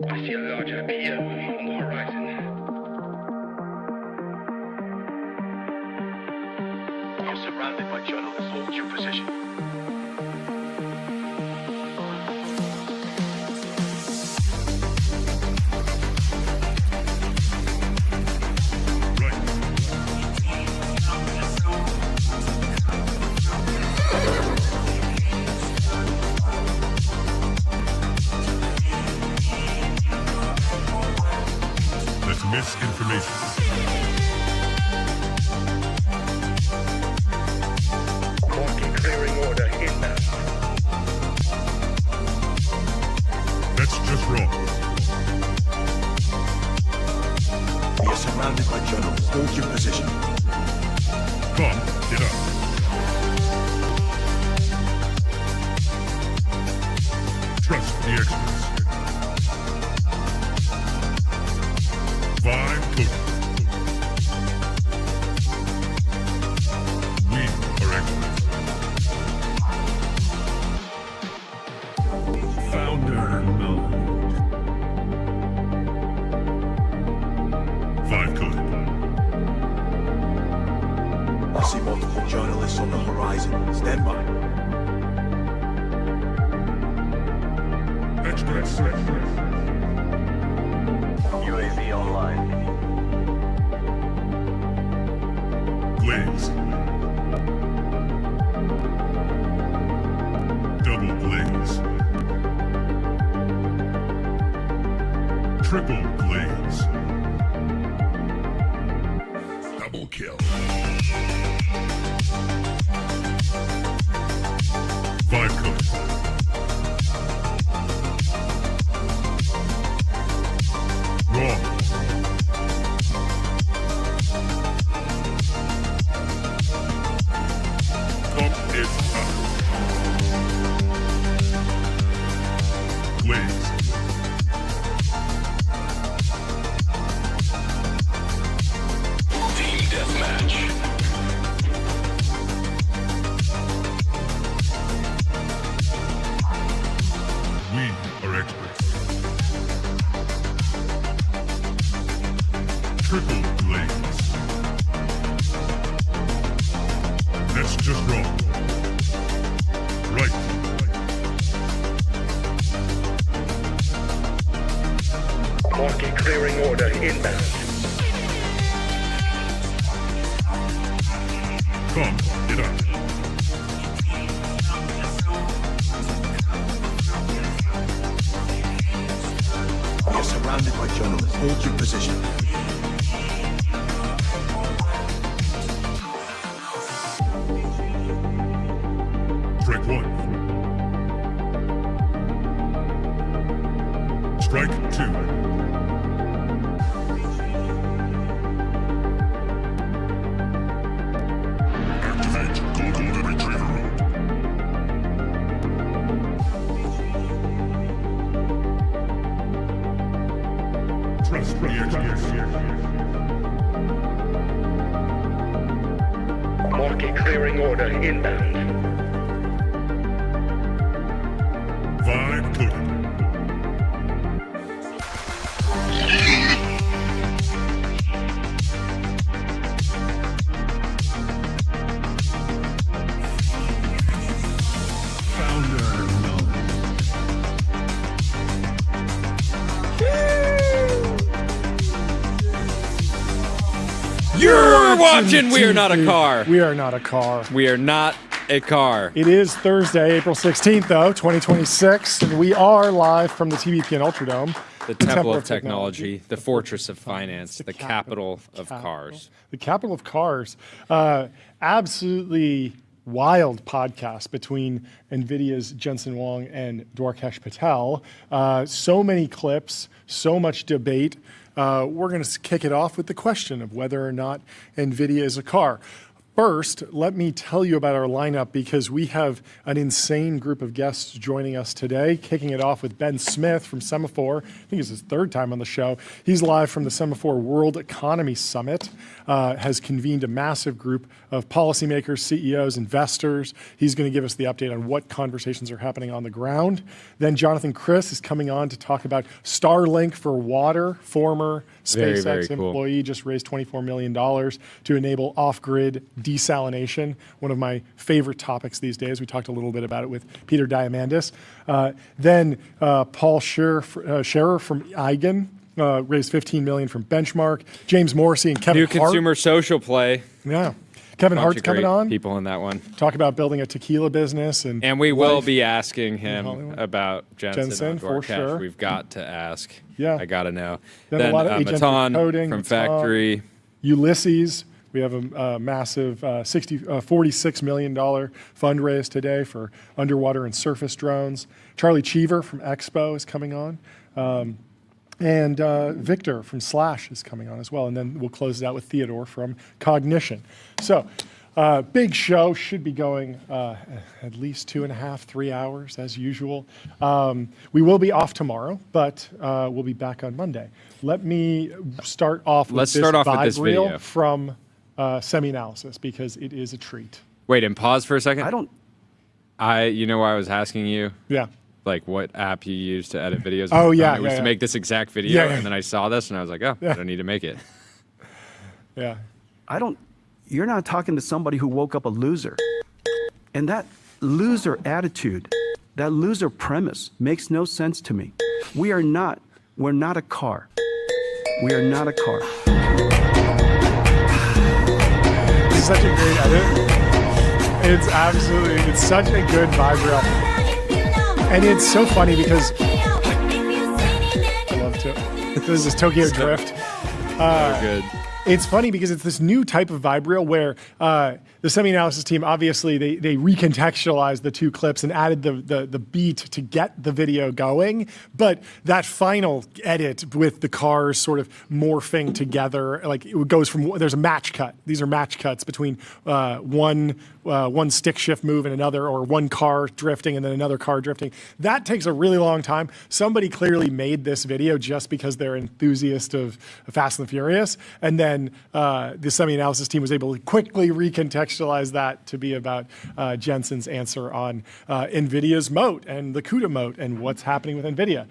I see a large appear on the horizon. You're surrounded by journalists. Hold your position. Misinformation. Marking clearing order inbound. That's just wrong. You're surrounded by journalists. Hold your position. Come, get up. Trust the experts. 5 cookies. We are experts. Founder mode. 5 cookies. I see multiple journalists on the horizon. Stand by. Experts. UAV online. Blaze. Double blaze. Triple blaze. Double kill. 5 cookies. Wrong. Pump is up. Blaze. Team deathmatch. We are experts. Triple blaze. That's just wrong. Right. Marking clearing order inbound. Come, get up. You're surrounded by journalists. Hold your position. Strike 1. Strike 2. Activate Golden Retriever mode. Trust the experts. Marking clearing order inbound. 5 cookies. Founder mode. You're watching We Are Not a Car. We are not a car. We are not a car. It is Thursday, April 16th, though, 2026, and we are live from the TBPN Ultradome. The Temple of Technology, the Fortress of Finance, the capital of cars. The capital of cars. Absolutely wild podcast between Nvidia's Jensen Huang and Dwarkesh Patel. So many clips, so much debate. We're going to kick it off with the question of whether or not Nvidia is a car. first, let me tell you about our lineup because we have an insane group of guests joining us today, kicking it off with Ben Smith from Semafor. I think it's his third time on the show. He's live from the Semafor World Economy Summit, has convened a massive group of policymakers, CEOs, investors. He's going to give us the update on what conversations are happening on the ground. Then Jonathan Criss is coming on to talk about Starlink for water. Former SpaceX employee just raised $24 million to enable off-grid desalination, one of my favorite topics these days. We talked a little bit about it with Peter Diamandis. Then Paul Scherer from Eigen raised $15 million from Benchmark. James Morrissey and Kevin Hart. New consumer social play. Yeah. Kevin Hart's coming on. People in that one. Talk about building a tequila business. And we will be asking him about Jensen for sure. We've got to ask. Yeah. I got to know. Then a lot of Matan coding from Factory. Ulysses. We have a massive $46 million fundraise today for underwater and surface drones. Charlie Cheever from Expo is coming on. And Victor from Slash is coming on as well. And then we'll close it out with Theodor from Cognition. So big show, should be going at least 2.5, 3 hours as usual. We will be off tomorrow, but we'll be back on Monday. Let me start off with this vibe reel from Semi-Analysis because it is a treat. Wait, and pause for a second. You know why I was asking you? Yeah. Like what app you use to edit videos. Oh, yeah. It was to make this exact video, and then I saw this, and I was like, oh, I don't need to make it. Yeah. You're not talking to somebody who woke up a loser. And that loser attitude, that loser premise makes no sense to me. We're not a car. We are not a car. It's such a great edit. It's such a good vibe reel. And it's so funny because I love to. This is Tokyo Drift. Good. It's funny because it's this new type of vibe reel where the Semi-Analysis team, obviously, they recontextualized the two clips and added the beat to get the video going. But that final edit with the cars sort of morphing together, like it goes from, there's a match cut. These are match cuts between one stick shift move and another, or one car drifting and then another car drifting. That takes a really long time. Somebody clearly made this video just because they're enthusiasts of Fast and the Furious. And then the Semi-Analysis team was able to quickly recontextualize that to be about Jensen's answer on NVIDIA's moat and the CUDA moat and what's happening with NVIDIA.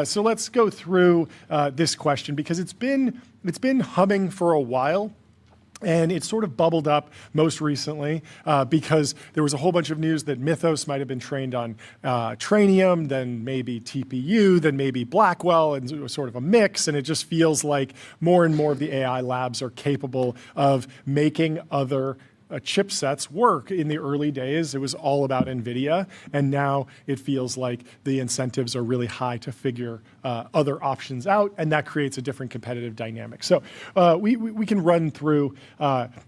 So let's go through this question because it's been humming for a while. And it sort of bubbled up most recently because there was a whole bunch of news that Mythos might have been trained on Trainium, then maybe TPU, then maybe Blackwell, and it was sort of a mix. And it just feels like more and more of the AI labs are capable of making other chipsets work. In the early days, it was all about NVIDIA, and now it feels like the incentives are really high to figure other options out, and that creates a different competitive dynamic. So we can run through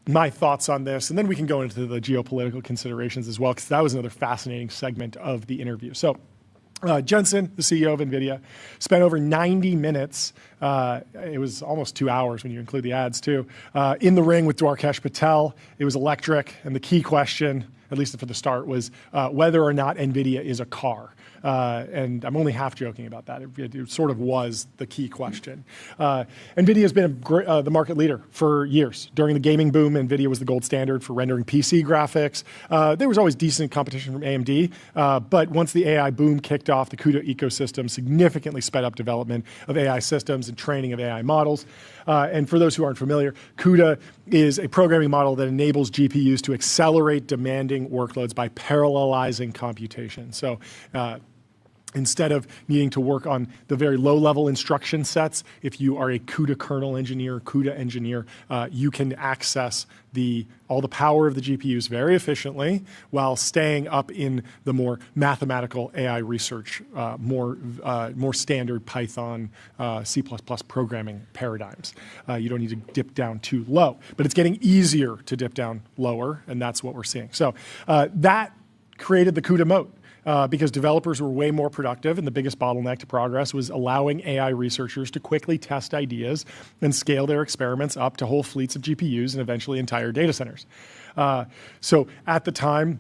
my thoughts on this, and then we can go into the geopolitical considerations as well, because that was another fascinating segment of the interview. So Jensen, the CEO of NVIDIA, spent over 90 minutes, it was almost 2 hours when you include the ads too, in the ring with Dwarkesh Patel. It was electric, and the key question, at least for the start, was whether or not NVIDIA is a car. And I'm only half joking about that. It sort of was the key question. NVIDIA has been the market leader for years. During the gaming boom, NVIDIA was the gold standard for rendering PC graphics. There was always decent competition from AMD, but once the AI boom kicked off, the CUDA ecosystem significantly sped up development of AI systems and training of AI models. And for those who aren't familiar, CUDA is a programming model that enables GPUs to accelerate demanding workloads by parallelizing computation. So instead of needing to work on the very low-level instruction sets, if you are a CUDA kernel engineer, CUDA engineer, you can access all the power of the GPUs very efficiently while staying up in the more mathematical AI research, more standard Python, C++ programming paradigms. You don't need to dip down too low, but it's getting easier to dip down lower, and that's what we're seeing. So that created the CUDA moat. because developers were way more productive, and the biggest bottleneck to progress was allowing AI researchers to quickly test ideas and scale their experiments up to whole fleets of GPUs and eventually entire data centers. So at the time,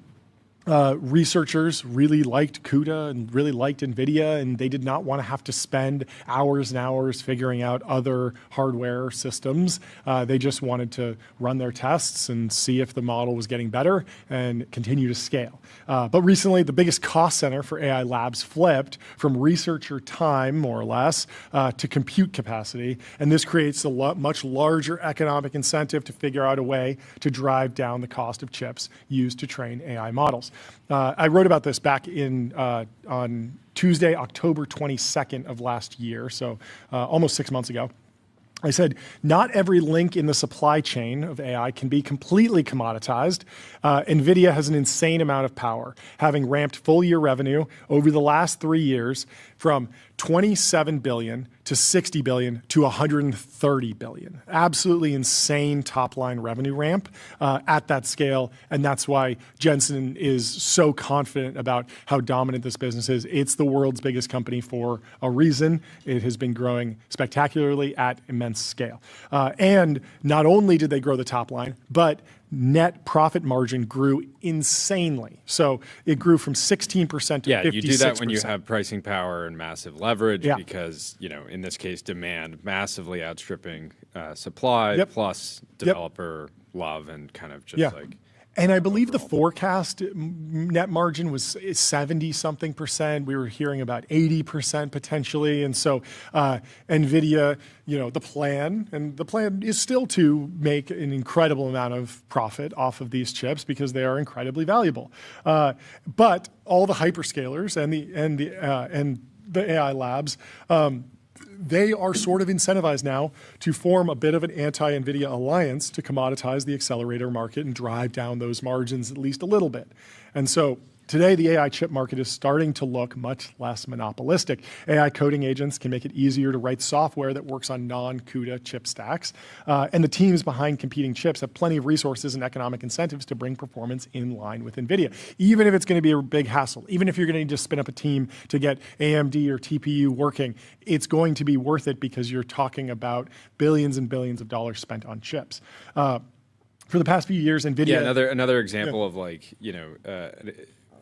researchers really liked CUDA and really liked Nvidia, and they did not want to have to spend hours and hours figuring out other hardware systems. They just wanted to run their tests and see if the model was getting better and continue to scale. But recently, the biggest cost center for AI labs flipped from researcher time, more or less, to compute capacity, and this creates a much larger economic incentive to figure out a way to drive down the cost of chips used to train AI models. I wrote about this back on Tuesday, October 22nd of last year, so almost 6 months ago. I said, not every link in the supply chain of AI can be completely commoditized. Nvidia has an insane amount of power, having ramped full year revenue over the last 3 years from 27 billion to 60 billion to 130 billion. Absolutely insane top line revenue ramp at that scale. And that's why Jensen is so confident about how dominant this business is. It's the world's biggest company for a reason. It has been growing spectacularly at immense scale. And not only did they grow the top line, but net profit margin grew insanely. So it grew from 16% to 56%. You do that when you have pricing power and massive leverage because, in this case, demand massively outstripping supply plus developer love and kind of just like... And I believe the forecast net margin was 70-something%. We were hearing about 80% potentially. And so NVIDIA, the plan is still to make an incredible amount of profit off of these chips because they are incredibly valuable. But all the hyperscalers and the AI labs, they are sort of incentivized now to form a bit of an anti-NVIDIA alliance to commoditize the accelerator market and drive down those margins at least a little bit. And so today, the AI chip market is starting to look much less monopolistic. AI coding agents can make it easier to write software that works on non-CUDA chip stacks. And the teams behind competing chips have plenty of resources and economic incentives to bring performance in line with NVIDIA, even if it's going to be a big hassle, even if you're going to need to spin up a team to get AMD or TPU working, it's going to be worth it because you're talking about billions and billions of dollars spent on chips. For the past few years, NVIDIA... Yeah, another example of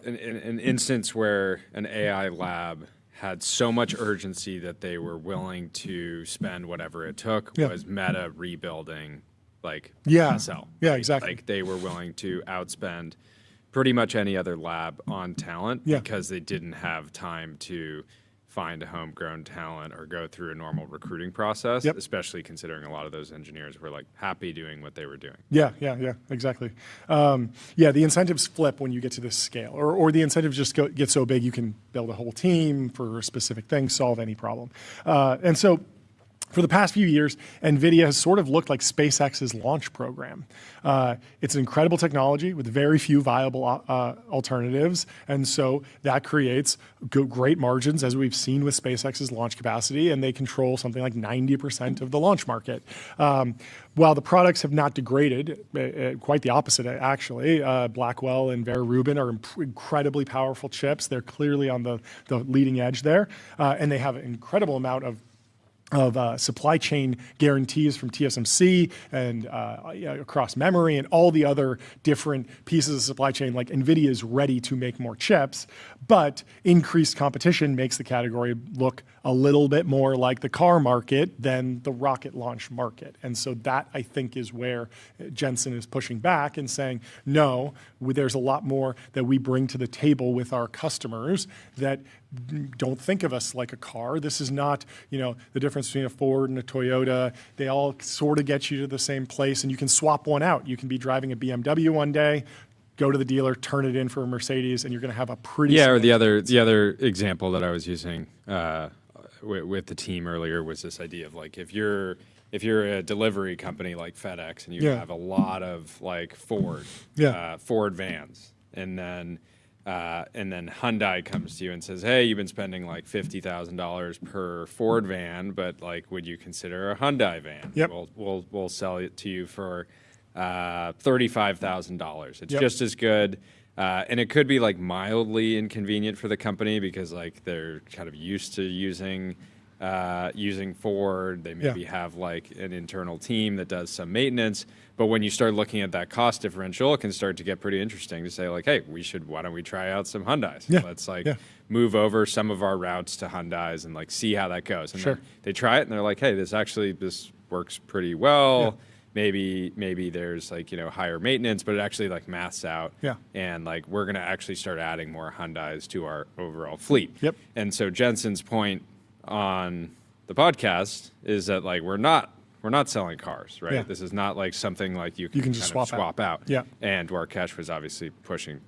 an instance where an AI lab had so much urgency that they were willing to spend whatever it took was Meta rebuilding SL. Yeah, exactly. Like they were willing to outspend pretty much any other lab on talent because they didn't have time to find a homegrown talent or go through a normal recruiting process, especially considering a lot of those engineers were happy doing what they were doing. Yeah, exactly. The incentives flip when you get to this scale, or the incentives just get so big you can build a whole team for a specific thing, solve any problem. And so for the past few years, NVIDIA has sort of looked like SpaceX's launch program. It's an incredible technology with very few viable alternatives, and so that creates great margins, as we've seen with SpaceX's launch capacity, and they control something like 90% of the launch market. While the products have not degraded, quite the opposite, actually. Blackwell and Vera Rubin are incredibly powerful chips. They're clearly on the leading edge there, and they have an incredible amount of supply chain guarantees from TSMC and across memory and all the other different pieces of supply chain. Like NVIDIA is ready to make more chips, but increased competition makes the category look a little bit more like the car market than the rocket launch market. And so that, I think, is where Jensen is pushing back and saying, no, there's a lot more that we bring to the table with our customers that don't think of us like a car. This is not, the difference between a Ford and a Toyota. They all sort of get you to the same place, and you can swap one out. You can be driving a BMW one day, go to the dealer, turn it in for a Mercedes, and you're going to have a pretty... Yeah, or the other example that I was using with the team earlier was this idea of if you're a delivery company like FedEx and you have a lot of Ford vans, and then Hyundai comes to you and says, "Hey, you've been spending $50,000 per Ford van, but would you consider a Hyundai van? Yep. We'll sell it to you for $35,000. It's just as good. And it could be like mildly inconvenient for the company because like they're kind of used to using Ford. They maybe have like an internal team that does some maintenance. But when you start looking at that cost differential, it can start to get pretty interesting to say like, hey, why don't we try out some Hyundais? Yeah. Let's move over some of our routes to Hyundais and like see how that goes. And then they try it and they're like, hey, this works pretty well. Yeah. Maybe there's like, higher maintenance, but it actually like maths out. Yeah. And like we're gonna actually start adding more Hyundais to our overall fleet. Yep. And so Jensen's point on the podcast is that like we're not selling cars, right? Yeah. This is not like something like you can just swap out. Yeah. And Dwarkesh was obviously pushing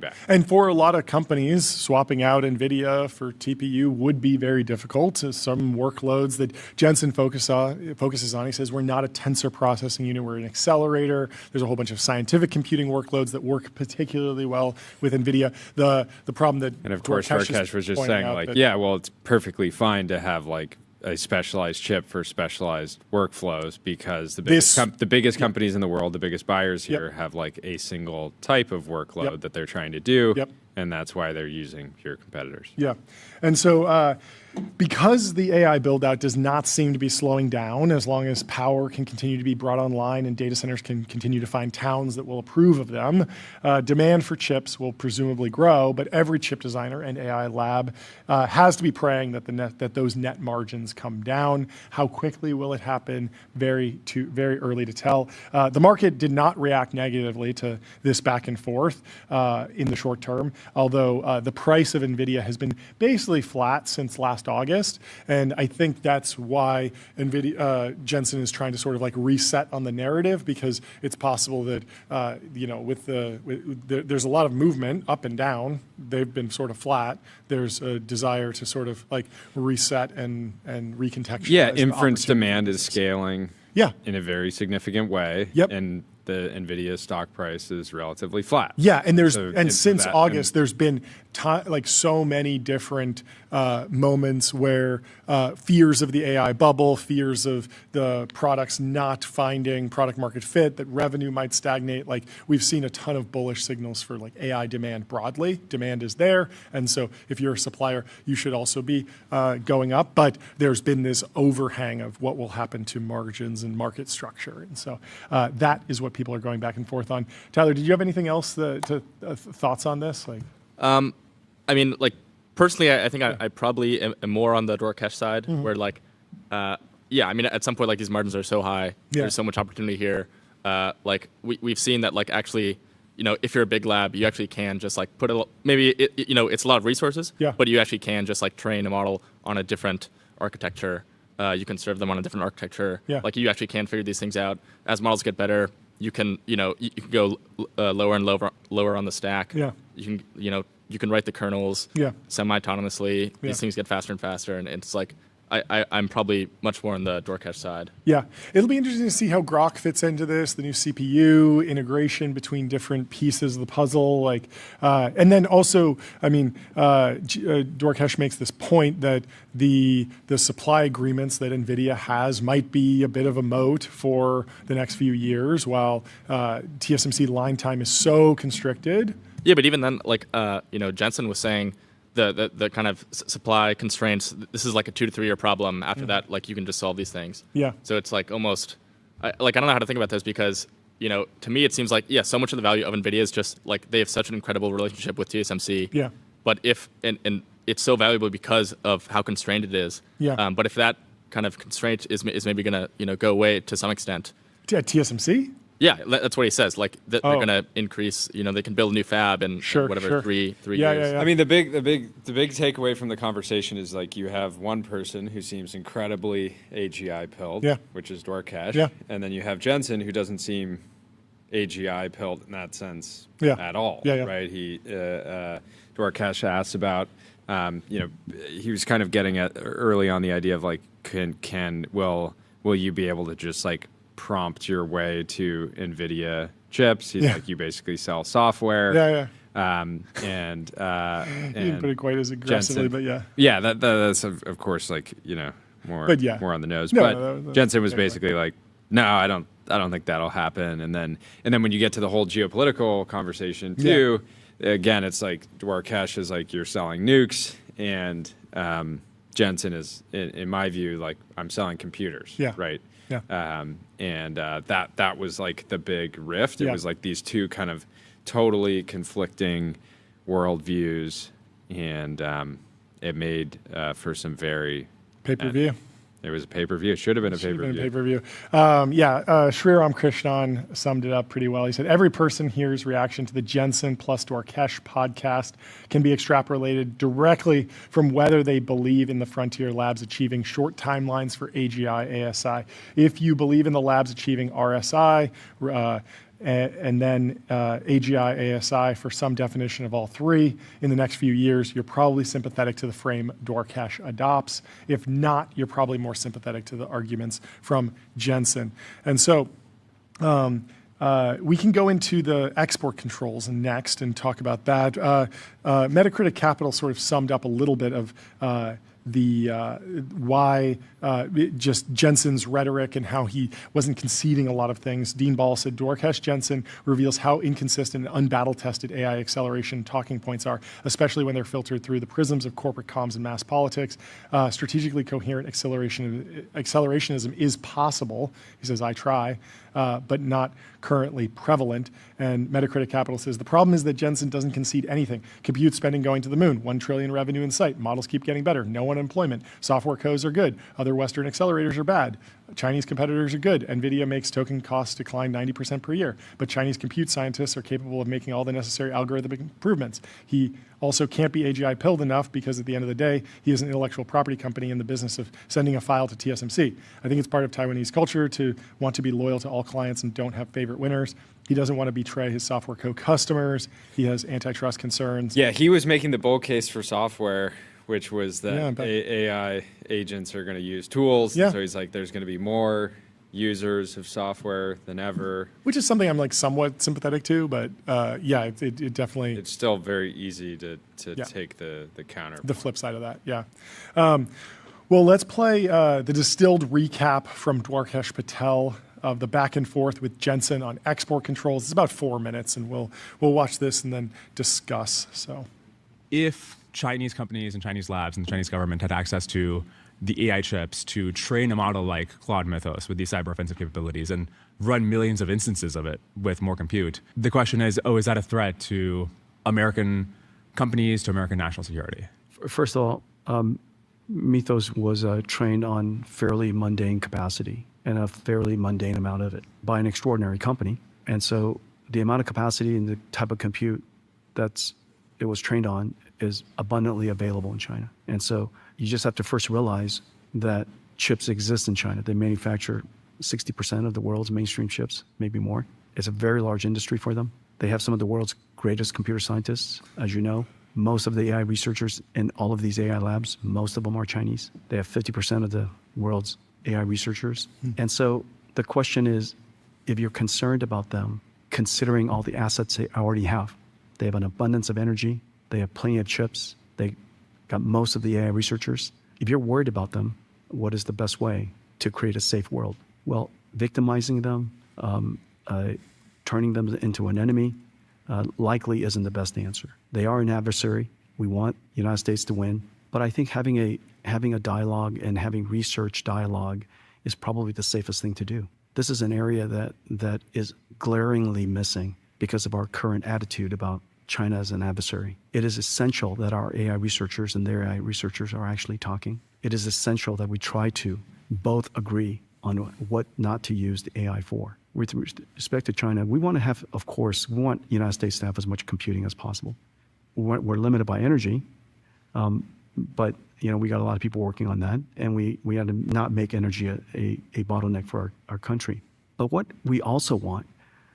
back. And for a lot of companies, swapping out Nvidia for TPU would be very difficult. Some workloads that Jensen focuses on, he says, we're not a tensor processing unit, we're an accelerator. There's a whole bunch of scientific computing workloads that work particularly well with Nvidia. The problem that and of course Dwarkesh was just saying like, it's perfectly fine to have like a specialized chip for specialized workflows because the biggest companies in the world, the biggest buyers here have like a single type of workload that they're trying to do. Yep. And that's why they're using your competitors. Yeah. And so because the AI build-out does not seem to be slowing down, as long as power can continue to be brought online and data centers can continue to find towns that will approve of them, demand for chips will presumably grow, but every chip designer and AI lab has to be praying that those net margins come down. How quickly will it happen? Very early to tell. The market did not react negatively to this back and forth in the short term, although the price of Nvidia has been basically flat since last August, and I think that's why Jensen is trying to sort of like reset on the narrative, because it's possible that there's a lot of movement up and down. They've been sort of flat. There's a desire to sort of like reset and recontextualize. Yeah, inference demand is scaling. Yeah. In a very significant way. Yep. And the Nvidia stock price is relatively flat. Yeah, and since August, there's been like so many different moments where fears of the AI bubble, fears of the products not finding product market fit, that revenue might stagnate. Like we've seen a ton of bullish signals for like AI demand broadly. Demand is there, and so if you're a supplier, you should also be going up. But there's been this overhang of what will happen to margins and market structure, and so that is what people are going back and forth on. Tyler, did you have anything else thoughts on this? Like, I mean, like personally, I think I probably am more on the Dwarkesh side, where like, I mean, at some point, like these margins are so high, there's so much opportunity here. Like we've seen that, like actually, if you're a big lab, you actually can just like put it's a lot of resources, but you actually can just like train a model on a different architecture. You can serve them on a different architecture. Like you actually can figure these things out. As models get better, you can go lower and lower on the stack. You can write the kernels semi-autonomously. These things get faster and faster, and it's like I'm probably much more on the Dwarkesh side. Yeah, it'll be interesting to see how Grok fits into this, the new CPU integration between different pieces of the puzzle. Like, and then also, I mean, Dwarkesh makes this point that the supply agreements that Nvidia has might be a bit of a moat for the next few years, while TSMC line time is so constricted. Yeah, but even then, like Jensen was saying, the kind of supply constraints. This is like a 2 to 3 year problem. After that, like you can just solve these things. Yeah. So it's like almost, I don't know how to think about this, because to me it seems like so much of the value of Nvidia is just like they have such an incredible relationship with TSMC. Yeah. But and it's so valuable because of how constrained it is. Yeah. But if that kind of constraint is maybe gonna go away to some extent. At TSMC. Yeah, that's what he says. Like they're going to increase. They can build a new fab in whatever 3 years. Yeah. I mean, the big takeaway from the conversation is like you have one person who seems incredibly AGI pilled, which is Dwarkesh, and then you have Jensen, who doesn't seem AGI pilled in that sense at all. Right? He Dwarkesh asked about. He was kind of getting at early on the idea of like, will you be able to just like prompt your way to Nvidia chips? He's like, you basically sell software. And he didn't put it quite as aggressively, Jensen, but that's of course like more on the nose. But Jensen was basically like, no, I don't think that'll happen. And then when you get to the whole geopolitical conversation too, again, it's like Dwarkesh is like you're selling nukes, and Jensen is, in my view, like I'm selling computers. Yeah. Right. Yeah. That was like the big rift. It Yeah. was like these two kind of totally conflicting worldviews, and it made for some very Pay-per-view. It was a pay-per-view. It should have been a pay-per-view. Pay-per-view. Sriram Krishnan summed it up pretty well. He said, every person here's reaction to the Jensen plus Dwarkesh podcast can be extrapolated directly from whether they believe in the frontier labs achieving short timelines for AGI, ASI. If you believe in the labs achieving RSI, and then AGI, ASI for some definition of all three in the next few years, you're probably sympathetic to the frame Dwarkesh adopts. If not, you're probably more sympathetic to the arguments from Jensen. And so we can go into the export controls next and talk about that. Metacritic Capital sort of summed up a little bit of why just Jensen's rhetoric and how he wasn't conceding a lot of things. Dean Ball said, Dwarkesh Jensen reveals how inconsistent and unbattle-tested AI acceleration talking points are, especially when they're filtered through the prisms of corporate comms and mass politics. Strategically coherent accelerationism is possible. He says, I try, but not currently prevalent. And Metacritic Capital says, the problem is that Jensen doesn't concede anything. Compute spending going to the moon, 1 trillion revenue in sight. Models keep getting better. No unemployment. Software codes are good. Other Western accelerators are bad. Chinese competitors are good. Nvidia makes token costs decline 90% per year. But Chinese compute scientists are capable of making all the necessary algorithmic improvements. He also can't be AGI pilled enough because at the end of the day, he is an intellectual property company in the business of sending a file to TSMC. I think it's part of Taiwanese culture to want to be loyal to all clients and don't have favorite winners. He doesn't want to betray his software co-customers. He has antitrust concerns. Yeah, he was making the bull case for software, which was that Yeah, AI agents are going to use tools. Yeah. So he's like, there's going to be more users of software than ever. Which is something I'm like somewhat sympathetic to, but it definitely... It's still very easy to take the counter. The flip side of that, yeah. Well, let's play the distilled recap from Dwarkesh Patel of the back and forth with Jensen on export controls. It's about 4 minutes, and we'll watch this and then discuss. So, if Chinese companies and Chinese labs and the Chinese government had access to the AI chips to train a model like Claude Mythos with these cyber offensive capabilities and run millions of instances of it with more compute, the question is, is that a threat to American companies, to American national security? First of all, Mythos was trained on fairly mundane capacity and a fairly mundane amount of it by an extraordinary company. And so the amount of capacity and the type of compute it was trained on is abundantly available in China. And so you just have to first realize that chips exist in China. They manufacture 60% of the world's mainstream chips, maybe more. It's a very large industry for them. They have some of the world's greatest computer scientists, as you know. Most of the AI researchers in all of these AI labs, most of them are Chinese. They have 50% of the world's AI researchers. And so the question is, if you're concerned about them, considering all the assets they already have, they have an abundance of energy, they have plenty of chips, they got most of the AI researchers. If you're worried about them, what is the best way to create a safe world? Well, victimizing them, turning them into an enemy, likely isn't the best answer. They are an adversary. We want the United States to win. But I think having a dialogue and having research dialogue is probably the safest thing to do. This is an area that is glaringly missing because of our current attitude about China as an adversary. It is essential that our AI researchers and their AI researchers are actually talking. It is essential that we try to both agree on what not to use the AI for. With respect to China, we want to have, of course, we want the United States to have as much computing as possible. We're limited by energy, but we got a lot of people working on that, and we had to not make energy a bottleneck for our country. But what we also want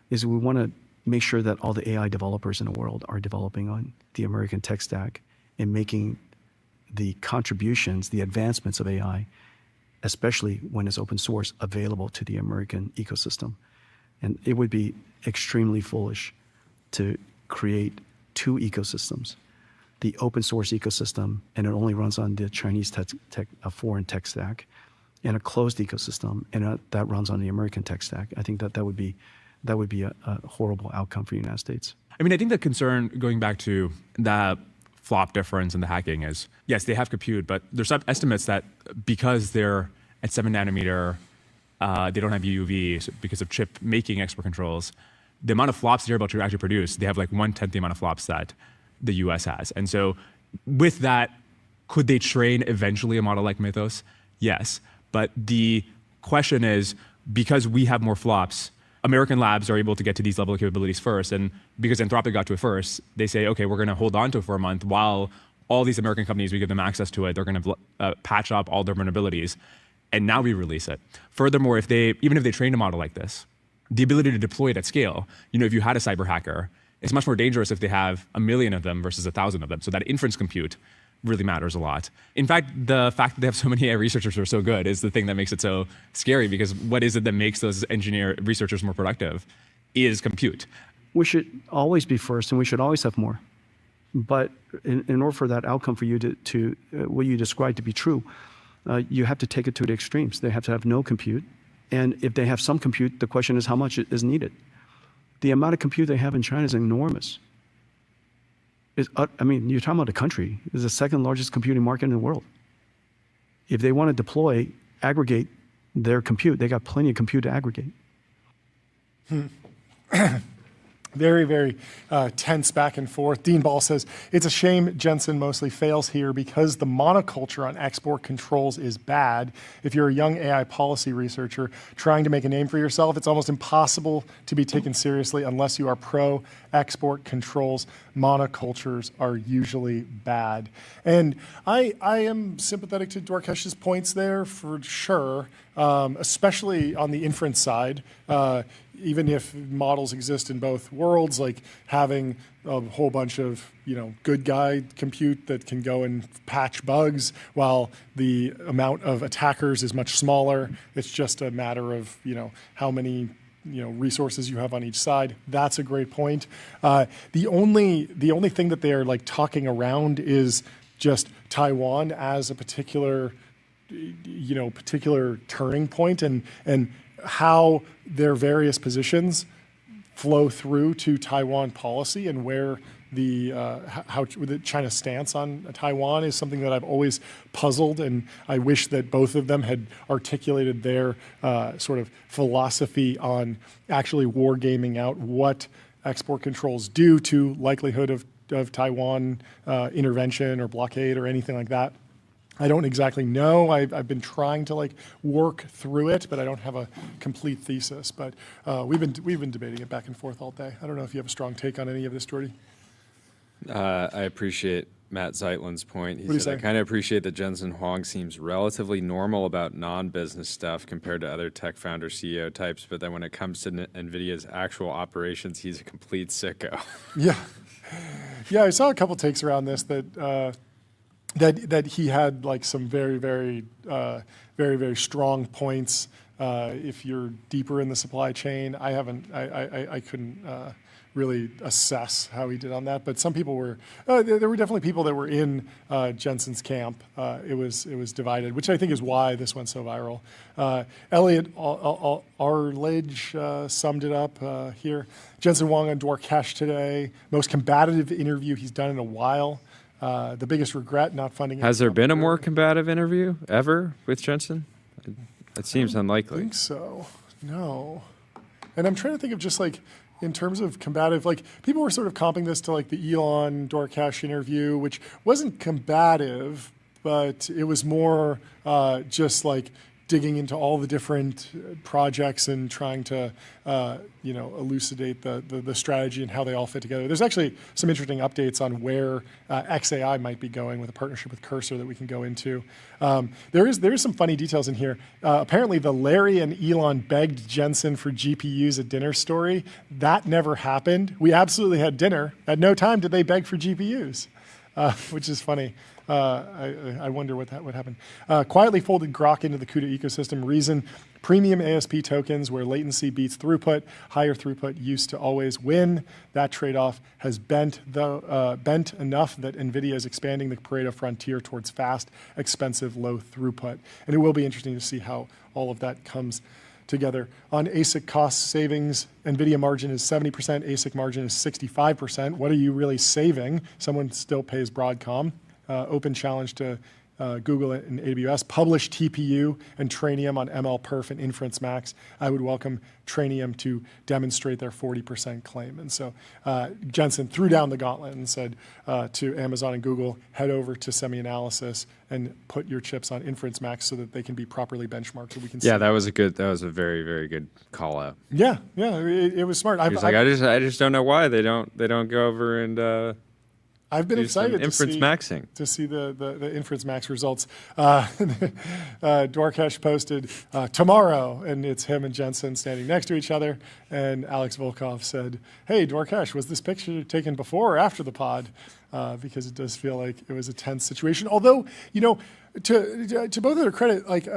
is we want to make sure that all the AI developers in the world are developing on the American tech stack and making the contributions, the advancements of AI, especially when it's open source, available to the American ecosystem. And it would be extremely foolish to create two ecosystems, the open source ecosystem, and it only runs on the Chinese foreign tech stack, and a closed ecosystem, and that runs on the American tech stack. I think that would be a horrible outcome for the United States. I mean, I think the concern, going back to the flop difference in the hacking, is yes, they have compute, but there's some estimates that because they're at 7 nanometer, they don't have EUV because of chip making export controls. The amount of flops they're able to actually produce, they have like 1/10 the amount of flops that the US has. And so with that, could they train eventually a model like Mythos? Yes. But the question is, because we have more flops, American labs are able to get to these level of capabilities first. And because Anthropic got to it first, they say, okay, we're going to hold on to it for a month while all these American companies, we give them access to it. They're going to patch up all their vulnerabilities. And now we release it. Furthermore, even if they trained a model like this, the ability to deploy it at scale, if you had a cyber hacker, it's much more dangerous if they have 1 million of them versus 1,000 of them. So that inference compute really matters a lot. In fact, the fact that they have so many AI researchers who are so good is the thing that makes it so scary, because what is it that makes those researchers more productive is compute. We should always be first, and we should always have more. But in order for that outcome for you to what you described to be true, you have to take it to the extremes. They have to have no compute. And if they have some compute, the question is how much is needed. The amount of compute they have in China is enormous. You're talking about a country. It's the second largest computing market in the world. If they want to aggregate their compute, they got plenty of compute to aggregate. Very, very tense back and forth. Dean Ball says, it's a shame Jensen mostly fails here because the monoculture on export controls is bad. If you're a young AI policy researcher trying to make a name for yourself, it's almost impossible to be taken seriously unless you are pro-export controls. Monocultures are usually bad. And I am sympathetic to Dwarkesh's points there for sure, especially on the inference side. Even if models exist in both worlds, like having a whole bunch of good guy compute that can go and patch bugs, while the amount of attackers is much smaller. It's just a matter of how many resources you have on each side. That's a great point. The only thing that they are like talking around is just Taiwan as a particular turning point, and how their various positions flow through to Taiwan policy, and where how China's stance on Taiwan is something that I've always puzzled, and I wish that both of them had articulated their sort of philosophy on actually wargaming out what export controls do to likelihood of Taiwan intervention or blockade or anything like that. I don't exactly know. I've been trying to work through it, but I don't have a complete thesis. But we've been debating it back and forth all day. I don't know if you have a strong take on any of this, Jordy. I appreciate Matt Zeitlin's point. He What do you said, say? I kind of appreciate that Jensen Huang seems relatively normal about non-business stuff compared to other tech founder CEO types, but then when it comes to Nvidia's actual operations, he's a complete sicko. Yeah. I saw a couple takes around this that he had some very, very, very, very strong points. If you're deeper in the supply chain, I couldn't really assess how he did on that. But some people were. There were definitely people that were in Jensen's camp. It was divided, which I think is why this went so viral. Elliot Arledge summed it up here. Jensen Huang on Dwarkesh today. Most combative interview he's done in a while. The biggest regret, not funding. Has there been a more combative interview ever with Jensen? It seems unlikely. I think so. No. And I'm trying to think of just in terms of combative, people were sort of comping this to the Elon Dwarkesh interview, which wasn't combative, but it was more just digging into all the different projects and trying to elucidate the strategy and how they all fit together. There's actually some interesting updates on where xAI might be going with a partnership with Cursor that we can go into. There is some funny details in here. Apparently the Larry and Elon begged Jensen for GPUs at dinner story. That never happened. We absolutely had dinner. At no time did they beg for GPUs, which is funny. I wonder what happened. Quietly folded Grok into the CUDA ecosystem. Reason, premium ASP tokens where latency beats throughput. Higher throughput used to always win. That trade-off has bent enough that Nvidia is expanding the Pareto frontier towards fast, expensive, low throughput. And it will be interesting to see how all of that comes together. On ASIC cost savings, Nvidia margin is 70%, ASIC margin is 65%. What are you really saving? Someone still pays Broadcom. Open challenge to Google and AWS. Publish TPU and Trainium on MLPerf and Inference Max. I would welcome Trainium to demonstrate their 40% claim. And so Jensen threw down the gauntlet and said to Amazon and Google, head over to SemiAnalysis and put your chips on Inference Max so that they can be properly benchmarked. So we can see. That was a very, very good call out. Yeah, it was smart. I just don't know why they don't go over and I've been excited to see the Inference Max results. Dwarkesh posted tomorrow, and it's him and Jensen standing next to each other. And Alex Volkov said, "Hey, Dwarkesh, was this picture taken before or after the pod?" Because it does feel like it was a tense situation. Although, to both of their credit, like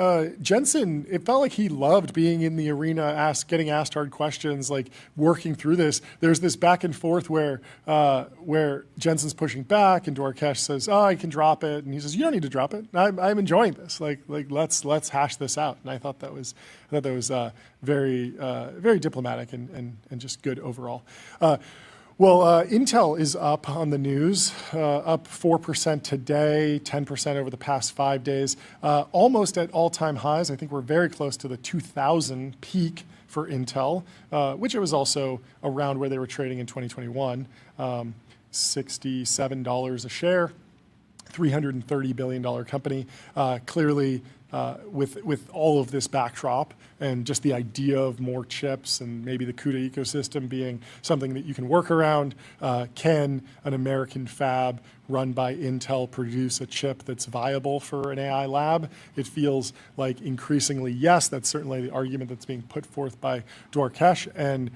Jensen, it felt like he loved being in the arena, getting asked hard questions, like working through this. There's this back and forth where Jensen's pushing back, and Dwarkesh says, "Oh, I can drop it," and he says, "You don't need to drop it. I'm enjoying this. Like let's hash this out." And I thought that was very very diplomatic and just good overall. Well, Intel is up on the news, up 4% today, 10% over the past 5 days, almost at all-time highs. I think we're very close to the 2000 peak for Intel, which it was also around where they were trading in 2021, $67 a share, $330 billion company. Clearly, with all of this backdrop and just the idea of more chips and maybe the CUDA ecosystem being something that you can work around, can an American fab run by Intel produce a chip that's viable for an AI lab? It feels like increasingly yes. That's certainly the argument that's being put forth by Dwarkesh, and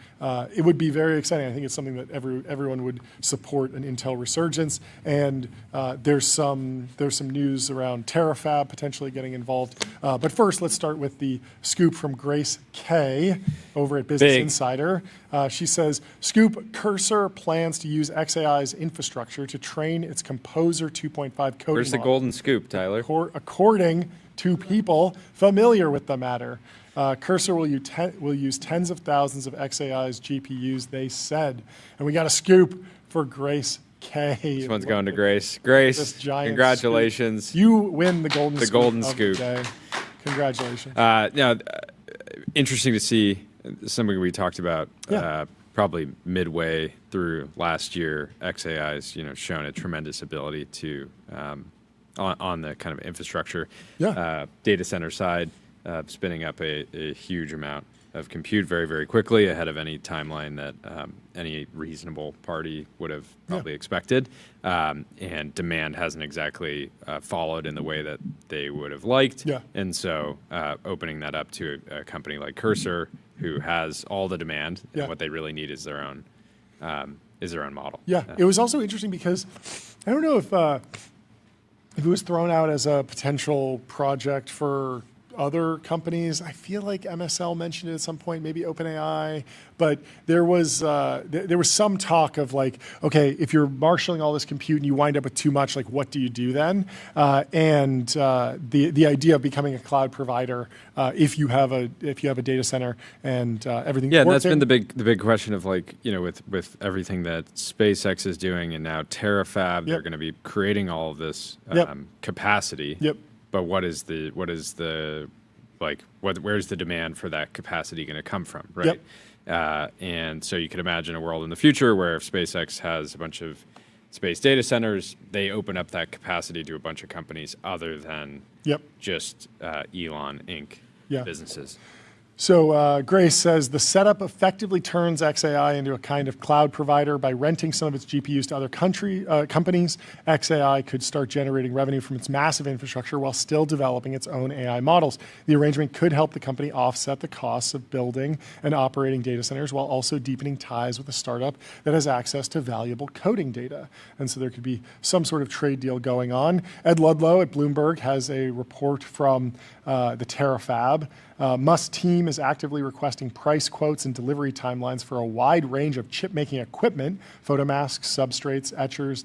it would be very exciting. I think it's something that everyone would support an Intel resurgence. And there's some news around Terafab potentially getting involved. But first, let's start with the scoop from Grace K over at Business Insider. She says, Scoop, Cursor plans to use xAI's infrastructure to train its Composer 2.5 coding Where's the model. golden scoop, Tyler? According to people familiar with the matter, Cursor will use tens of thousands of xAI's GPUs, they said. And we got a scoop for Grace K. This one's going to Grace. Grace, congratulations. Scoop. You win the golden scoop. The golden of scoop. The day. Congratulations. Interesting to see something we talked about probably midway through last year. xAI's shown a tremendous ability to on the kind of infrastructure data center side, spinning up a huge amount of compute very, very quickly ahead of any timeline that any reasonable party would have probably expected. And demand hasn't exactly followed in the way that they would have liked. Yeah. And so opening that up to a company like Cursor, who has all the demand, and what they really need is their own model. Yeah. It was also interesting because I don't know if it was thrown out as a potential project for other companies. I feel like MSL mentioned it at some point, maybe OpenAI, but there was some talk of like, okay, if you're marshaling all this compute and you wind up with too much, like what do you do then? And the idea of becoming a cloud provider, if you have a data center and everything. Yeah, and that's been the big question of like, with everything that SpaceX is doing and now Terafab, they're going to be creating all of this capacity. Yep. But where's the demand for that capacity going to come from, right? Yep. And so you can imagine a world in the future where if SpaceX has a bunch of space data centers, they open up that capacity to a bunch of companies other than just Elon Inc. businesses. So Grace says the setup effectively turns xAI into a kind of cloud provider by renting some of its GPUs to other companies. xAI could start generating revenue from its massive infrastructure while still developing its own AI models. The arrangement could help the company offset the costs of building and operating data centers while also deepening ties with a startup that has access to valuable coding data. And so there could be some sort of trade deal going on. Ed Ludlow at Bloomberg has a report from the Terafab. Musk's team is actively requesting price quotes and delivery timelines for a wide range of chip-making equipment, photomasks, substrates, etchers,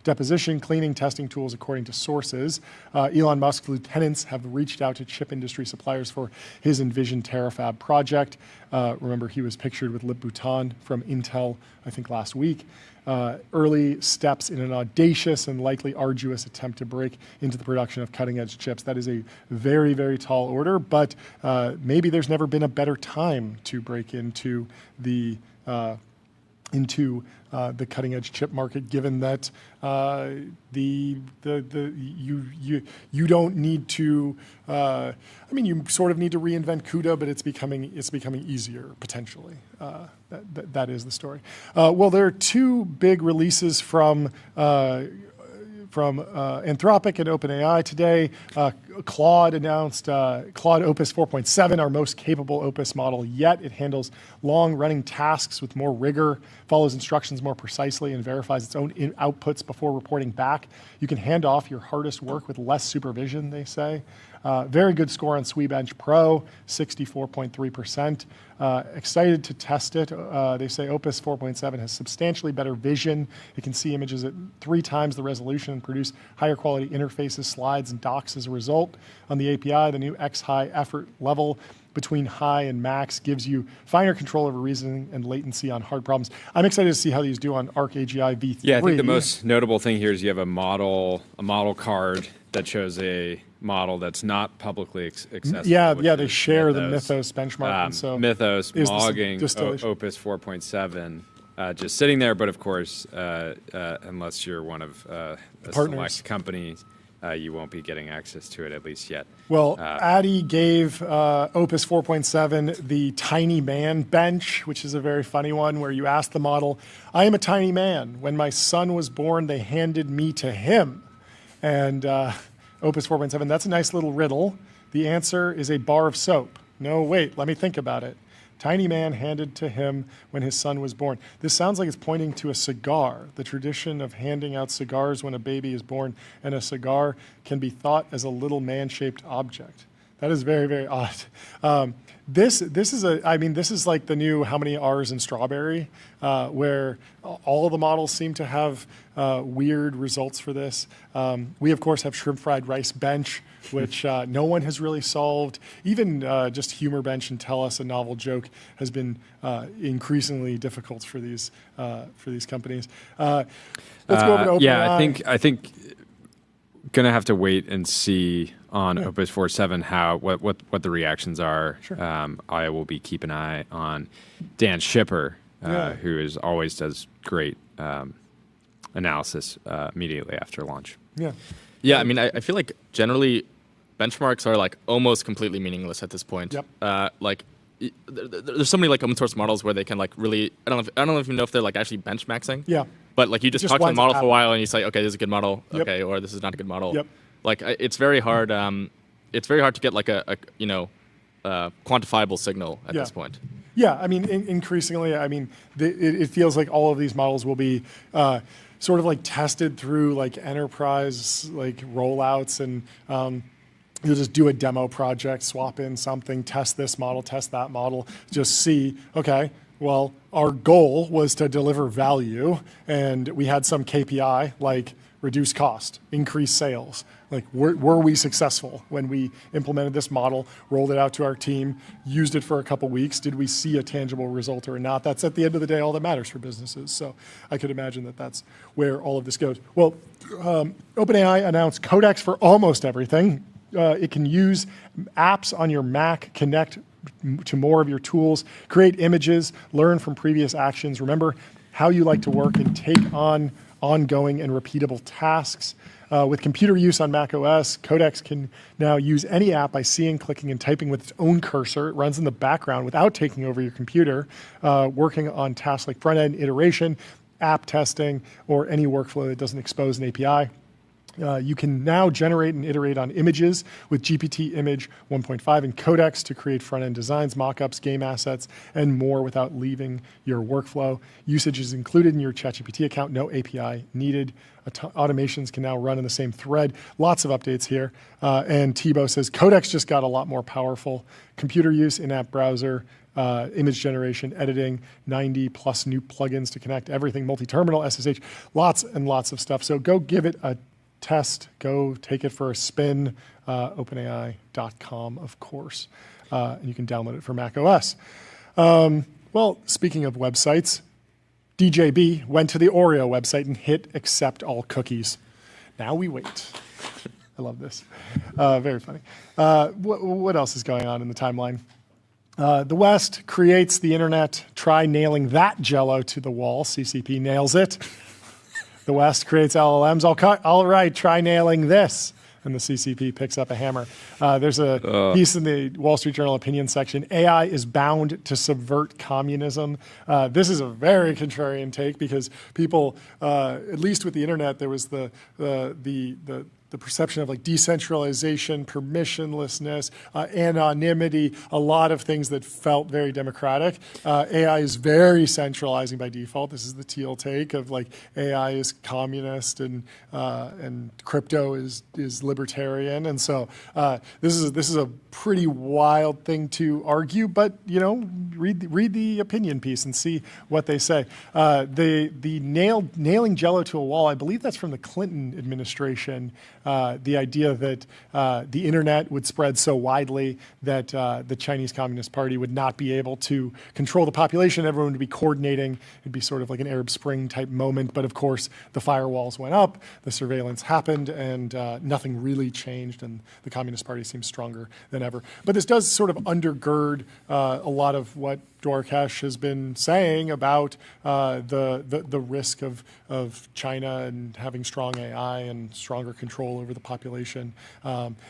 deposition, cleaning, testing tools, according to sources. Elon Musk's lieutenants have reached out to chip industry suppliers for his Envision Terafab project. Remember, he was pictured with Lip Bhutan from Intel, I think, last week. Early steps in an audacious and likely arduous attempt to break into the production of cutting-edge chips. That is a very, very tall order, but maybe there's never been a better time to break into the cutting-edge chip market, given that you don't need to. You sort of need to reinvent CUDA, but it's becoming easier potentially. That is the story. Well, there are two big releases from Anthropic and OpenAI today. Claude announced Claude Opus 4.7, our most capable Opus model yet. It handles long-running tasks with more rigor, follows instructions more precisely, and verifies its own outputs before reporting back. You can hand off your hardest work with less supervision, they say. Very good score on SWE-bench Pro, 64.3%. Excited to test it. They say Opus 4.7 has substantially better vision. It can see images at 3 times the resolution and produce higher quality interfaces, slides, and docs as a result. On the API, the new xAI effort level between high and max gives you finer control over reasoning and latency on hard problems. I'm excited to see how these do on ArcAGI v3. Yeah, I think the most notable thing here is you have a model card that shows a model that's not publicly accessible. Yeah, they share the Mythos benchmark. And so Mythos logging distillation. Opus 4.7 just sitting there, but of course, unless you're one of a select companies, you won't be getting access to it, at least yet. Well, Addy gave Opus 4.7 the tiny man bench, which is a very funny one, where you ask the model, I am a tiny man. When my son was born, they handed me to him. And Opus 4.7, that's a nice little riddle. The answer is a bar of soap. No, wait, let me think about it. Tiny man handed to him when his son was born. This sounds like it's pointing to a cigar, the tradition of handing out cigars when a baby is born, and a cigar can be thought as a little man-shaped object. That is very, very odd. This is like the new how many R's in strawberry, where all of the models seem to have weird results for this. We, of course, have shrimp fried rice bench, which no one has really solved. Even just humor bench and tell us a novel joke has been increasingly difficult for these companies. Let's go over to OpenAI. Yeah, I think gonna have to wait and see on Opus 4.7 what the reactions are. Sure. I will be keep an eye on Dan Schipper, who always does great analysis immediately after launch. Yeah, I mean, I feel like generally benchmarks are like almost completely meaningless at this point. Yep. There's so many like open source models where they can like really I don't know if you know if they're like actually benchmaxing. Yeah. But like you just talk to the model for a while and you say, okay, this is a good model, Yep. okay, or this is not a good model. Yep. Like it's very hard. It's very hard to get like a quantifiable signal at this point. Yeah, I mean, increasingly, I mean, it feels like all of these models will be sort of like tested through like enterprise like rollouts, and you'll just do a demo project, swap in something, test this model, test that model, just see, okay, well, our goal was to deliver value, and we had some KPI like reduce cost, increase sales. Like, were we successful when we implemented this model, rolled it out to our team, used it for a couple weeks? Did we see a tangible result or not? That's at the end of the day all that matters for businesses. So I could imagine that that's where all of this goes. Well, OpenAI announced Codex for almost everything. It can use apps on your Mac, connect to more of your tools, create images, learn from previous actions, remember how you like to work, and take on ongoing and repeatable tasks. With computer use on Mac OS, Codex can now use any app by seeing, clicking, and typing with its own cursor. It runs in the background without taking over your computer, working on tasks like front-end iteration, app testing, or any workflow that doesn't expose an API. You can now generate and iterate on images with GPT Image 1.5 and Codex to create front-end designs, mockups, game assets, and more without leaving your workflow. Usage is included in your ChatGPT account, no API needed. Automations can now run in the same thread. Lots of updates here. And Thibaut says, Codex just got a lot more powerful. Computer use, in-app browser, image generation, editing, 90 plus new plugins to connect everything, multi-terminal, SSH, lots and lots of stuff. So go give it a test, go take it for a spin, openai.com, of course. And you can download it for Mac OS. Well, speaking of websites, DJB went to the Oreo website and hit accept all cookies. Now we wait. I love this. Very funny. What else is going on in the timeline? The West creates the internet. Try nailing that jello to the wall. CCP nails it. The West creates LLMs. All right, try nailing this. And the CCP picks up a hammer. There's a piece in the Wall Street Journal opinion section. AI is bound to subvert communism. This is a very contrarian take because people, at least with the internet, there was the perception of like decentralization, permissionlessness, anonymity, a lot of things that felt very democratic. AI is very centralizing by default. This is the Thiel take of like AI is communist and crypto is libertarian. And so this is a pretty wild thing to argue, but read the opinion piece and see what they say. The nailing jello to a wall, I believe that's from the Clinton administration. The idea that the internet would spread so widely that the Chinese Communist Party would not be able to control the population, everyone would be coordinating. It'd be sort of like an Arab Spring type moment. But of course, the firewalls went up, the surveillance happened, and nothing really changed, and the Communist Party seems stronger than ever. But this does sort of undergird a lot of what Dwarkesh has been saying about the risk of China and having strong AI and stronger control over the population.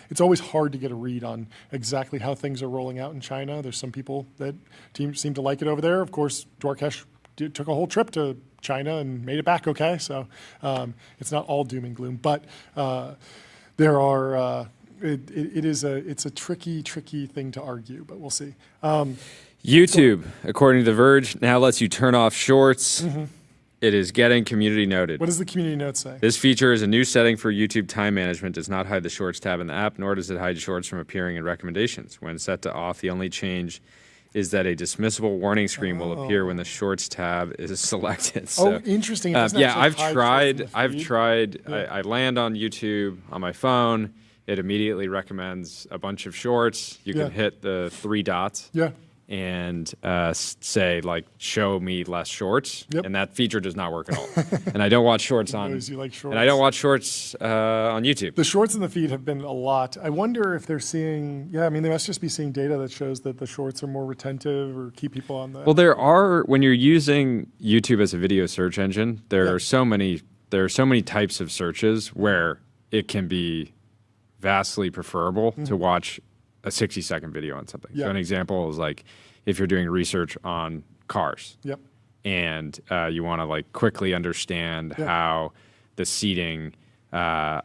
It's always hard to get a read on exactly how things are rolling out in China. There's some people that seem to like it over there. Of course, Dwarkesh took a whole trip to China and made it back okay. So it's not all doom and gloom, but there are. It's a tricky thing to argue, but we'll see. YouTube, according to The Verge, now lets you turn off shorts. Mm-hmm. It is getting community noted. What does the community note say? This feature is a new setting for YouTube time management. Does not hide the Shorts tab in the app, nor does it hide shorts from appearing in recommendations. When set to off, the only change is that a dismissible warning screen will appear when the Shorts tab is selected. So, interesting. Yeah, I've tried. I land on YouTube on my phone. It immediately recommends a bunch of shorts. You can hit the 3 dots. Yeah. And say like, show me less shorts, and that feature does not work at all. And I don't watch shorts on. You like shorts. And I don't watch shorts on YouTube. The shorts in the feed have been a lot. I wonder if they're seeing. Yeah, I mean, they must just be seeing data that shows that the shorts are more retentive or keep people on the. Well, there are when you're using YouTube as a video search engine. There are so many types of searches where it can be vastly preferable to watch a 60-second video on something. So an example is like if you're doing research on cars and you want to like quickly understand how the seating, I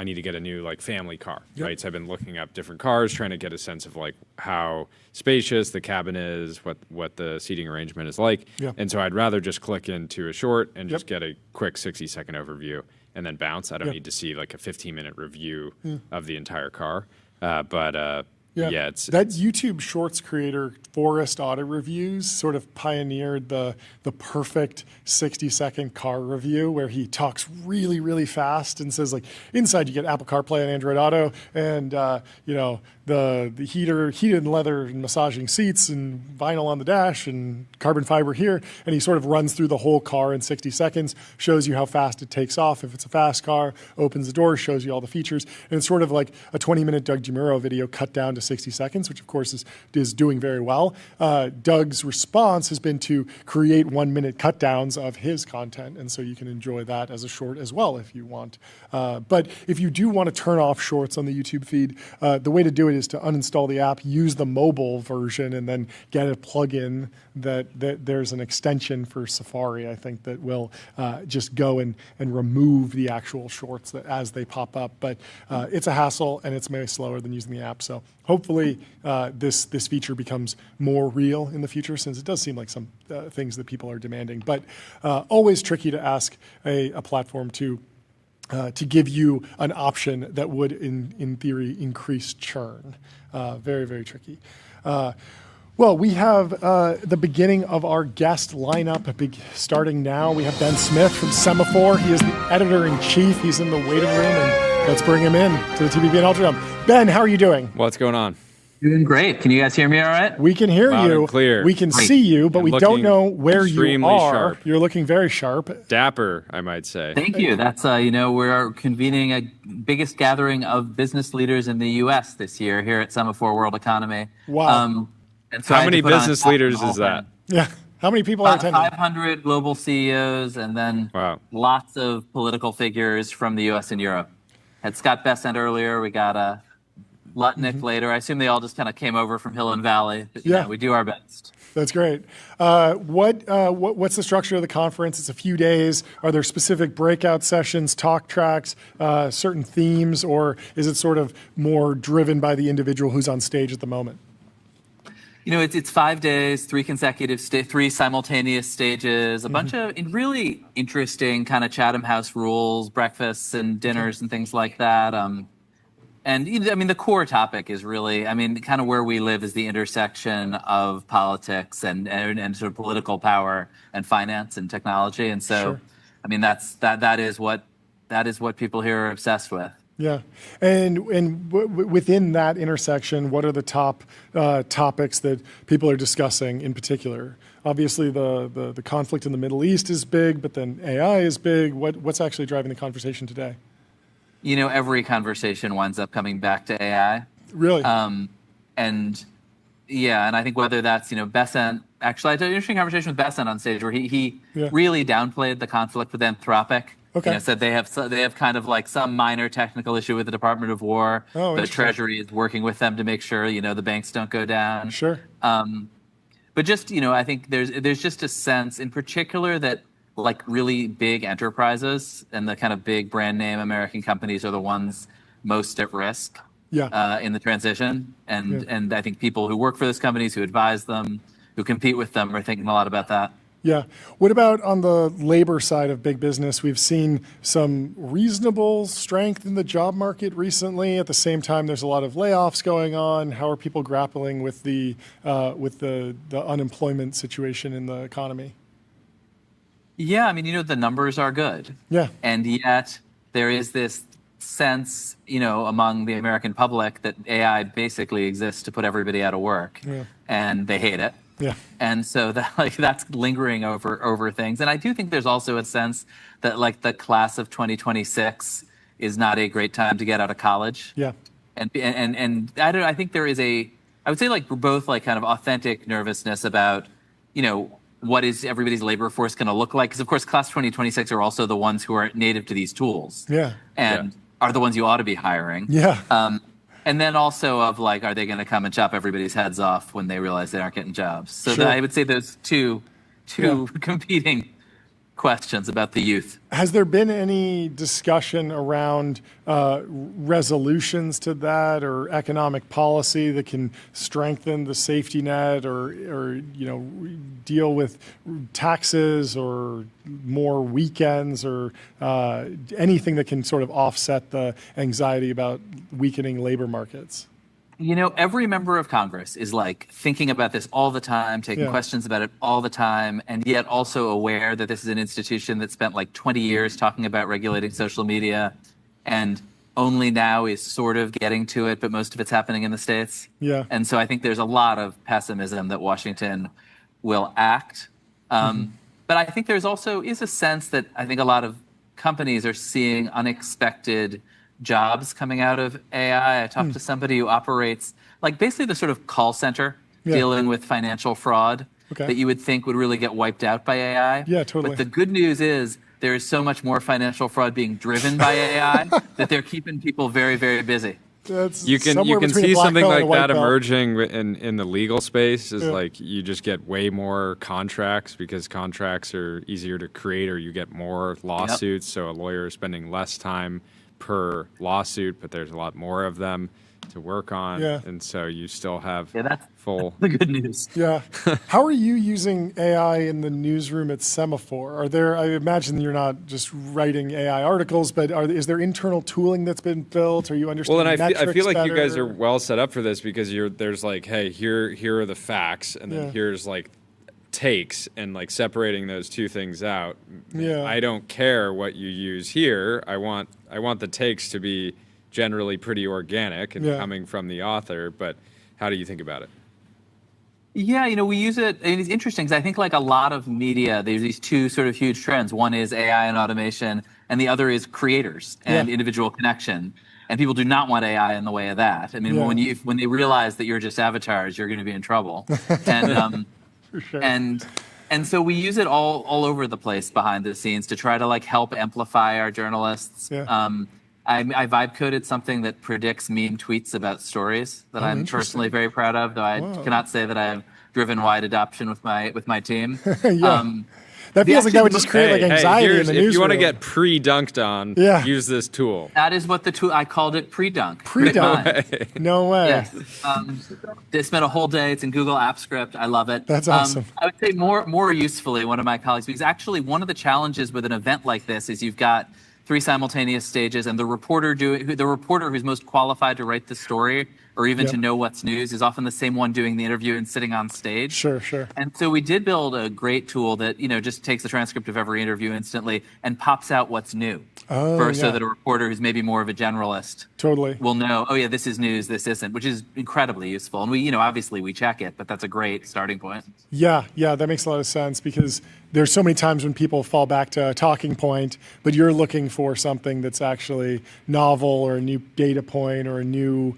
need to get a new like family car, right? So I've been looking up different cars, trying to get a sense of like how spacious the cabin is, what the seating arrangement is like. And so I'd rather just click into a short and just get a quick 60-second overview and then bounce. I don't need to see like a 15-minute review of the entire car. It's that YouTube Shorts creator, Forrest Auto Reviews, sort of pioneered the perfect 60-second car review where he talks really, really fast and says like, inside you get Apple CarPlay and Android Auto, and the heated leather and massaging seats and vinyl on the dash and carbon fiber here, and he sort of runs through the whole car in 60 seconds, shows you how fast it takes off if it's a fast car, opens the door, shows you all the features, and it's sort of like a 20-minute Doug DeMuro video cut down to 60 seconds, which of course is doing very well. Doug's response has been to create 1-minute cut downs of his content, and so you can enjoy that as a short as well if you want. But if you do want to turn off shorts on the YouTube feed, the way to do it is to uninstall the app, use the mobile version, and then get a plugin that there's an extension for Safari, I think, that will just go and remove the actual shorts as they pop up. But it's a hassle, and it's maybe slower than using the app. So hopefully this feature becomes more real in the future, since it does seem like some things that people are demanding. But always tricky to ask a platform to give you an option that would, in theory, increase churn. Very, very tricky. Well, we have the beginning of our guest lineup starting now. We have Ben Smith from Semafor. He is the editor-in-chief. He's in the waiting room, and let's bring him in to the TBB and Ultradome. Ben, how are you doing? What's going on? Doing great. Can you guys hear me all right? We can hear Loud you. and clear. We can Great. see you, but we don't know where you extremely are. sharp. You're looking very sharp. Dapper, I might say. Thank you. That's, we're convening a biggest gathering of business leaders in the U.S. this year here at Semafor World Economy. Wow. And so How I had to many put on business top leaders the whole is that? thing. Yeah. How many people are About attending? 500 global CEOs and then lots of political figures from the U.S. and Europe. Had Scott Bessent earlier. We got Lutnick later. I assume they all just kind of came over from Hill and Valley. But, Yeah. we do our best. That's great. What's the structure of the conference? It's a few days. Are there specific breakout sessions, talk tracks, certain themes, or is it sort of more driven by the individual who's on stage at the moment? It's 5 days, three simultaneous stages, a bunch of really interesting kind of Chatham House rules, breakfasts and dinners and things like that. And the core topic is really, kind of where we live is the intersection of politics and sort of political power and finance and technology. And so, that is what people here are obsessed with. Yeah, and within that intersection, what are the top topics that people are discussing in particular? Obviously, the conflict in the Middle East is big, but then AI is big. What's actually driving the conversation today? Every conversation winds up coming back to AI. Really? And I think whether that's Bessent. Actually, I had an interesting conversation with Bessent on stage where he really downplayed the conflict with Anthropic. Okay. Said they have kind of like some minor technical issue with the Department of War. Oh, the Treasury is working with them to make sure the banks don't go down. Sure. But just I think there's just a sense in particular that like really big enterprises and the kind of big brand name American companies are the ones most at risk. Yeah. In the transition, and I think people who work for those companies, who advise them, who compete with them, are thinking a lot about that. Yeah. What about on the labor side of big business? We've seen some reasonable strength in the job market recently. At the same time, there's a lot of layoffs going on. How are people grappling with the unemployment situation in the economy? Yeah, the numbers are good. Yeah. And yet there is this sense, among the American public that AI basically exists to put everybody out of work, and they hate it. Yeah. And so that's lingering over things. And I do think there's also a sense that the class of 2026 is not a great time to get out of college. Yeah. And I think there is I would say both kind of authentic nervousness about, what is everybody's labor force going to look like? Because of course, class 2026 are also the ones who are native to these tools. Yeah. And are the ones you ought to be hiring. Yeah. And then also of are they going to come and chop everybody's heads off when they realize they aren't getting jobs? So Sure. I would say those two competing questions about the youth. Has there been any discussion around resolutions to that or economic policy that can strengthen the safety net or deal with taxes or more weekends or anything that can sort of offset the anxiety about weakening labor markets? Every member of Congress is thinking about this all the time, taking questions about it all the time, and yet also aware that this is an institution that spent 20 years talking about regulating social media and only now is sort of getting to it, but most of it's happening in the States. Yeah. And so I think there's a lot of pessimism that Washington will act. But I think there's also is a sense that I think a lot of companies are seeing unexpected jobs coming out of AI. I talked to somebody who operates basically the sort of call center dealing with financial fraud that you would think would really get wiped out by AI. Yeah, totally. But the good news is there is so much more financial fraud being driven by AI that they're keeping people very, very busy. You can see something like that emerging in the legal space is you just get way more contracts because contracts are easier to create or you get more lawsuits. So a lawyer is spending less time per lawsuit, but there's a lot more of them. to work on. Yeah. And so you still have that's full. the good news. Yeah. How are you using AI in the newsroom at Semafor? I imagine you're not just writing AI articles, but is there internal tooling that's been built? Are you understanding Well, and I feel like better? you guys are well set up for this because there's like, hey, here are the facts, and then here's like takes, and like separating those two things out. Yeah. I don't care what you use here. I want the takes to be generally pretty organic and coming from the author. But how do you think about it? Yeah, we use it, and it's interesting because I think like a lot of media, there's these two sort of huge trends. One is AI and automation, and the other is creators and individual connection. And people do not want AI in the way of that. I mean, when they realize that you're just avatars, you're going to be in trouble. And For sure. and so we use it all over the place behind the scenes to try to like help amplify our journalists. Yeah. I vibe coded something that predicts meme tweets about stories that I'm personally very proud of, though I cannot say that I have driven wide adoption with my team. That feels like that would just create like anxiety in the newsroom. If you want to get pre-dunked on, use this tool. That is what the tool, I called it pre-dunk. Pre-dunk? No way. Yes. They spent a whole day. It's in Google Apps Script. I love it. That's awesome. I would say more usefully, one of my colleagues, because actually one of the challenges with an event like this is you've got 3 simultaneous stages, and the reporter who's most qualified to write the story or even to know what's news is often the same one doing the interview and sitting on stage. Sure. And so we did build a great tool that just takes the transcript of every interview instantly and pops out what's new. So that a reporter who's maybe more of a generalist will know, oh yeah, this is news, this isn't, which is incredibly useful. And we, obviously we check it, but that's a great starting point. Yeah, that makes a lot of sense because there's so many times when people fall back to a talking point, but you're looking for something that's actually novel or a new data point or a new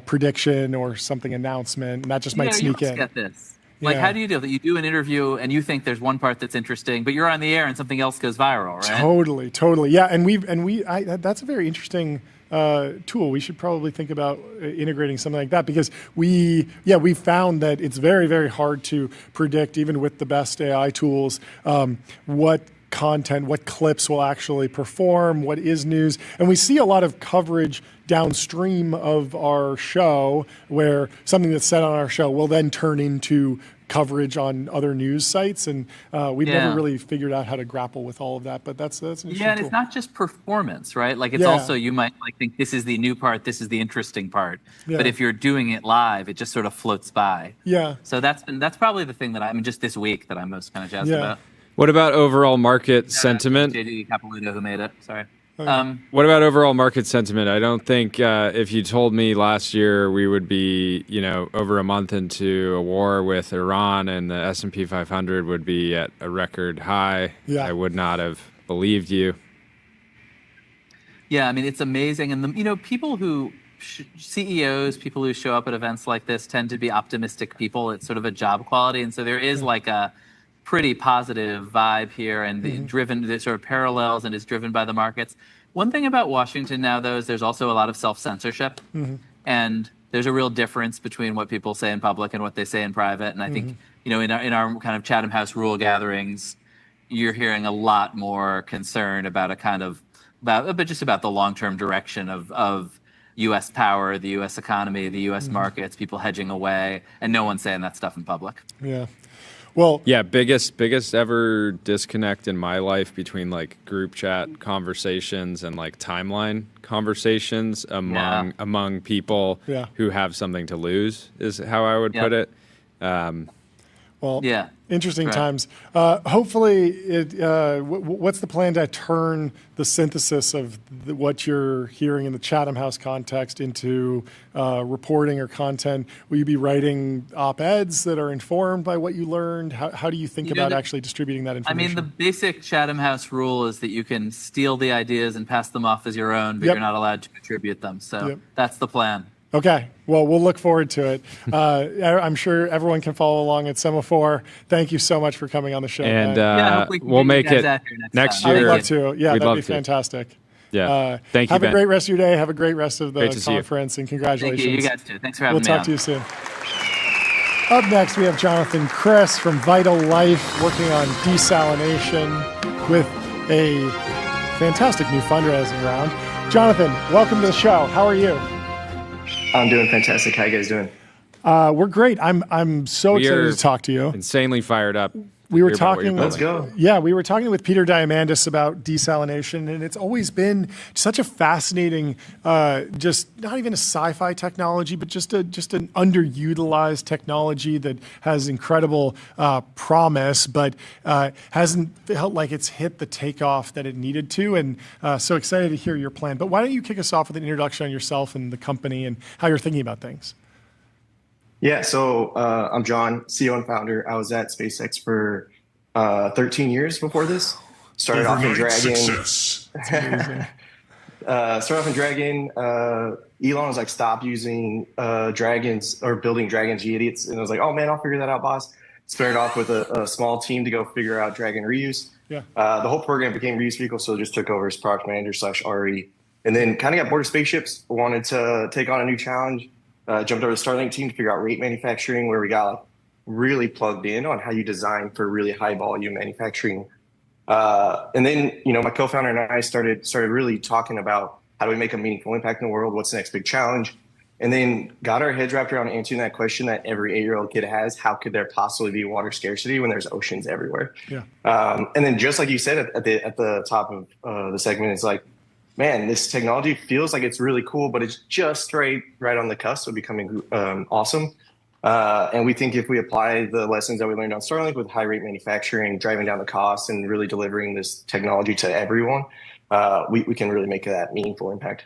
prediction or something announcement, and that just might sneak in. Get this. Like, how do you deal with it? You do an interview and you think there's one part that's interesting, but you're on the air and something else goes viral, right? Totally. Yeah, and that's a very interesting tool. We should probably think about integrating something like that because we found that it's very, very hard to predict, even with the best AI tools, what content, what clips will actually perform, what is news. And we see a lot of coverage downstream of our show where something that's said on our show will then turn into coverage on other news sites. And we've never really figured out how to grapple with all of that. But that's an interesting tool. And it's not just performance, right? Like it's also, you might like think this is the new part, this is the interesting part. Yeah. But if you're doing it live, it just sort of floats by. Yeah. So that's probably the thing that just this week that I'm most kind of jazzed about. What about overall market sentiment? JD Capilouto who made it. Sorry. What about overall market sentiment? I don't think if you told me last year we would be, over a month into a war with Iran and the S&P 500 would be at a record high, I would not have believed you. Yeah, I mean, it's amazing. And, people who, CEOs, people who show up at events like this tend to be optimistic people. It's sort of a job quality. And so there is like a pretty positive vibe here and the sort of parallels and is driven by the markets. One thing about Washington now, though, is there's also a lot of self-censorship. And there's a real difference between what people say in public and what they say in private. And I think, in our kind of Chatham House rule gatherings, you're hearing a lot more concern about just about the long-term direction of U.S. power, the U.S. economy, the U.S. markets, people hedging away, and no one's saying that stuff in public. Yeah. Well, biggest ever disconnect in my life between like group chat conversations and like timeline conversations among people who have something to lose is how I would put it. Interesting times. Hopefully, what's the plan to turn the synthesis of what you're hearing in the Chatham House context into reporting or content? Will you be writing op-eds that are informed by what you learned? How do you think about actually distributing that information? I mean, the basic Chatham House rule is that you can steal the ideas and pass them off as your own, but you're not allowed to contribute them. So that's the plan. Okay. Well, we'll look forward to it. I'm sure everyone can follow along at Semafor. Thank you so much for coming on the show. And we'll make it next year. I'd love to. Yeah, that'd be fantastic. Yeah. Thank you, Have Ben. a great rest of your day. Have a great rest of the conference. And congratulations. Thank you. You guys too. Thanks for having me We'll talk to you soon. Up next, we have Jonathan Criss from Vital Lyfe working on desalination with a fantastic new fundraising round. Jonathan, welcome to the show. How are you? I'm doing fantastic. How you guys doing? We're great. I'm so We excited are to talk to you. Insanely fired up. We were Hear about what you're talking. Let's building. go. Yeah, we were talking with Peter Diamandis about desalination, and it's always been such a fascinating, just not even a sci-fi technology, but just an underutilized technology that has incredible promise, but hasn't felt like it's hit the takeoff that it needed to. And so excited to hear your plan. But why don't you kick us off with an introduction on yourself and the company and how you're thinking about things? Yeah, so I'm John, CEO and founder. I was at SpaceX for 13 years before this. Started off in Overnight Dragon. success. Started off in Dragon. Elon was like, stop using dragons or building dragons, you idiots. And I was like, oh man, I'll figure that out, boss. Started off with a small team to go figure out Dragon reuse. Yeah. The whole program became reuse vehicle, so just took over as product manager / RE. And then kind of got bored of spaceships, wanted to take on a new challenge. Jumped over to the Starlink team to figure out rate manufacturing, where we got like really plugged in on how you design for really high volume manufacturing. And then, my co-founder and I started really talking about how do we make a meaningful impact in the world? What's the next big challenge? And then got our heads wrapped around answering that question that every 8-year-old kid has: how could there possibly be water scarcity when there's oceans everywhere? Yeah. And then just like you said at the top of the segment, it's like, man, this technology feels like it's really cool, but it's just right on the cusp of becoming awesome. And we think if we apply the lessons that we learned on Starlink with high rate manufacturing, driving down the costs, and really delivering this technology to everyone, we can really make that meaningful impact.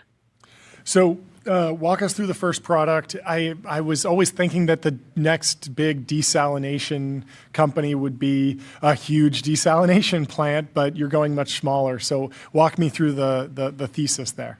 So walk us through the first product. I was always thinking that the next big desalination company would be a huge desalination plant, but you're going much smaller. So walk me through the thesis there.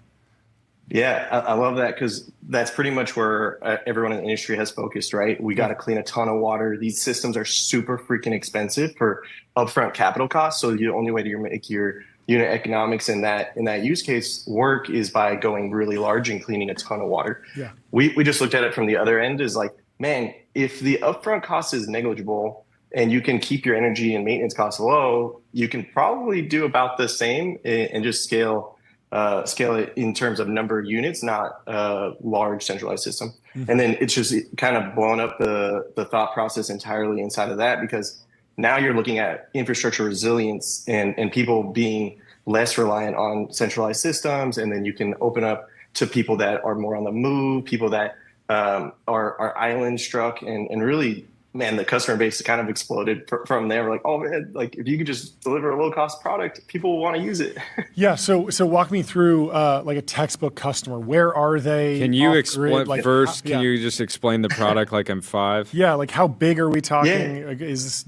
Yeah, I love that, because that's pretty much where everyone in the industry has focused, right? We got to clean a ton of water. These systems are super freaking expensive for upfront capital costs. So the only way to make your unit economics in that use case work is by going really large and cleaning a ton of water. Yeah. We just looked at it from the other end as like, man, if the upfront cost is negligible and you can keep your energy and maintenance costs low, you can probably do about the same and just scale it in terms of number of units, not a large centralized system. Mm-hmm. And then it's just kind of blown up the thought process entirely inside of that, because now you're looking at infrastructure resilience and people being less reliant on centralized systems. And then you can open up to people that are more on the move, people that are island struck, and really, man, the customer base kind of exploded from there. We're like, oh man, like if you could just deliver a low cost product, people will want to use it. Yeah. So walk me through like a textbook customer. Where are they? Can you explain first? Yeah. Can you just explain the product like I'm 5? Yeah. Like how big are we talking? Yeah. Like, is this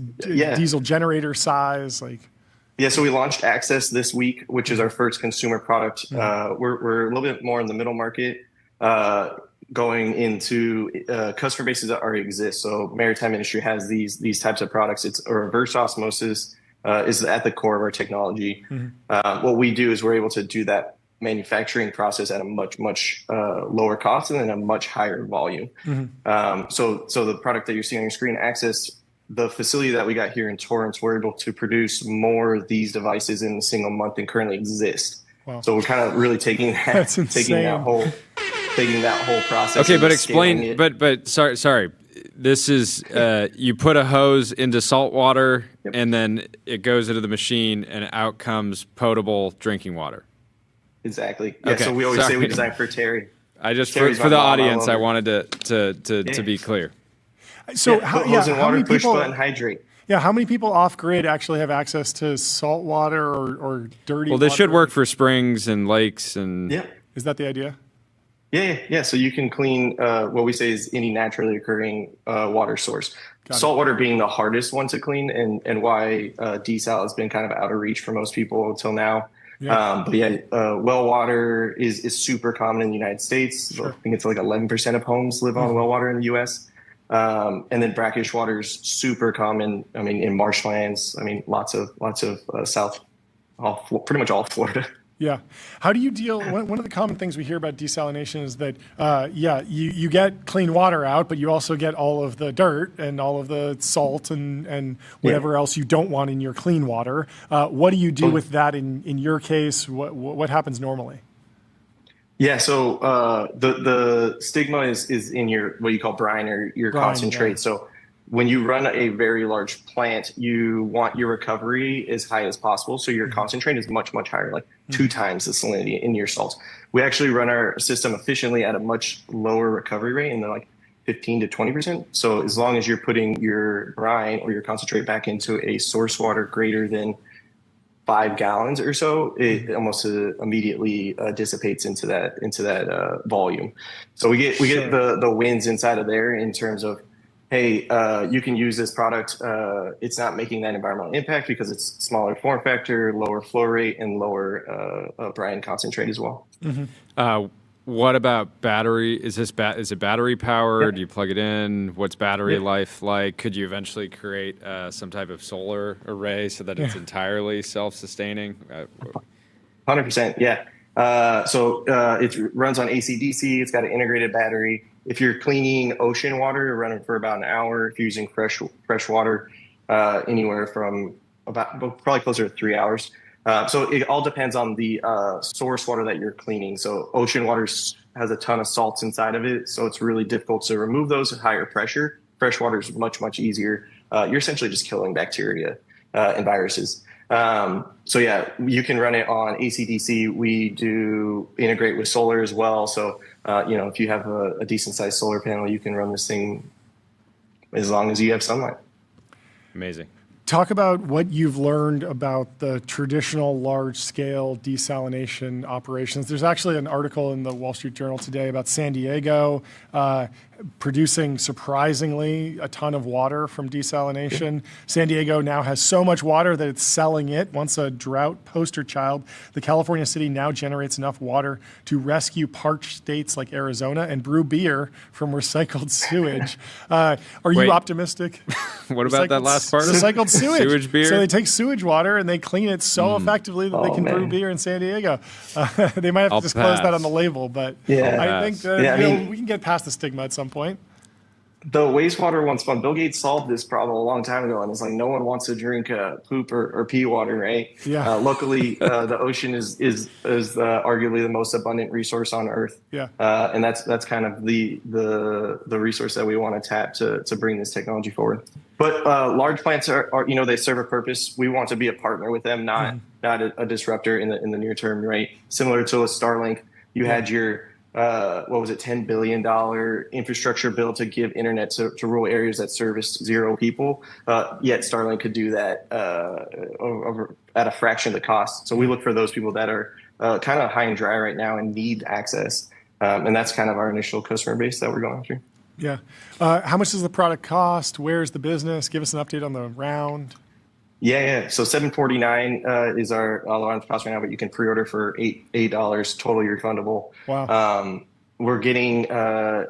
diesel generator size? Like. Yeah, so we launched Access this week, which is our first consumer product. We're a little bit more in the middle market, going into customer bases that already exist. So maritime industry has these types of products. It's a reverse osmosis is at the core of our technology. Mm-hmm. What we do is we're able to do that manufacturing process at a much lower cost and then a much higher volume. Mm-hmm. So the product that you're seeing on your screen, Access, the facility that we got here in Torrance, we're able to produce more of these devices in a single month than currently exist. Wow. So we're kind of really taking that whole process. Okay, but explain. But sorry. This is you put a hose into salt water, yep, and then it goes into the machine, and out comes potable drinking water. Exactly. Yeah. Okay, so we always say we design for Terry. I just for the audience, I wanted to be clear. So how many push people button, hydrate? Yeah, how many people off grid actually have access to salt water or dirty? Well, this should work for springs and lakes and. Yeah. Is that the idea? Yeah. So you can clean what we say is any naturally occurring water source. Salt water being the hardest one to clean, and why desal has been kind of out of reach for most people until now. Yeah. Well water is super common in the United States. Sure. I think it's like 11% of homes live on well water in the U.S. And then brackish water is super common. I mean, in marshlands. I mean, lots of south, pretty much all of Florida. Yeah. How do you deal? One of the common things we hear about desalination is that, you get clean water out, but you also get all of the dirt and all of the salt and whatever else you don't want in your clean water. What do you do with that in your case? What happens normally? Yeah, so the stigma is in your what you call brine or your Brine, concentrate. yeah. So when you run a very large plant, you want your recovery as high as possible. So your concentrate is much, much higher, like 2 times the salinity in your salts. We actually run our system efficiently at a much lower recovery rate, in the like 15 to 20%. So as long as you're putting your brine or your concentrate back into a source water greater than 5 gallons or so, it almost immediately dissipates into that volume. So we get the wins inside of there in terms of, hey, you can use this product. It's not making that environmental impact because it's smaller form factor, lower flow rate, and lower brine concentrate as well. What about battery? Is it battery powered? Yep. Do you plug it in? What's battery life like? Could you eventually create some type of solar array so that it's entirely self-sustaining? 100%, yeah. So it runs on AC/DC. It's got an integrated battery. If you're cleaning ocean water, you're running for about an hour. If you're using fresh water, anywhere from probably closer to 3 hours. So it all depends on the source water that you're cleaning. So ocean water has a ton of salts inside of it, so it's really difficult to remove those at higher pressure. Fresh water is much, much easier. You're essentially just killing bacteria and viruses. So yeah, you can run it on AC/DC. We do integrate with solar as well. So if you have a decent sized solar panel, you can run this thing as long as you have sunlight. Amazing. Talk about what you've learned about the traditional large-scale desalination operations. There's actually an article in the Wall Street Journal today about San Diego producing surprisingly a ton of water from desalination. San Diego now has so much water that it's selling it. Once a drought poster child, the California city now generates enough water to rescue parched states like Arizona and brew beer from recycled sewage. Are you optimistic? What about that last part? Recycled sewage. Sewage beer? So they take sewage water and they clean it so effectively that they can brew beer in San Diego. They might have to disclose that on the label, but I think we can get past the stigma at some point. The wastewater one's fun. Bill Gates solved this problem a long time ago, and it's like no one wants to drink poop or pee water, right? Yeah. Luckily, the ocean is arguably the most abundant resource on Earth. Yeah. And that's kind of the resource that we want to tap to bring this technology forward. But large plants are they serve a purpose. We want to be a partner with them, not a disruptor in the near term, right? Similar to a Starlink, you had your $10 billion infrastructure bill to give internet to rural areas that service 0 people. Yet Starlink could do that at a fraction of the cost. So we look for those people that are kind of high and dry right now and need access. And that's kind of our initial customer base that we're going through. Yeah. How much does the product cost? Where's the business? Give us an update on the round. Yeah. So $749 is our launch cost right now, but you can pre-order for $8, totally refundable. Wow. We're getting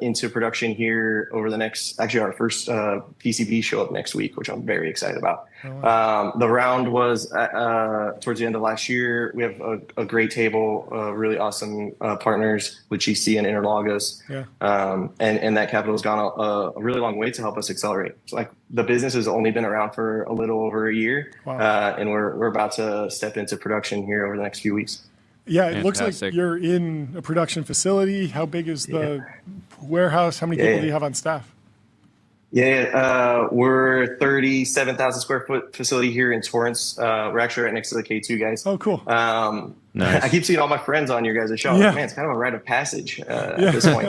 into production here over our first PCB show up next week, which I'm very excited about. Oh, wow. The round was towards the end of last year. We have a great table, really awesome partners with GC and Interlagos. Yeah. And that capital has gone a really long way to help us accelerate. So like the business has only been around for a little over a year. Wow. And we're about to step into production here over the next few weeks. Yeah, it looks like you're in a production facility. How big is the warehouse? How many people do you have on staff? We're 37,000 square foot facility here in Torrance. We're actually right next to the K2, guys. Oh, cool. Nice. I keep seeing all my friends on your guys' show. Yeah. Man, it's kind of a rite of passage at this point.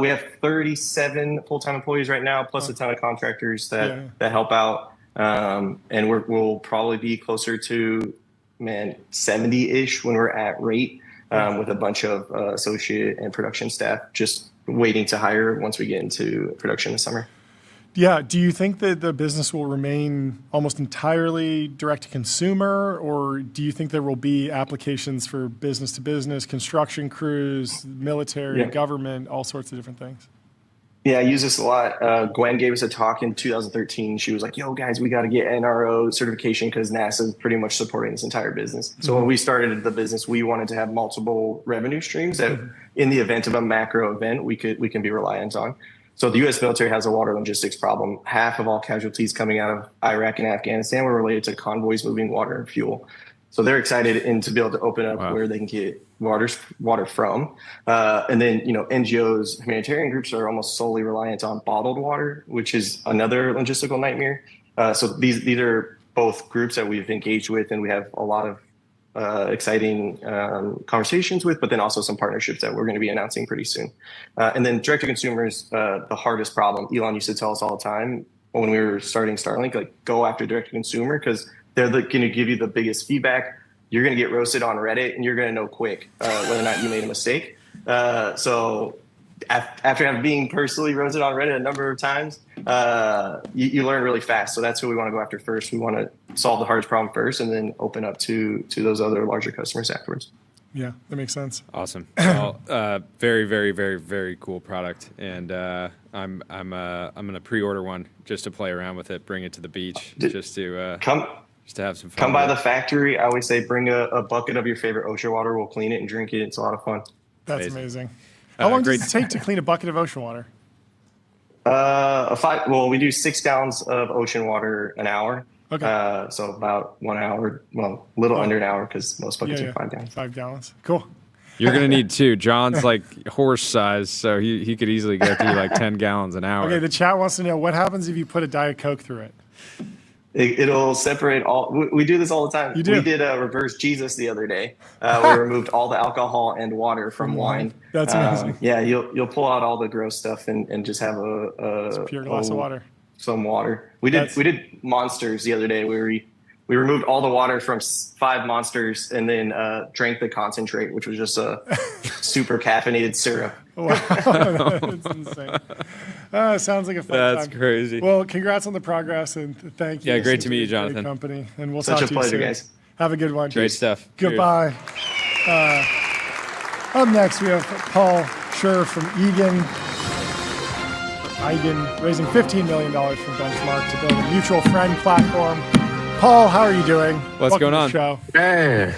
We have 37 full-time employees right now, plus a ton of contractors that help out. And we'll probably be closer to 70-ish when we're at rate, with a bunch of associate and production staff just waiting to hire once we get into production this summer. Yeah. Do you think that the business will remain almost entirely direct to consumer, or do you think there will be applications for business to business, construction crews, military, government, all sorts of different things? Yeah, I use this a lot. Gwen gave us a talk in 2013. She was like, yo, guys, we got to get NRO certification because NASA is pretty much supporting this entire business. So when we started the business, we wanted to have multiple revenue streams that in the event of a macro event, we can be reliant on. So the U.S. military has a water logistics problem. Half of all casualties coming out of Iraq and Afghanistan were related to convoys moving water and fuel. So they're excited to be able to open up where they can get water from. And then, NGOs, humanitarian groups are almost solely reliant on bottled water, which is another logistical nightmare. So these are both groups that we've engaged with, and we have a lot of exciting conversations with, but then also some partnerships that we're going to be announcing pretty soon. And then direct to consumer is the hardest problem. Elon used to tell us all the time when we were starting Starlink, like, go after direct to consumer because they're going to give you the biggest feedback. You're going to get roasted on Reddit, and you're going to know quick whether or not you made a mistake. So after being personally roasted on Reddit a number of times, you learn really fast. So that's who we want to go after first. We want to solve the hardest problem first, and then open up to those other larger customers afterwards. Yeah, that makes sense. Awesome. Well, very, very, very, very cool product, and I'm gonna pre-order one just to play around with it, bring it to the beach, just to have some fun. Come by the factory. I always say bring a bucket of your favorite ocean water. We'll clean it and drink it. It's a lot of fun. That's amazing. How long does it take to clean a bucket of ocean water? We do 6 gallons of ocean water an hour. Okay. So about 1 hour, a little under an hour because most buckets are 5 gallons. 5 gallons. Cool. You're going to need 2. John's like horse size, so he could easily go through like 10 gallons an hour. Okay, the chat wants to know what happens if you put a Diet Coke through it? It'll separate all. We do this all the time. We did a reverse Jesus the other day. We removed all the alcohol and water from wine. That's amazing. Yeah, you'll pull out all the gross stuff and just have a pure glass of water. Some water. We did monsters the other day where we removed all the water from 5 monsters and then drank the concentrate, which was just a super caffeinated syrup. Wow, that's insane. Sounds like a fun time. That's crazy. Well, congrats on the progress, and thank you. Yeah, great to meet you, Jonathan. Company, and we'll Such talk a to you soon. pleasure, guys. Have a good one. Great stuff. Goodbye. Up next, we have Paul Scherer from Egan, raising $15 million from Benchmark to build a mutual friend platform. Paul, how are you doing? What's going on? Show. Hey,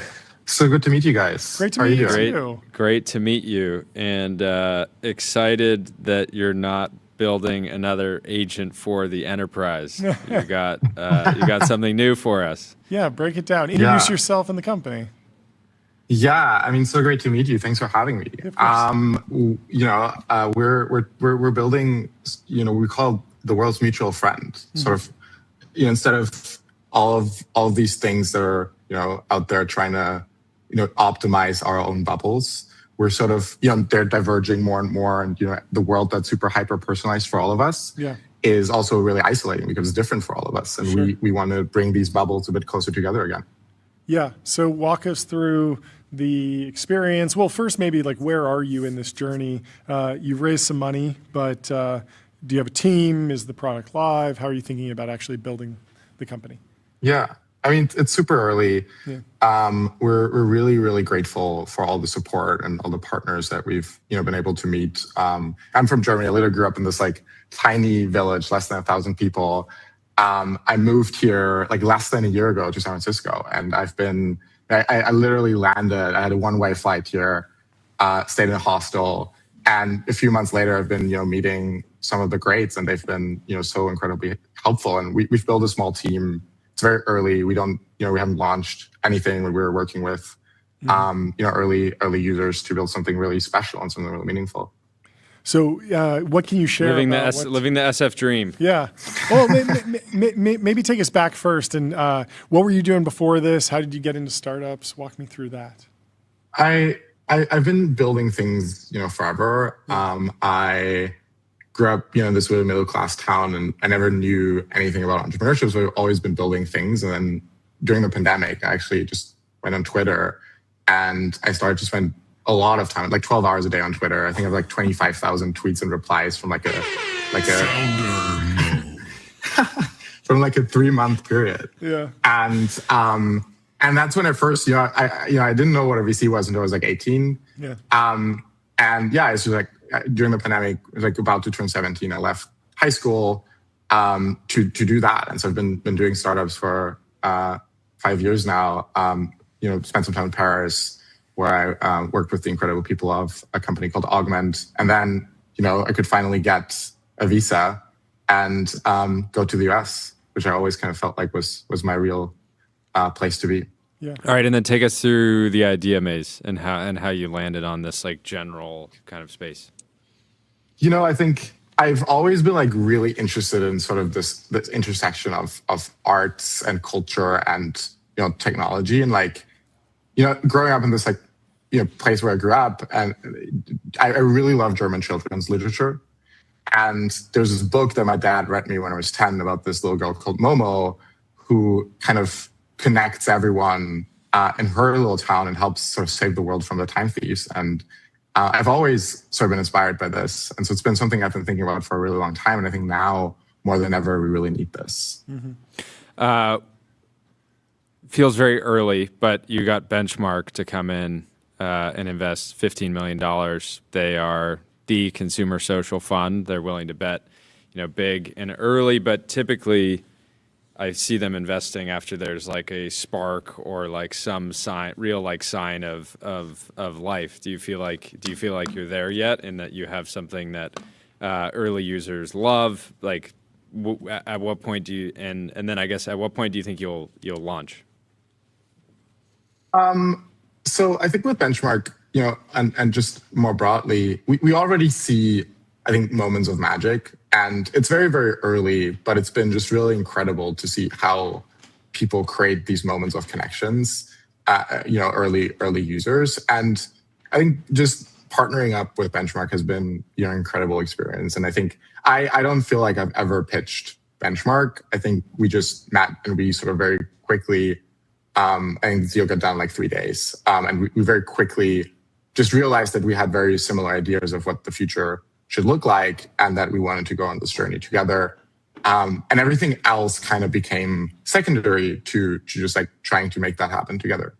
so good to meet you guys. Great to meet you too. Great to meet you, and excited that you're not building another agent for the enterprise. You got something new for us. Yeah, break it down. Introduce yourself and the company. Yeah, I mean, so great to meet you. Thanks for having me. We're building, we call the world's mutual friend. Sort of, instead of all of these things that are out there trying to optimize our own bubbles. We're sort of, they're diverging more and more, and the world that's super hyper personalized for all of us is also really isolating because it's different for all of us, and we want to bring these bubbles a bit closer together again. Yeah. So walk us through the experience. Well, first, maybe like where are you in this journey? You've raised some money, but do you have a team? Is the product live? How are you thinking about actually building the company? Yeah. I mean, it's super early. Yeah. We're really, really grateful for all the support and all the partners that we've been able to meet. I'm from Germany. I literally grew up in this like tiny village, less than 1,000 people. I moved here like less than a year ago to San Francisco, and I literally landed. I had a one-way flight here, stayed in a hostel, and a few months later, I've been meeting some of the greats, and they've been so incredibly helpful. And we've built a small team. It's very early. We don't, we haven't launched anything. We were working with, early users to build something really special and something really meaningful. So, what can you share? Living the SF dream. Yeah. Well, maybe take us back first. And what were you doing before this? How did you get into startups? Walk me through that. I've been building things, forever. I grew up, in this really middle class town, and I never knew anything about entrepreneurship. So I've always been building things. And then during the pandemic, I actually just went on Twitter, and I started to spend a lot of time, like 12 hours a day on Twitter. I think I have like 25,000 tweets and replies from like a from like a 3-month period. Yeah. And that's when I first, I didn't know what a VC was until I was like 18. Yeah. And yeah, it's just like during the pandemic, I was like about to turn 17. I left high school to do that. And so I've been doing startups for 5 years now. Spent some time in Paris, where I worked with the incredible people of a company called Augment. And then, I could finally get a visa and go to the US, which I always kind of felt like was my real place to be. Yeah. All right, and then take us through the idea maze and how you landed on this like general kind of space. I think I've always been like really interested in sort of this intersection of arts and culture and technology, and like growing up in this like place where I grew up, and I really love German children's literature. And there's this book that my dad read me when I was 10 about this little girl called Momo, who kind of connects everyone in her little town and helps sort of save the world from the time thieves. And I've always sort of been inspired by this. And so it's been something I've been thinking about for a really long time. And I think now more than ever, we really need this. Mm-hmm. Feels very early, but you got Benchmark to come in and invest $15 million. They are the consumer social fund. They're willing to bet, big and early, but typically I see them investing after there's like a spark or like some real sign of life. Do you feel like you're there yet, and that you have something that early users love? Like, at what point do you and then I guess at what point do you think you'll launch? So I think with Benchmark, and just more broadly, we already see, I think, moments of magic. And it's very, very early, but it's been just really incredible to see how people create these moments of connections, early users. And I think just partnering up with Benchmark has been, an incredible experience. And I think I don't feel like I've ever pitched Benchmark. I think we just met and we sort of very quickly, I think the deal got done in like 3 days. And we very quickly just realized that we had very similar ideas of what the future should look like, and that we wanted to go on this journey together. And everything else kind of became secondary to just like trying to make that happen together.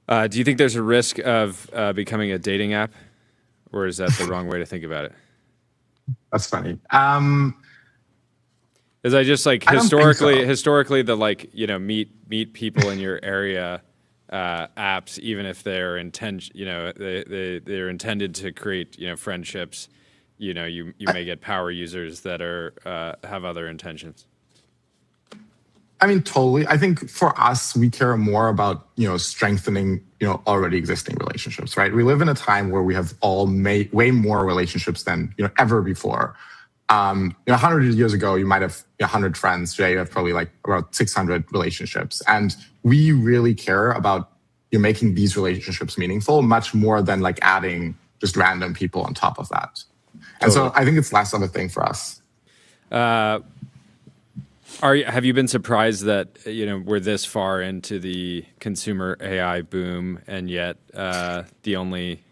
Do you think there's a risk of becoming a dating app, or is that the wrong way to think about it? That's funny. Because I just like historically the like meet people in your area apps, even if they're they're intended to create friendships, you may get power users that are have other intentions. I mean, totally. I think for us, we care more about strengthening already existing relationships, right? We live in a time where we have all made way more relationships than ever before. 100 years ago, you might have 100 friends. Today, you have probably like about 600 relationships. And we really care about making these relationships meaningful, much more than like adding just random people on top of that. And so I think it's less of a thing for us. Have you been surprised that we're this far into the consumer AI boom, and yet the only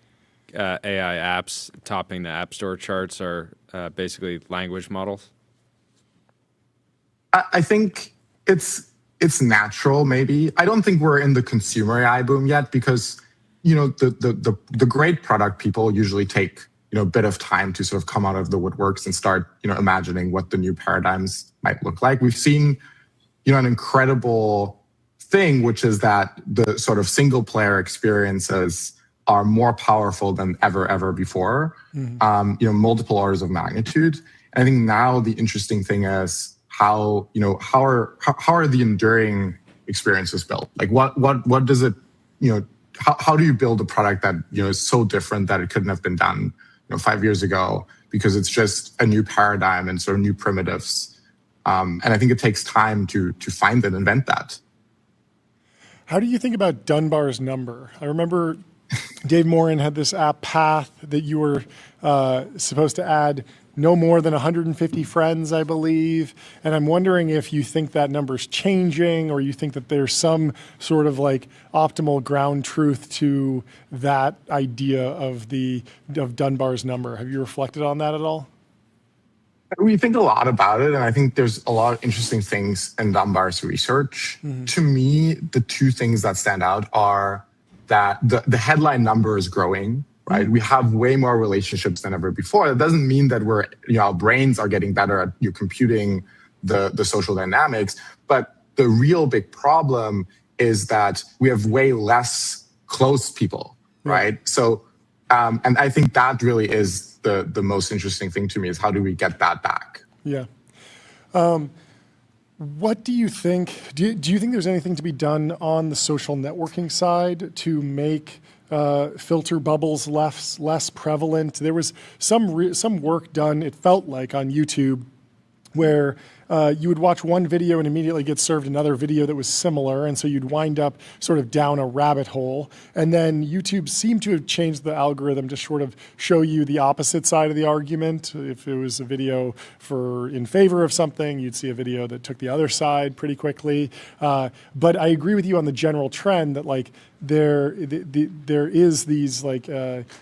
AI apps topping the App Store charts are basically language models? I think it's natural, maybe. I don't think we're in the consumer AI boom yet, because the great product people usually take a bit of time to sort of come out of the woodworks and start imagining what the new paradigms might look like. We've seen an incredible thing, which is that the sort of single player experiences are more powerful than ever before. Mm-hmm. Multiple orders of magnitude. And I think now the interesting thing is how are the enduring experiences built? Like what does it how do you build a product that is so different that it couldn't have been done 5 years ago, because it's just a new paradigm and sort of new primitives. And I think it takes time to find and invent that. How do you think about Dunbar's number? I remember Dave Morin had this app Path that you were supposed to add no more than 150 friends, I believe. And I'm wondering if you think that number's changing, or you think that there's some sort of like optimal ground truth to that idea of Dunbar's number. Have you reflected on that at all? We think a lot about it, and I think there's a lot of interesting things in Dunbar's research. Mm-hmm. To me, the two things that stand out are that the headline number is growing, right? Mm-hmm. We have way more relationships than ever before. That doesn't mean that our brains are getting better at computing the social dynamics, but the real big problem is that we have way less close people, right? So, and I think that really is the most interesting thing to me, is how do we get that back? Yeah. What do you think? Do you think there's anything to be done on the social networking side to make filter bubbles less prevalent? There was some work done, it felt like, on YouTube where you would watch one video and immediately get served another video that was similar, and so you'd wind up sort of down a rabbit hole. And then YouTube seemed to have changed the algorithm to sort of show you the opposite side of the argument. If it was a video in favor of something, you'd see a video that took the other side pretty quickly. But I agree with you on the general trend that like there is these like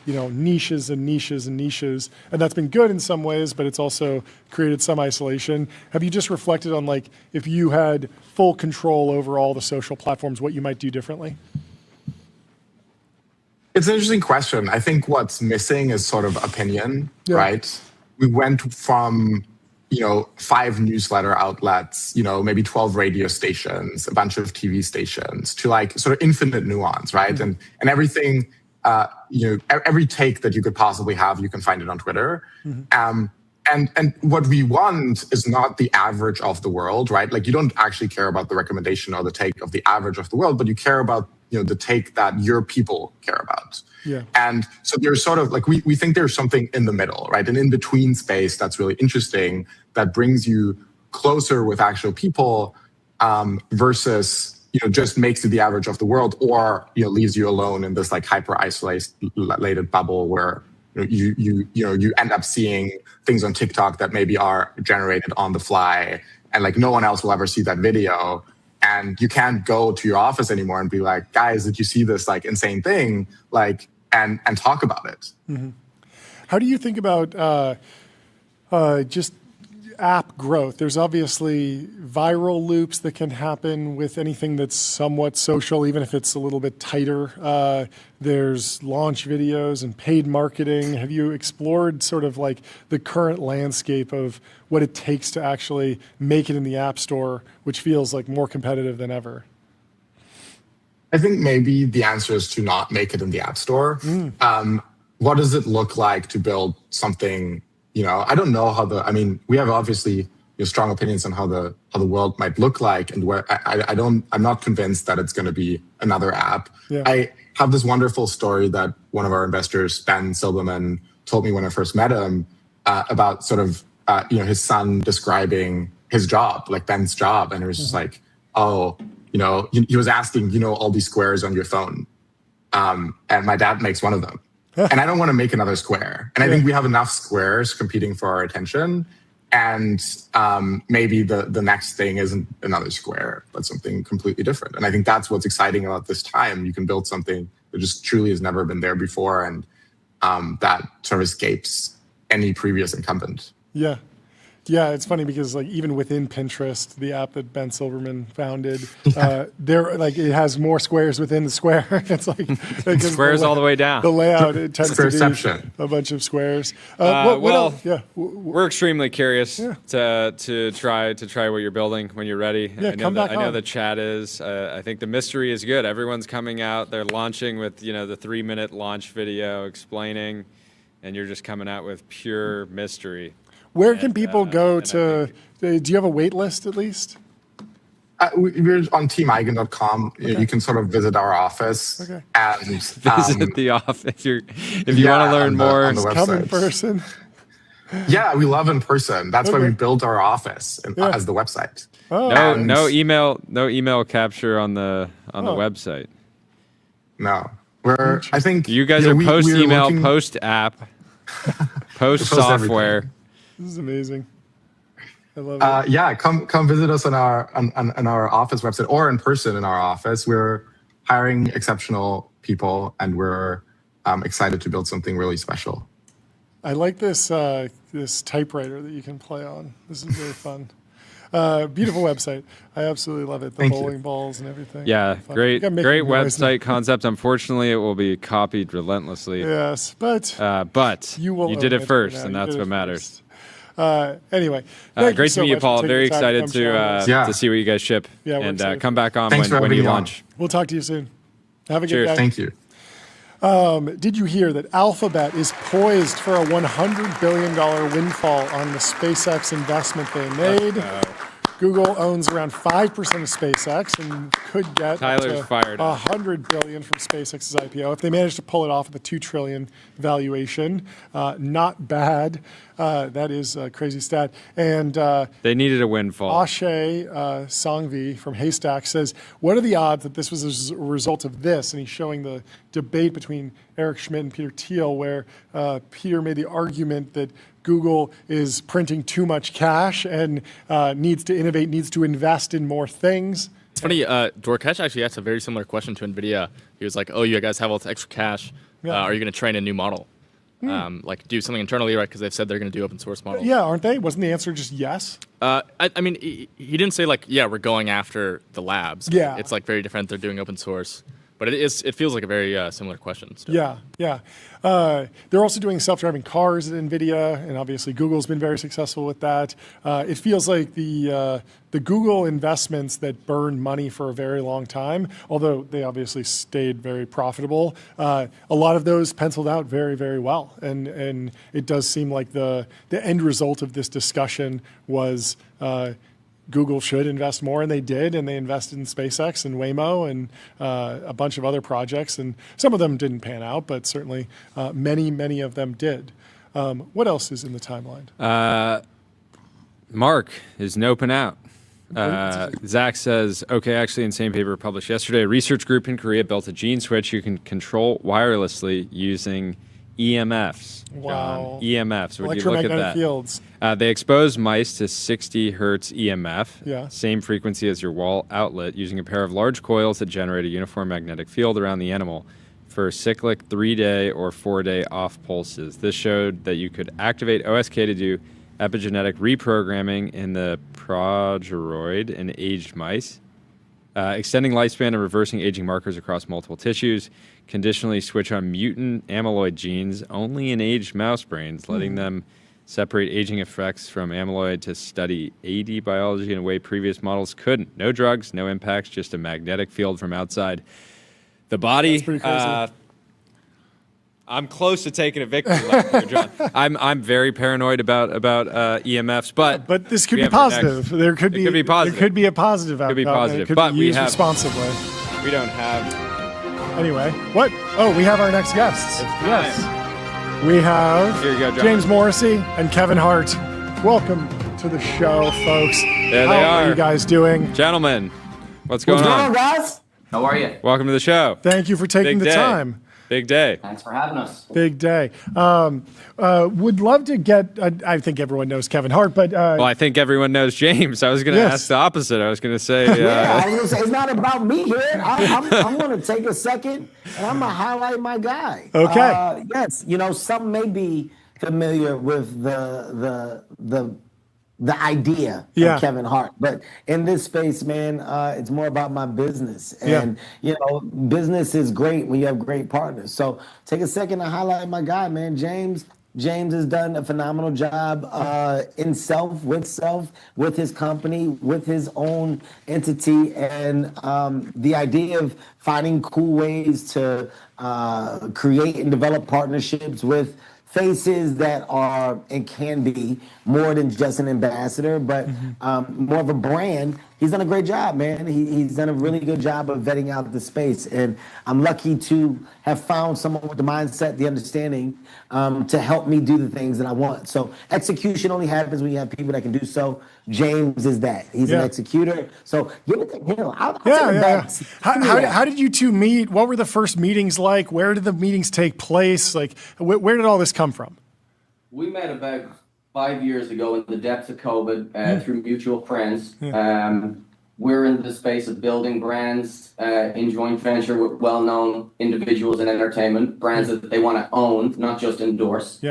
niches and niches and niches, and that's been good in some ways, but it's also created some isolation. Have you just reflected on like if you had full control over all the social platforms, what you might do differently? It's an interesting question. I think what's missing is sort of opinion, right? We went from 5 newsletter outlets, maybe 12 radio stations, a bunch of TV stations, to like sort of infinite nuance, right? And everything, every take that you could possibly have, you can find it on Twitter. And what we want is not the average of the world, right? Like you don't actually care about the recommendation or the take of the average of the world, but you care about the take that your people care about. Yeah. And so there's sort of like we think there's something in the middle, right? An in-between space that's really interesting that brings you closer with actual people versus just makes you the average of the world, or leaves you alone in this like hyper isolated bubble where you end up seeing things on TikTok that maybe are generated on the fly, and like no one else will ever see that video. And you can't go to your office anymore and be like, guys, did you see this like insane thing? Like, and talk about it. Mm-hmm. How do you think about just app growth? There's obviously viral loops that can happen with anything that's somewhat social, even if it's a little bit tighter. There's launch videos and paid marketing. Have you explored sort of like the current landscape of what it takes to actually make it in the App Store, which feels like more competitive than ever? I think maybe the answer is to not make it in the App Store. What does it look like to build something? I don't know we have obviously strong opinions on how the world might look like, and where I'm not convinced that it's going to be another app. Yeah. I have this wonderful story that one of our investors, Ben Silberman, told me when I first met him about sort of his son describing his job, like Ben's job, and it was just like, he was asking, all these squares on your phone, and my dad makes one of them. And I don't want to make another square. And I think we have enough squares competing for our attention. And maybe the next thing isn't another square, but something completely different. And I think that's what's exciting about this time. You can build something that just truly has never been there before, and that sort of escapes any previous incumbent. Yeah. Yeah, it's funny because like even within Pinterest, the app that Ben Silverman founded, it has more squares within the square. It's like squares all the way down. The layout it tends to be a bunch of squares. We're extremely curious to try what you're building when you're ready. Yeah, I know the chat is. I think the mystery is good. Everyone's coming out. They're launching with the 3-minute launch video explaining, and you're just coming out with pure mystery. Where can people go to? Do you have a wait list at least? We're on teamigen.com. Okay. You can sort of visit our office. Okay. And visit the office if you want to learn more. Come in person. Yeah, we love in person. That's why we built our office as the website. Oh. No email capture on the website. No, I think you guys are post email, post app, post software. Everything. This is amazing. I love it. Come visit us on our office website or in person in our office. We're hiring exceptional people, and we're excited to build something really special. I like this this typewriter that you can play on. This is really fun. Beautiful website. I absolutely love it. The bowling balls and everything. Yeah, great website concept. Unfortunately, it will be copied relentlessly. Yes, but you did it first, and that's what matters. Anyway, great to meet you, Paul. Very excited to see what you guys ship, and come back on when you launch. We'll talk to you soon. Have a good day. Thank you. Did you hear that Alphabet is poised for a $100 billion windfall on the SpaceX investment they made? Google owns around 5% of SpaceX and could get Tyler's fired up. $100 billion from SpaceX's IPO if they manage to pull it off with a $2 trillion valuation. Not bad. That is a crazy stat. And they needed a windfall. Ashay Sangvi from Haystack says, what are the odds that this was a result of this? And he's showing the debate between Eric Schmidt and Peter Thiel, where Peter made the argument that Google is printing too much cash and needs to innovate, needs to invest in more things. It's funny, Dwarkesh actually asked a very similar question to Nvidia. He was like, oh, you guys have all this extra cash. Are you going to train a new model? Like do something internally, right? Because they've said they're going to do open source models. Yeah, aren't they? Wasn't the answer just yes? I mean, he didn't say like, yeah, we're going after the labs. Yeah. It's like very different. They're doing open source. But it feels like a very similar question still. Yeah. They're also doing self-driving cars at Nvidia, and obviously Google's been very successful with that. It feels like the Google investments that burned money for a very long time, although they obviously stayed very profitable, a lot of those penciled out very, very well. And it does seem like the end result of this discussion was Google should invest more, and they did, and they invested in SpaceX and Waymo and a bunch of other projects, and some of them didn't pan out, but certainly many of them did. What else is in the timeline? Mark is noping out. Zach says, okay, actually in the same paper published yesterday, a research group in Korea built a gene switch you can control wirelessly using EMFs. Wow. John. EMFs. Would you look at Electromagnetic that? fields. They expose mice to 60 hertz EMF, Yeah. same frequency as your wall outlet, using a pair of large coils that generate a uniform magnetic field around the animal for cyclic 3-day or 4-day off pulses. This showed that you could activate OSK to do epigenetic reprogramming in the progeroid in aged mice, extending lifespan and reversing aging markers across multiple tissues, conditionally switch on mutant amyloid genes only in aged mouse brains, letting them separate aging effects from amyloid to study AD biology in a way previous models couldn't. No drugs, no impacts, just a magnetic field from outside the body. That's pretty crazy. I'm close to taking a victory lap here, John. I'm very paranoid about EMFs, but this could be positive. There could be positive. There could be a positive outcome. Could be positive, It could but be we used have responsibly. We don't have. Anyway, what? Oh, we have our next guests. Yes, we have Here you go, John. James Morrissey and Kevin Hart. Welcome to the show, folks. There they How are. you guys doing? Gentlemen, what's going on? Guys? How are you? Welcome to the show. Thank you for taking Big the day. time. Big day. Thanks for having us. Big day. Would love to get. I think everyone knows Kevin Hart, but Well, I think everyone knows James. I was going to Yes. ask the opposite. I was going to say, Yeah, I was gonna say it's not about me here. I'm going to take a second and I'm going to highlight my guy. Okay. Yes, some may be familiar with the idea Yeah. of Kevin Hart, but in this space, man, it's more about my business. And business is great when you have great partners. So take a second to highlight my guy, man, James. James has done a phenomenal job with his company, with his own entity, and the idea of finding cool ways to create and develop partnerships with faces that are and can be more than just an ambassador, but more of a brand. He's done a great job, man. He's done a really good job of vetting out the space. And I'm lucky to have found someone with the mindset, the understanding to help me do the things that I want. So execution only happens when you have people that can do so. James is that. He's an executor. So give it to him. I'll take it back. How did you two meet? What were the first meetings like? Where did the meetings take place? Like, where did all this come from? We met about 5 years ago in the depths of COVID through mutual friends. We're in the space of building brands in joint venture with well-known individuals in entertainment, brands that they want to own, not just endorse.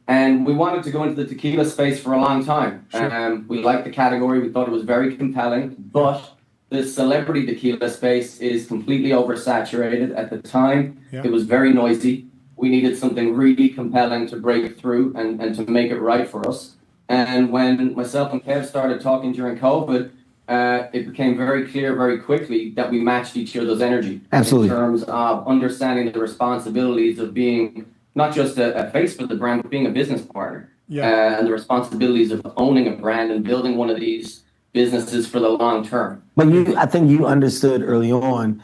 And we wanted to go into the tequila space for a long time. We liked the category. We thought it was very compelling, but the celebrity tequila space is completely oversaturated at the time. It was very noisy. We needed something really compelling to break through and to make it right for us. And when myself and Kev started talking during COVID, it became very clear very quickly that we matched each other's energy. Absolutely. In terms of understanding the responsibilities of being not just a face for the brand, but being a business partner. and the responsibilities of owning a brand and building one of these businesses for the long term. But I think you understood early on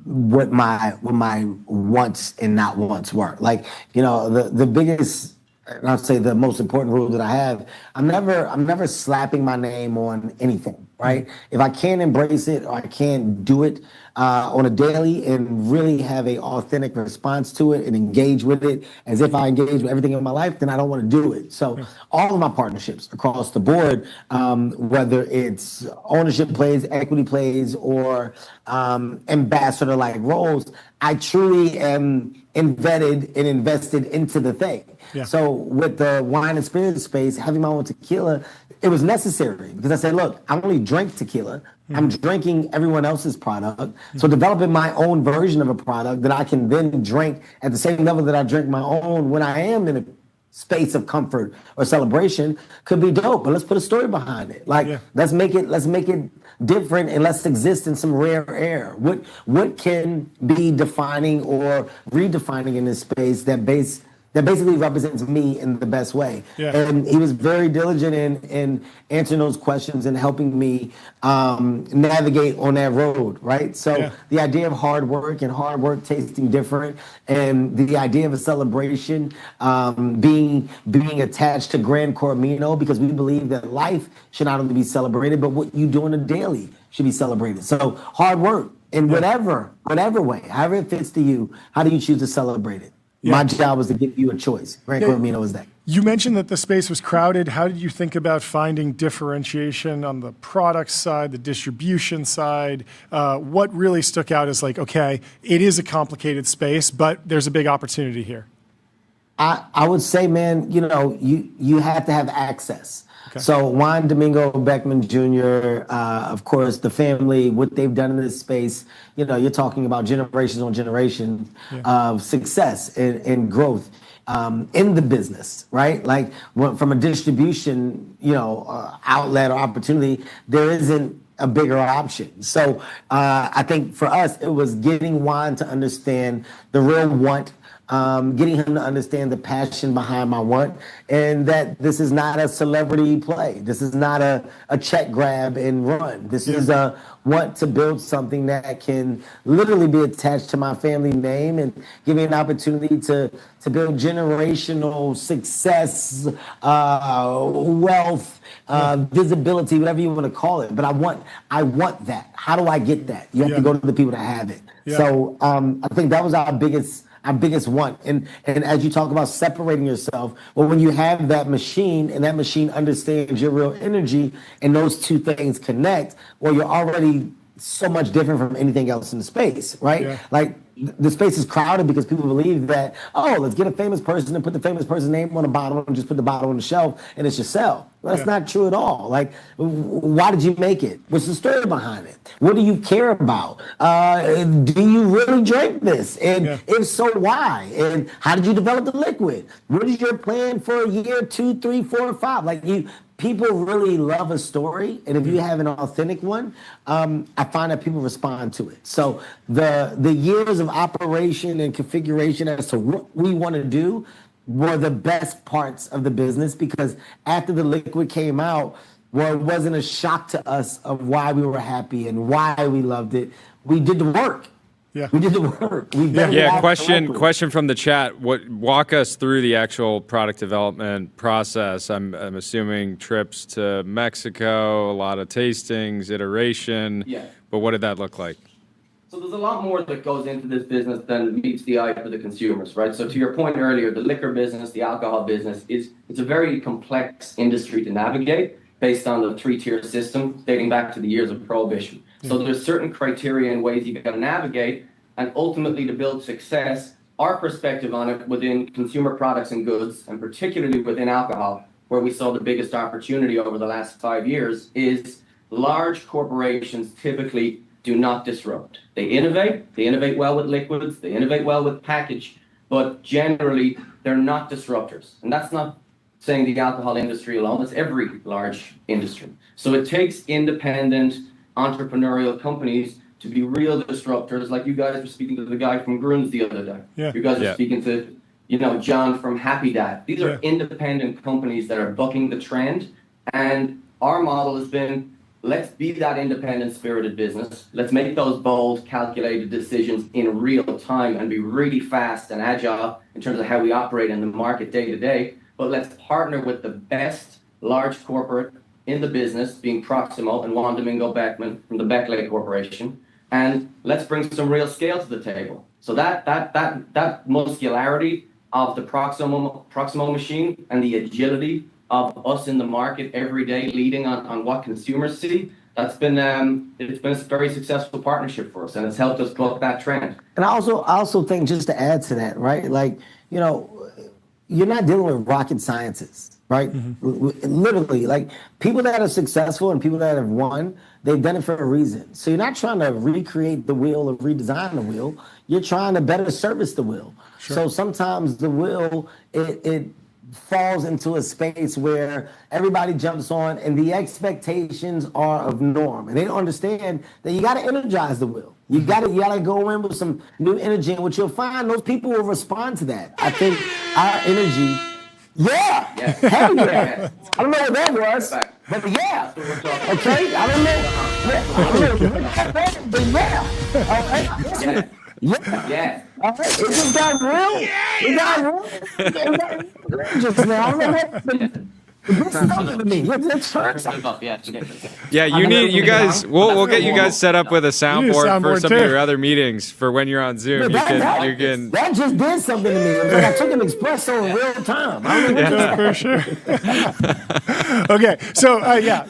what my wants and not wants were. Like, the biggest, and I'll say the most important rule that I have, I'm never slapping my name on anything, right? If I can't embrace it or I can't do it on a daily and really have a authentic response to it and engage with it as if I engage with everything in my life, then I don't want to do it. So all of my partnerships across the board, whether it's ownership plays, equity plays, or ambassador-like roles, I truly am embedded and invested into the thing. Yeah. So with the wine and spirit space, having my own tequila, it was necessary because I said, look, I only drink tequila. I'm drinking everyone else's product. So developing my own version of a product that I can then drink at the same level that I drink my own when I am in a space of comfort or celebration could be dope. But let's put a story behind it. Like, let's make it different and let's exist in some rare air. What can be defining or redefining in this space that basically represents me in the best way. Yeah. And he was very diligent in answering those questions and helping me navigate on that road, right? So the idea of hard work tasting different, and the idea of a celebration being attached to Gran Coramino, because we believe that life should not only be celebrated, but what you do on a daily should be celebrated. So hard work in whatever way, however it fits to you, how do you choose to celebrate it? Yeah. My job was to give you a choice. Gran Coramino was that. You mentioned that the space was crowded. How did you think about finding differentiation on the product side, the distribution side? What really stuck out as like, okay, it is a complicated space, but there's a big opportunity here? I would say, man, you have to have access. Okay. So Juan Domingo Beckman Jr., of course, the family, what they've done in this space, you're talking about generations on generations of success and growth in the business, right? Like from a distribution, outlet or opportunity, there isn't a bigger option. So I think for us, it was getting Juan to understand the real want, getting him to understand the passion behind my want, and that this is not a celebrity play. This is not a check grab and run. This is a want to build something that can literally be attached to my family name and give me an opportunity to build generational success, wealth, visibility, whatever you want to call it. But I want that. How do I get that? You have to go to the people that have it. Yeah. So I think that was our biggest want. And as you talk about separating yourself, well, when you have that machine and that machine understands your real energy and those two things connect, well, you're already so much different from anything else in the space, right? Yeah. Like the space is crowded because people believe that, let's get a famous person and put the famous person's name on the bottle and just put the bottle on the shelf and it's your sell. Well, that's not true at all. Like, why did you make it? What's the story behind it? What do you care about? Do you really drink this? And if so, why? And how did you develop the liquid? What is your plan for a year, 2, 3, 4, 5? Like people really love a story, and if you have an authentic one, I find that people respond to it. So the years of operation and configuration as to what we want to do were the best parts of the business, because after the liquid came out, well, it wasn't a shock to us of why we were happy and why we loved it. We did the work. Yeah, we did the work. Question from the chat. Walk us through the actual product development process. I'm assuming trips to Mexico, a lot of tastings, iteration. Yeah. But what did that look like? So there's a lot more that goes into this business than meets the eye for the consumers, right? So to your point earlier, the liquor business, the alcohol business, it's a very complex industry to navigate based on the 3-tier system dating back to the years of Prohibition. So there's certain criteria and ways you've got to navigate, and ultimately to build success, our perspective on it within consumer products and goods, and particularly within alcohol, where we saw the biggest opportunity over the last 5 years, is large corporations typically do not disrupt. They innovate well with liquids, they innovate well with package, but generally they're not disruptors. And that's not saying the alcohol industry alone, it's every large industry. So it takes independent entrepreneurial companies to be real disruptors, like you guys were speaking to the guy from Grun's the other day. Yeah. You guys are speaking to, John from Happy Dad. These are independent companies that are bucking the trend. And our model has been, let's be that independent spirited business. Let's make those bold, calculated decisions in real time and be really fast and agile in terms of how we operate in the market day to day. But let's partner with the best large corporate in the business, being Proximo and Juan Domingo Beckman from the Beckley Corporation. And let's bring some real scale to the table. So that muscularity of the Proximo machine and the agility of us in the market every day, leading on what consumers see, it's been a very successful partnership for us, and it's helped us buck that trend. And I also think, just to add to that, right? Like, you're not dealing with rocket sciences, right? Literally, like, people that are successful and people that have won, they've done it for a reason. So you're not trying to recreate the wheel or redesign the wheel. You're trying to better service the wheel. Sure. So sometimes the wheel, it falls into a space where everybody jumps on and the expectations are of norm. And they don't understand that you got to energize the wheel. You got to go in with some new energy, and what you'll find, those people will respond to that. I think our energy, hell yeah. I don't know what that was, but yeah. Okay, I don't know, but yeah. All right. Yeah. All right. It just got real. It got real just now. I don't know what. Yeah, you guys. We'll get you guys set up with a soundboard for some of your other meetings for when you're on Zoom. That just did something to me. It was like I took an espresso in real time. For sure. Okay, so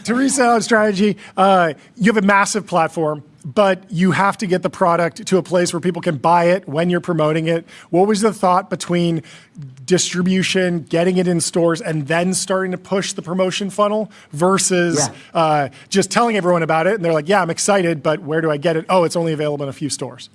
to resell on strategy, you have a massive platform, but you have to get the product to a place where people can buy it when you're promoting it. What was the thought between distribution, getting it in stores, and then starting to push the promotion funnel versus just telling everyone about it? And they're like, yeah, I'm excited, but where do I get it? Oh, it's only available in a few stores.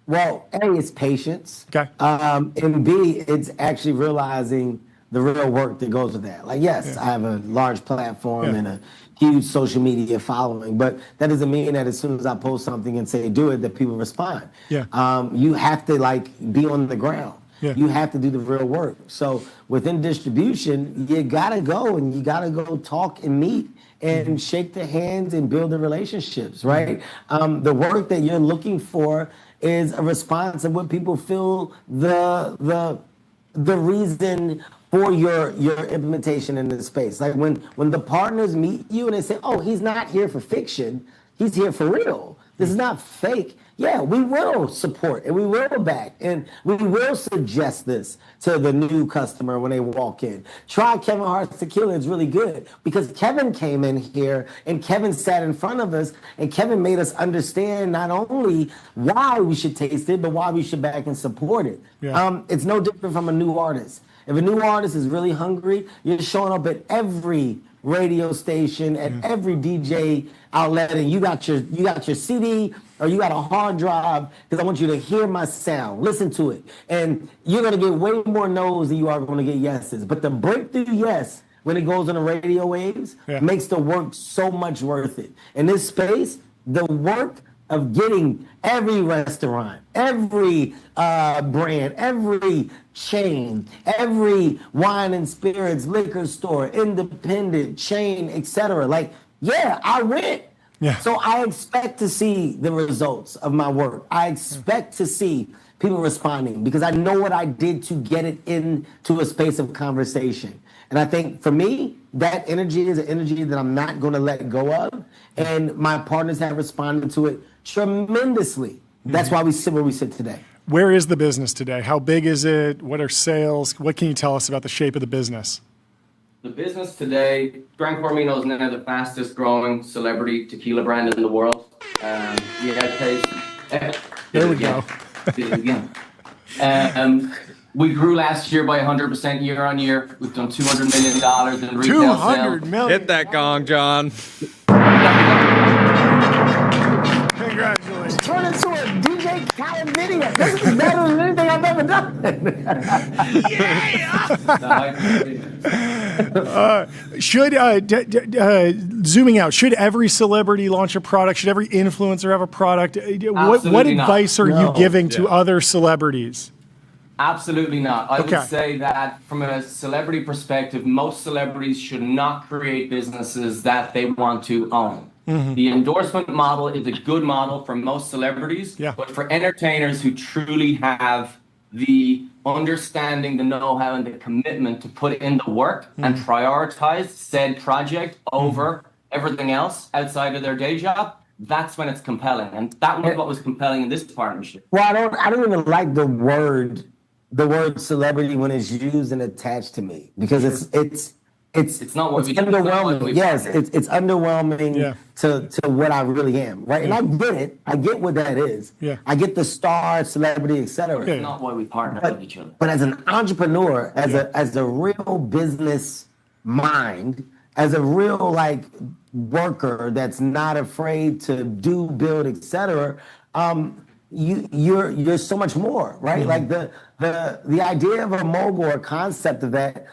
Well, A, it's patience. Okay. And B, it's actually realizing the real work that goes with that. Like, yes, I have a large platform and a huge social media following, but that doesn't mean that as soon as I post something and say do it, that people respond. You have to be on the ground. You have to do the real work. So within distribution, you gotta go and you gotta go talk and meet and shake the hands and build the relationships, right? The work that you're looking for is a response of what people feel the reason for your implementation in this space. Like when the partners meet you and they say, oh, he's not here for fiction, he's here for real. This is not fake. Yeah, we will support and we will back and we will suggest this to the new customer when they walk in. Try Kevin Hart's tequila, it's really good because Kevin came in here and Kevin sat in front of us and Kevin made us understand not only why we should taste it, but why we should back and support it. It's no different from a new artist. If a new artist is really hungry, you're showing up at every radio station, at every DJ outlet, and you got your CD or you got a hard drive because I want you to hear my sound, listen to it, and you're gonna get way more no's than you are gonna get yeses. But the breakthrough yes, when it goes on the radio waves, makes the work so much worth it. In this space, the work of getting every restaurant, every brand, every chain, every wine and spirits, liquor store, independent chain, etc. I went. So I expect to see the results of my work. I expect to see people responding because I know what I did to get it into a space of conversation. And I think for me, that energy is an energy that I'm not going to let go of. And my partners have responded to it tremendously. That's why we sit where we sit today. Where is the business today? How big is it? What are sales? What can you tell us about the shape of the business? The business today, Gran Coramino is now the fastest growing celebrity tequila brand in the world. We outpaced. There we go. Did it again. We grew last year by 100% year on year. We've done $200 million in retail sales. $200 million. Hit that gong, John. Congratulations. Turn into a DJ Khaled video. This is better than anything I've ever done. Zooming out, should every celebrity launch a product? Should every influencer have a product? What advice are you giving to other celebrities? Absolutely not. I Okay. would say that from a celebrity perspective, most celebrities should not create businesses that they want to own. The endorsement model is a good model for most celebrities, but for entertainers who truly have the understanding, the know-how, and the commitment to put in the work and prioritize said project over everything else outside of their day job, that's when it's compelling. And that was what was compelling in this partnership. Well, I don't even like the word celebrity when it's used and attached to me, because it's not what we underwhelming. Yes, it's underwhelming to what I really am, right? And I get it. I get what that is. Yeah. I get the star, celebrity, etc. It's not why we partner with each other. But as an entrepreneur, as a real business mind, as a real like worker that's not afraid to do, build, etc. You're so much more, right? Like the idea of a mogul or concept of that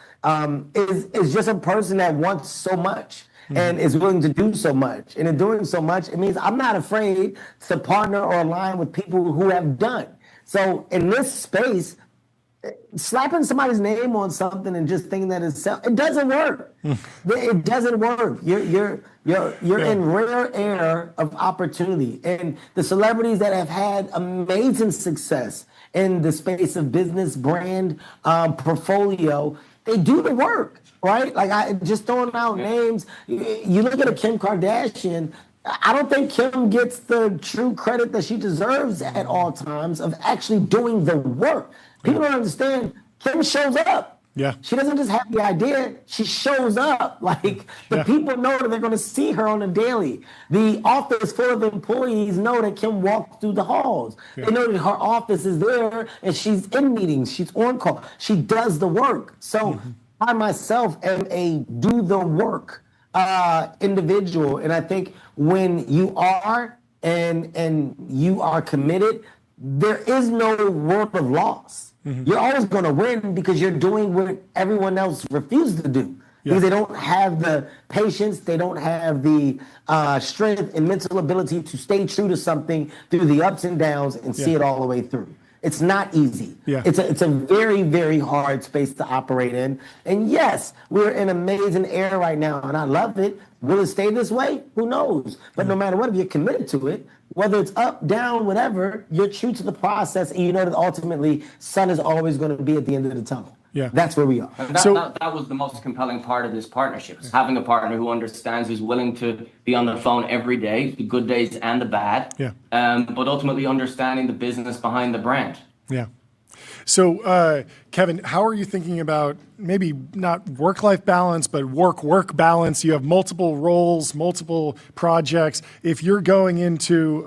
is just a person that wants so much and is willing to do so much. And in doing so much, it means I'm not afraid to partner or align with people who have done. So in this space, slapping somebody's name on something and just thinking that it doesn't work. It doesn't work. You're in rare air of opportunity. And the celebrities that have had amazing success in the space of business, brand, portfolio, they do the work, right? Like I just throwing out names. You look at a Kim Kardashian, I don't think Kim gets the true credit that she deserves at all times of actually doing the work. People don't understand. Kim shows up. Yeah. She doesn't just have the idea. She shows up. Like the people know that they're going to see her on a daily. The office full of employees know that Kim walks through the halls. They know that her office is there and she's in meetings. She's on call. She does the work. So I myself am a do the work individual. And I think when you are and you are committed, there is no world of loss. You're always going to win because you're doing what everyone else refuses to do. Because they don't have the patience, they don't have the strength and mental ability to stay true to something through the ups and downs and see it all the way through. It's not easy. It's a very, very hard space to operate in. And yes, we're in amazing air right now, and I love it. Will it stay this way? Who knows? But no matter what, if you're committed to it, whether it's up, down, whatever, you're true to the process, and you know that ultimately sun is always going to be at the end of the tunnel. That's where we are. And that was the most compelling part of this partnership, is having a partner who understands, who's willing to be on the phone every day, the good days and the bad, but ultimately understanding the business behind the brand. So, Kevin, how are you thinking about maybe not work-life balance, but work-work balance? You have multiple roles, multiple projects. If you're going into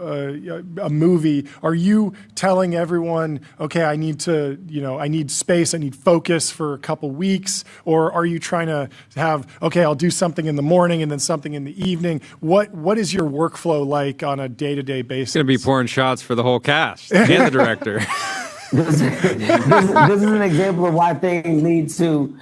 a movie, are you telling everyone, okay, I need space, I need focus for a couple weeks? Or are you trying to have, okay, I'll do something in the morning and then something in the evening? What is your workflow like on a day-to-day basis? It's going to be pouring shots for the whole cast and the director. This is an example of why things need to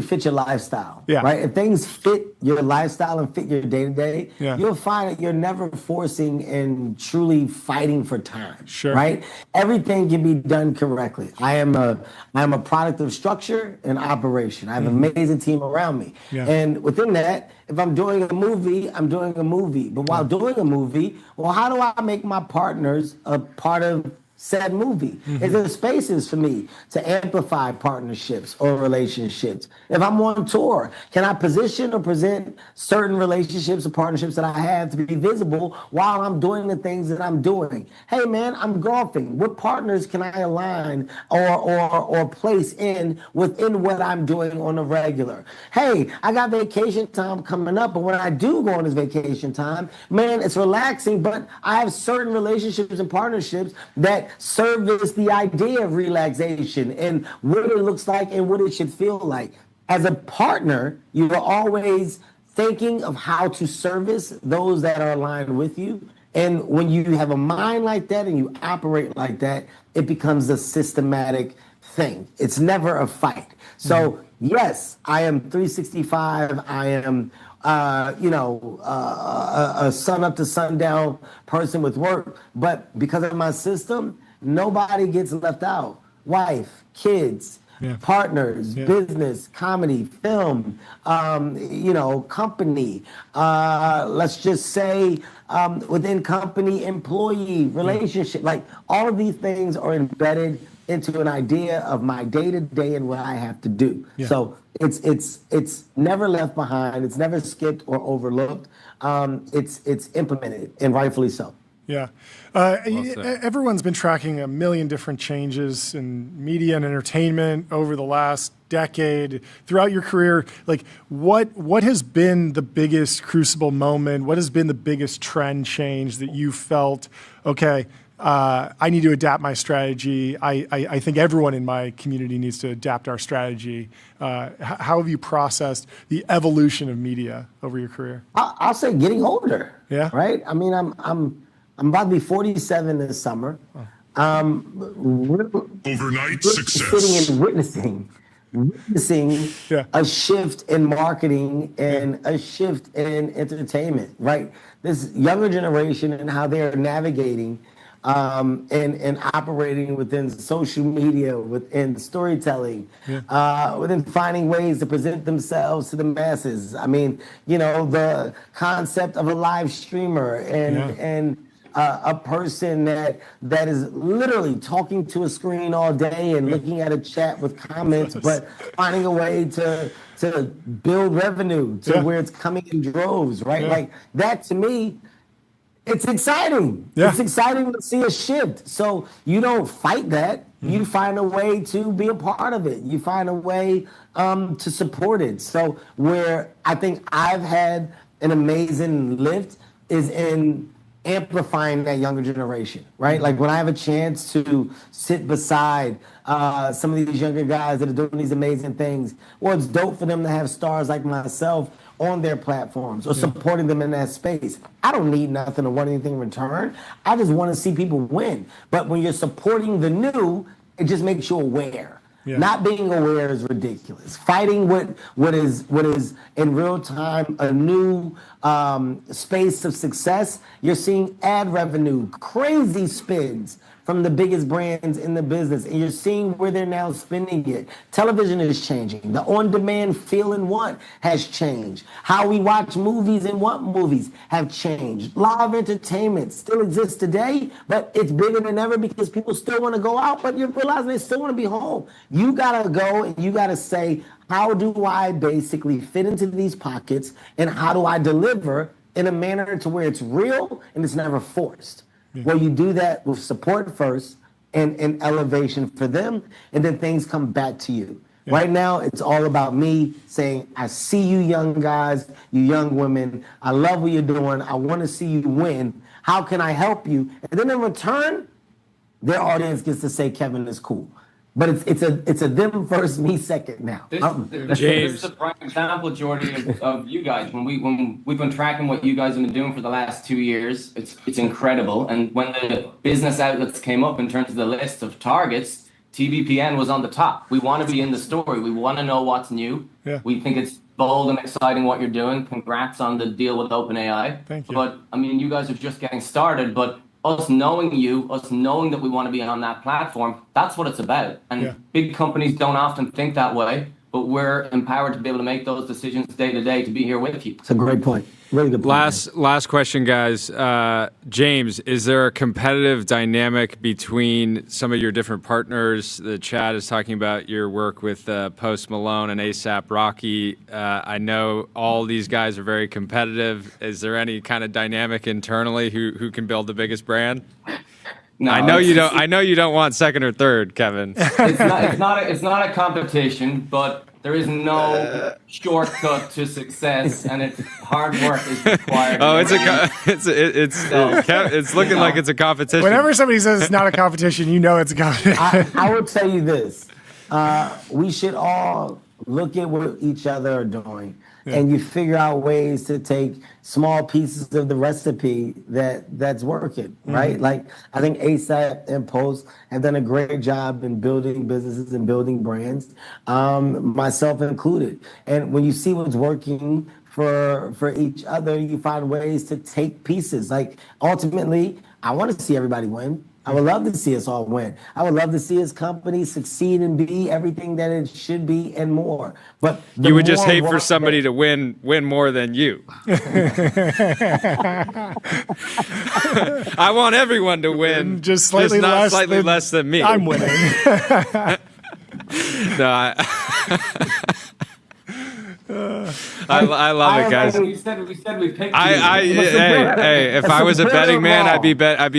fit your lifestyle. Right? If things fit your lifestyle and fit your day-to-day, you'll find that you're never forcing and truly fighting for time. Right? Everything can be done correctly. I am a product of structure and operation. I have an amazing team around me. And within that, if I'm doing a movie, I'm doing a movie. But while doing a movie, well, how do I make my partners a part of said movie? Is there spaces for me to amplify partnerships or relationships? If I'm on tour, can I position or present certain relationships or partnerships that I have to be visible while I'm doing the things that I'm doing? Hey man, I'm golfing. What partners can I align or place within what I'm doing on a regular? Hey, I got vacation time coming up, but when I do go on this vacation time, man, it's relaxing, but I have certain relationships and partnerships that service the idea of relaxation and what it looks like and what it should feel like. As a partner, you are always thinking of how to service those that are aligned with you. And when you have a mind like that and you operate like that, it becomes a systematic thing. It's never a fight. So yes, I am 365. I am a sun up to sundown person with work, but because of my system, nobody gets left out. wife, kids, partners, business, comedy, film, company, let's just say within company, employee, relationship. Like all of these things are embedded into an idea of my day-to-day and what I have to do. So it's never left behind. It's never skipped or overlooked. It's implemented, and rightfully so. Yeah. Everyone's been tracking a million different changes in media and entertainment over the last decade. Throughout your career, like what has been the biggest crucible moment? What has been the biggest trend change that you felt, okay, I need to adapt my strategy. I think everyone in my community needs to adapt our strategy. How have you processed the evolution of media over your career? I'll say getting older. Yeah. Right. I mean, I'm about to be 47 this summer. Overnight success. Sitting and witnessing a shift in marketing and a shift in entertainment. Right. This younger generation and how they're navigating and operating within social media, within storytelling, within finding ways to present themselves to the masses. I mean, the concept of a live streamer and a person that is literally talking to a screen all day and looking at a chat with comments, but finding a way to build revenue to where it's coming in droves, right? Like that to me, it's exciting. It's exciting to see a shift. So you don't fight that. You find a way to be a part of it. You find a way to support it. So where I think I've had an amazing lift is in amplifying that younger generation, right? Like when I have a chance to sit beside some of these younger guys that are doing these amazing things, well, it's dope for them to have stars like myself on their platforms or supporting them in that space. I don't need nothing or want anything in return. I just want to see people win. But when you're supporting the new, it just makes you aware. Not being aware is ridiculous. Fighting what is in real time a new space of success. You're seeing ad revenue, crazy spins from the biggest brands in the business, and you're seeing where they're now spending it. Television is changing. The on-demand feel and want has changed. How we watch movies and want movies have changed. Live entertainment still exists today, but it's bigger than ever because people still want to go out, but you're realizing they still want to be home. You gotta go and you gotta say, how do I basically fit into these pockets, and how do I deliver in a manner to where it's real and it's never forced? Well, you do that with support first and elevation for them, and then things come back to you. Right now, it's all about me saying, I see you young guys, you young women. I love what you're doing. I want to see you win. How can I help you? And then in return, their audience gets to say Kevin is cool. But it's a them first, me second now. This is a prime example, Jordy, of you guys. When we've been tracking what you guys have been doing for the last 2 years, it's incredible. And when the business outlets came up in terms of the list of targets, TVPN was on the top. We want to be in the story. We want to know what's new. We think it's bold and exciting what you're doing. Congrats on the deal with OpenAI. Thank you. But I mean, you guys are just getting started. But us knowing you, us knowing that we want to be on that platform, that's what it's about. And big companies don't often think that way, but we're empowered to be able to make those decisions day to day to be here with you. It's a great point. Really good point. Last question, guys. James, is there a competitive dynamic between some of your different partners? The chat is talking about your work with Post Malone and ASAP Rocky. I know all these guys are very competitive. Is there any kind of dynamic internally who can build the biggest brand? No, I know you don't. I know you don't want second or third, Kevin. It's not a competition, but there is no shortcut to success, and it's hard work is required. Oh, it's looking like it's a competition. Whenever somebody says it's not a competition, you know it's a competition. I will tell you this: we should all look at what each other are doing, and you figure out ways to take small pieces of the recipe that's working, right? Like I think ASAP and Post have done a great job in building businesses and building brands, myself included. And when you see what's working for each other, you find ways to take pieces. Like ultimately, I want to see everybody win. I would love to see us all win. I would love to see his company succeed and be everything that it should be and more. But you would just hate for somebody to win more than you. I want everyone to win, just slightly not slightly less than me. I'm winning. No, I love it, guys. We said we picked Hey, if I was a betting man, I'd be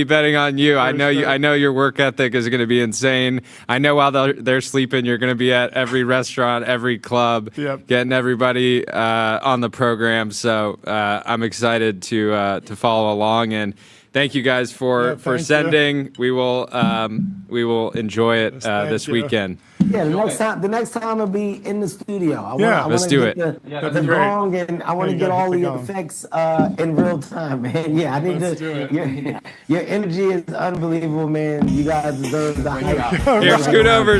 betting on you. I know your work ethic is going to be insane. I know while they're sleeping, you're going to be at every restaurant, every club, getting everybody on the program. So I'm excited to follow along, and thank you guys for sending. We will enjoy it this weekend. Yeah, the next time I'll be in the studio. I let's do it. The gong, and I want to get all the effects in real time, man. Yeah, I need to. Your energy is unbelievable, man. You guys deserve the hype. Here,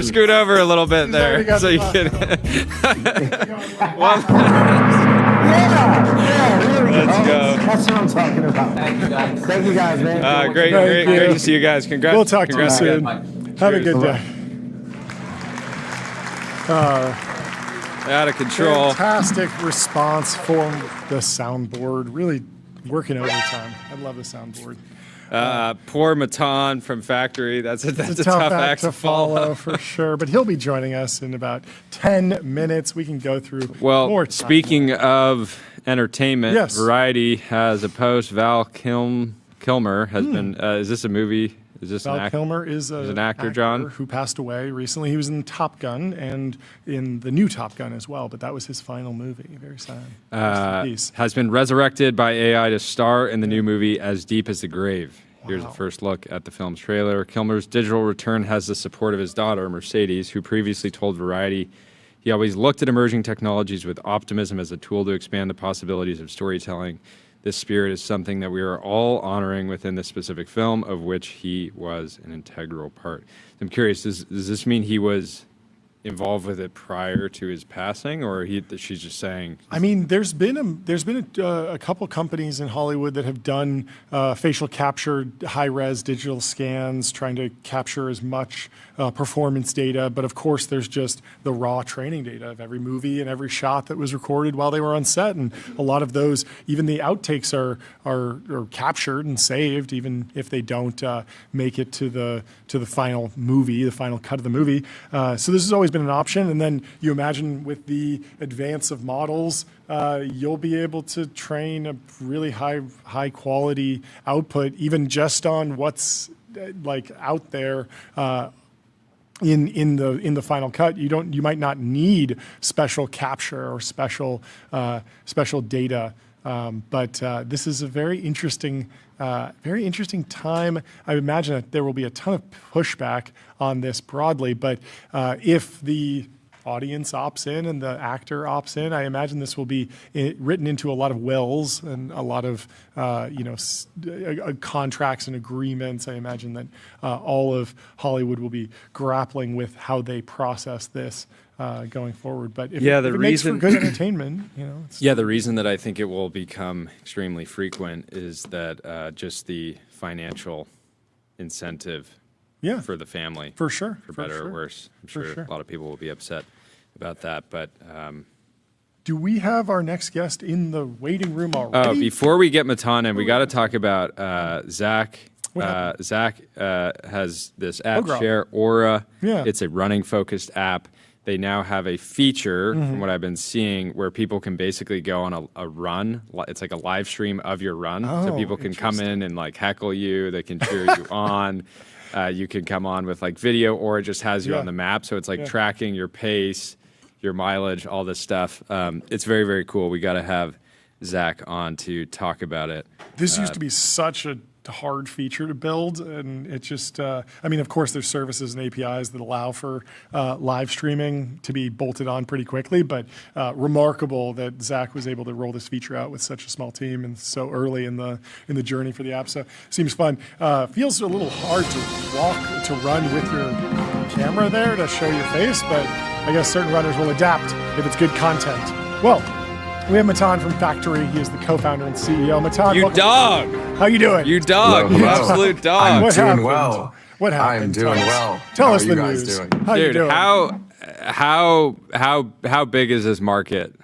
scoot over a little bit there, so you can. Let's go. That's what I'm talking about. Thank you guys, man. Great to see you guys. Congrats. We'll talk to you soon. Again. Have a good day. Out of control. Fantastic response from the soundboard. Really working overtime. I love the soundboard. Poor Matan from Factory. That's a tough act to follow for sure. But he'll be joining us in about 10 minutes. We can go through more time. Speaking of entertainment, Variety has a post. Val Kilmer has been. Is this a movie? Is this Val Kilmer is an actor, John, who passed away recently. He was in Top Gun and in the new Top Gun as well, but that was his final movie. Very sad. Has been resurrected by AI to star in the new movie As Deep as the Grave. Wow. Here's a first look at the film's trailer. Kilmer's digital return has the support of his daughter, Mercedes, who previously told Variety he always looked at emerging technologies with optimism as a tool to expand the possibilities of storytelling. This spirit is something that we are all honoring within this specific film, of which he was an integral part. I'm curious, does this mean he was involved with it prior to his passing, or she's just saying? I mean, there's been a couple companies in Hollywood that have done facial capture, high-res digital scans, trying to capture as much performance data. But of course, there's just the raw training data of every movie and every shot that was recorded while they were on set. And a lot of those, even the outtakes are captured and saved, even if they don't make it to the final movie, the final cut of the movie. So this has always been an option. And then you imagine with the advance of models, you'll be able to train a really high quality output, even just on what's like out there in the final cut. You might not need special capture or special data. But this is a very interesting time. I imagine that there will be a ton of pushback on this broadly, but if the audience opts in and the actor opts in, I imagine this will be written into a lot of wills and a lot of contracts and agreements. I imagine that all of Hollywood will be grappling with how they process this going forward. But if it makes for good entertainment, the reason that I think it will become extremely frequent is that just the financial incentive for the family. For sure. For better or worse. I'm sure a lot of people will be upset about that. But do we have our next guest in the waiting room already? Before we get Matan in, we got to talk about Zach. Zach has this app, Share Aura. Yeah. It's a running-focused app. They now have a feature, from what I've been seeing, where people can basically go on a run. It's like a live stream of your run. So people can come in and like heckle you. They can cheer you on. You can come on with like video, or it just has you on the map. So it's like tracking your pace, your mileage, all this stuff. It's very, very cool. We got to have Zach on to talk about it. This used to be such a hard feature to build, and it just of course there's services and APIs that allow for live streaming to be bolted on pretty quickly, but remarkable that Zach was able to roll this feature out with such a small team and so early in the journey for the app. So seems fun. Feels a little hard to run with your camera there to show your face, but I guess certain runners will adapt if it's good content. Well, We have Matan from Factory. He is the co-founder and CEO. Matan, You dog. How you doing? You dog. Hello, You hello. absolute dog. I'm What doing happened? well. What happened? I'm doing Tell us. well. Tell How us are the you guys news. doing? How you Dude, doing? how big is this market?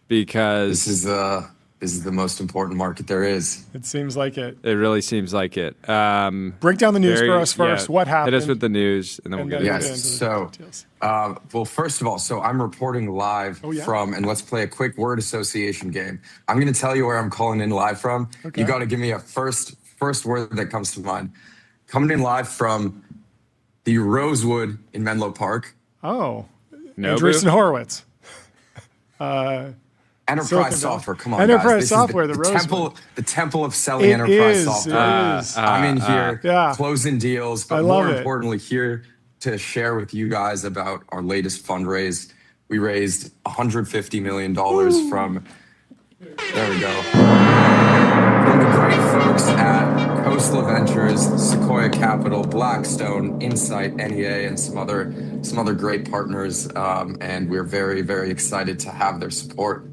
Because This is the most important market there is. It seems like it. it really seems like it. Break down the news for us first. What happened? Hit us with the news, and then we'll get into Yes. it. So, well, first of all, I'm reporting live from, and let's play a quick word association game. I'm going to tell you where I'm calling in live from. Okay. You got to give me a first word that comes to mind. Coming in live from the Rosewood in Menlo Park. Oh, Nobu? Andreessen Horowitz. Enterprise software. Come on, Enterprise guys. This software. is the temple, the temple of selling It enterprise is, software. it is. I'm in here Yeah. closing deals, I but love more it. importantly, here to share with you guys about our latest fundraise. We raised $150 million from. There we go. From the great folks at Coastal Ventures, Sequoia Capital, Blackstone, Insight, NEA, and some other great partners. And we're very, very excited to have their support.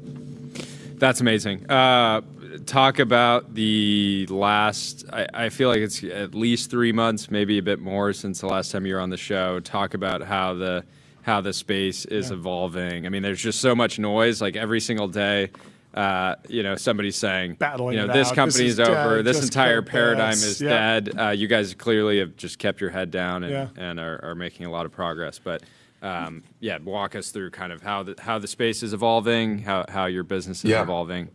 That's amazing. Talk about the last, I feel like it's at least 3 months, maybe a bit more since the last time you were on the show. Talk about how the space is evolving. I mean, there's just so much noise, like every single day. Somebody's saying, Battling this it out. company This is is over. dead. This Just entire go paradigm fast. is Yep. dead. You guys clearly have just kept your head down and are making a lot of progress. But walk us through kind of how the space is evolving, how your business is evolving.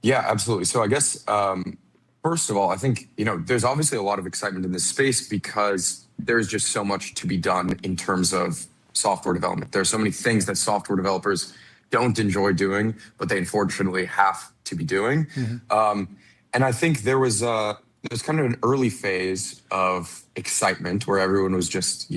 Yeah, absolutely. So I guess, first of all, I think, there's obviously a lot of excitement in this space because there's just so much to be done in terms of software development. There are so many things that software developers don't enjoy doing, but they unfortunately have to be doing. And I think there's kind of an early phase of excitement where everyone was just,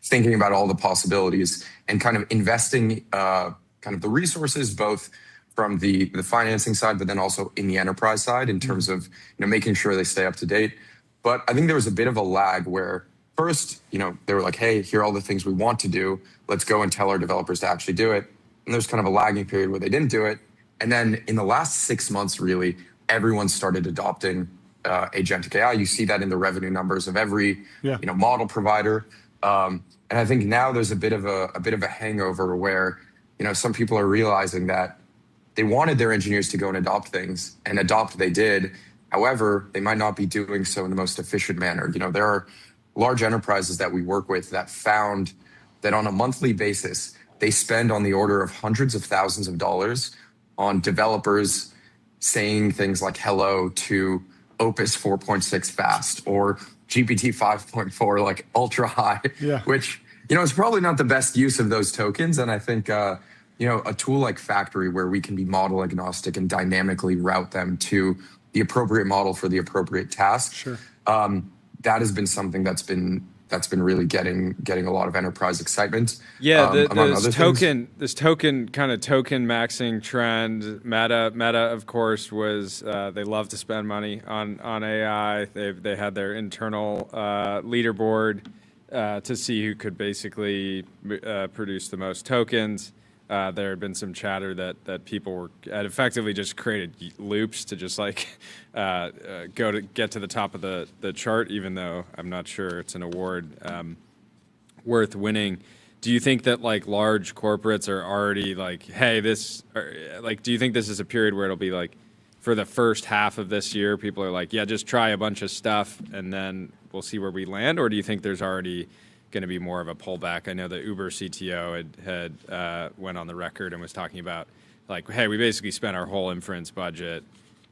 thinking about all the possibilities and kind of investing kind of the resources, both from the financing side, but then also in the enterprise side in terms of making sure they stay up to date. But I think there was a bit of a lag where first, they were like, hey, here are all the things we want to do. Let's go and tell our developers to actually do it. And there's kind of a lagging period where they didn't do it. And then in the last 6 months, really, everyone started adopting agentic AI. You see that in the revenue numbers of every model provider. And I think now there's a bit of a hangover where some people are realizing that they wanted their engineers to go and adopt things, and adopt they did. However, they might not be doing so in the most efficient manner. There are large enterprises that we work with that found that on a monthly basis, they spend on the order of hundreds of thousands of dollars on developers saying things like hello to Opus 4.6 fast or GPT 5.4 like ultra high, which is probably not the best use of those tokens. And I think a tool like Factory, where we can be model agnostic and dynamically route them to the appropriate model for the appropriate task. That has been something that's been really getting a lot of enterprise excitement. Yeah, this token maxing trend. Meta, of course, was they love to spend money on AI. They had their internal leaderboard to see who could basically produce the most tokens. There had been some chatter that people had effectively just created loops to just like get to the top of the chart, even though I'm not sure it's an award worth winning. Do you think that like large corporates are already like, hey, do you think this is a period where it'll be like for the first half of this year, people are like, yeah, just try a bunch of stuff and then we'll see where we land? Or do you think there's already going to be more of a pullback? I know the Uber CTO had went on the record and was talking about like, hey, we basically spent our whole inference budget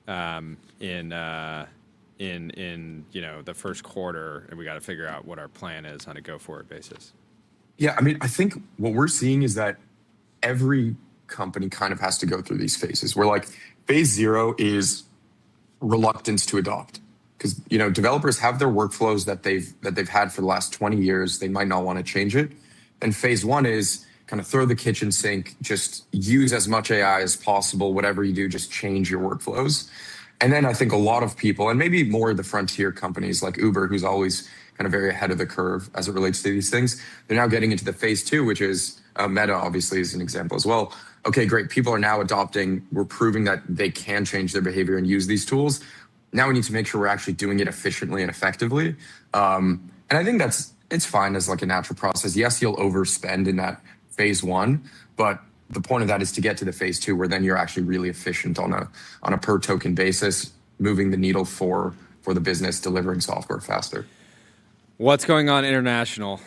in the first quarter, and we got to figure out what our plan is on a go-forward basis. Yeah, I mean, I think what we're seeing is that every company kind of has to go through these phases. Where like phase 0 is reluctance to adopt. Because developers have their workflows that they've had for the last 20 years. They might not want to change it. And phase 1 is kind of throw the kitchen sink, just use as much AI as possible. Whatever you do, just change your workflows. And then I think a lot of people, and maybe more the frontier companies like Uber, who's always kind of very ahead of the curve as it relates to these things, they're now getting into the phase 2, which is Meta, obviously, is an example as well. okay, great, people are now adopting, we're proving that they can change their behavior and use these tools. Now we need to make sure we're actually doing it efficiently and effectively. And I think it's fine as like a natural process. Yes, you'll overspend in that phase one, but the point of that is to get to the phase two, where then you're actually really efficient on a per token basis, moving the needle for the business, delivering software faster. What's going on international?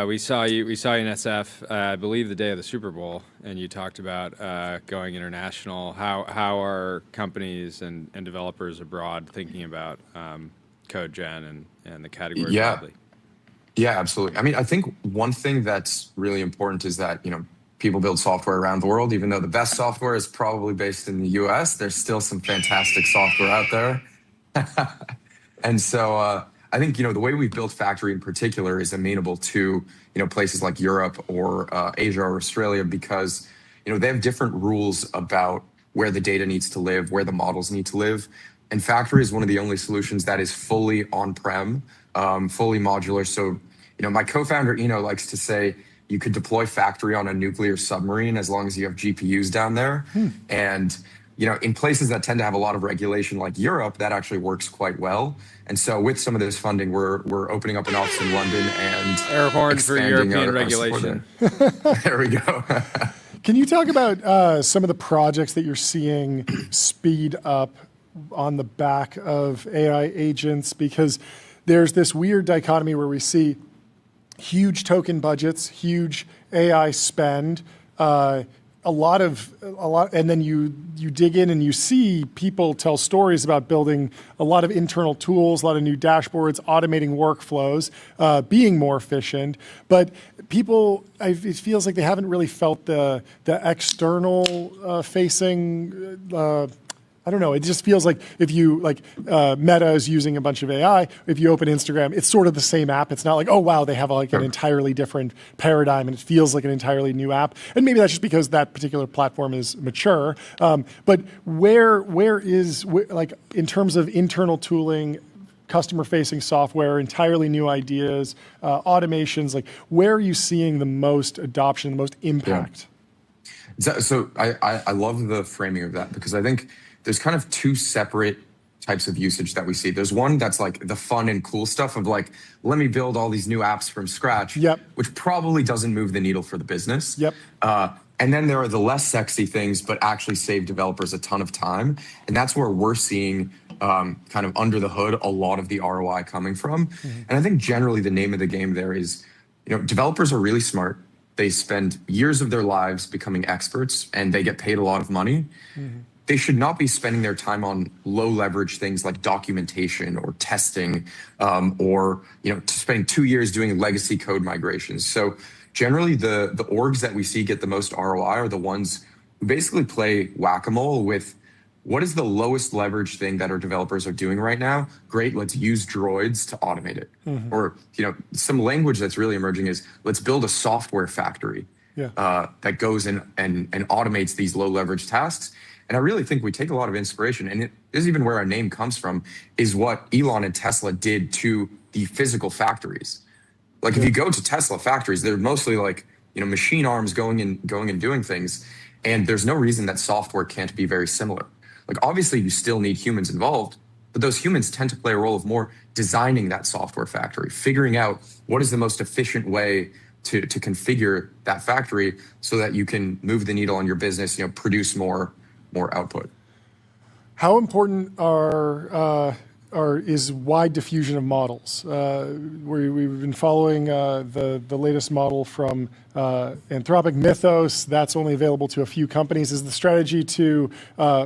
We saw you in SF, I believe the day of the Super Bowl, and you talked about going international. How are companies and developers abroad thinking about code gen and the category broadly? Yeah, absolutely. I mean, I think one thing that's really important is that, people build software around the world. Even though the best software is probably based in the US, there's still some fantastic software out there. And so I think, the way we've built Factory in particular is amenable to, places like Europe or Asia or Australia, because, they have different rules about where the data needs to live, where the models need to live. And Factory is one of the only solutions that is fully on-prem, fully modular. So, my co-founder, likes to say, you could deploy Factory on a nuclear submarine as long as you have GPUs down there. And, in places that tend to have a lot of regulation like Europe, that actually works quite well. And so with some of this funding, we're opening up an office in London and air horn for European regulation. There we go. Can you talk about some of the projects that you're seeing speed up on the back of AI agents? Because there's this weird dichotomy where we see huge token budgets, huge AI spend, a lot, and then you dig in and you see people tell stories about building a lot of internal tools, a lot of new dashboards, automating workflows, being more efficient. But people, it feels like they haven't really felt the external facing. I don't know. It just feels like if you Meta is using a bunch of AI. If you open Instagram, it's sort of the same app. It's not like, oh wow, they have an entirely different paradigm and it feels like an entirely new app. And maybe that's just because that particular platform is mature. But where is in terms of internal tooling, customer-facing software, entirely new ideas, automations, where are you seeing the most adoption, the most impact? Yeah. So I love the framing of that, because I think there's kind of two separate types of usage that we see. There's one that's like the fun and cool stuff of let me build all these new apps from scratch, which probably doesn't move the needle for the business. And then there are the less sexy things, but actually save developers a ton of time. And that's where we're seeing kind of under the hood a lot of the ROI coming from. And I think generally the name of the game there is, developers are really smart. They spend years of their lives becoming experts and they get paid a lot of money. They should not be spending their time on low leverage things like documentation or testing, or spending 2 years doing legacy code migrations. So generally the orgs that we see get the most ROI are the ones who basically play whack-a-mole with what is the lowest leverage thing that our developers are doing right now? Great, let's use droids to automate it. Or some language that's really emerging is let's build a software factory that goes in and automates these low leverage tasks. And I really think we take a lot of inspiration, and it is even where our name comes from, is what Elon and Tesla did to the physical factories. If you go to Tesla factories, they're mostly machine arms going and doing things. And there's no reason that software can't be very similar. Obviously you still need humans involved, but those humans tend to play a role of more designing that software factory, figuring out what is the most efficient way to configure that factory so that you can move the needle on your business, produce more output. How important is wide diffusion of models? We've been following the latest model from Anthropic Mythos. That's only available to a few companies. Is the strategy to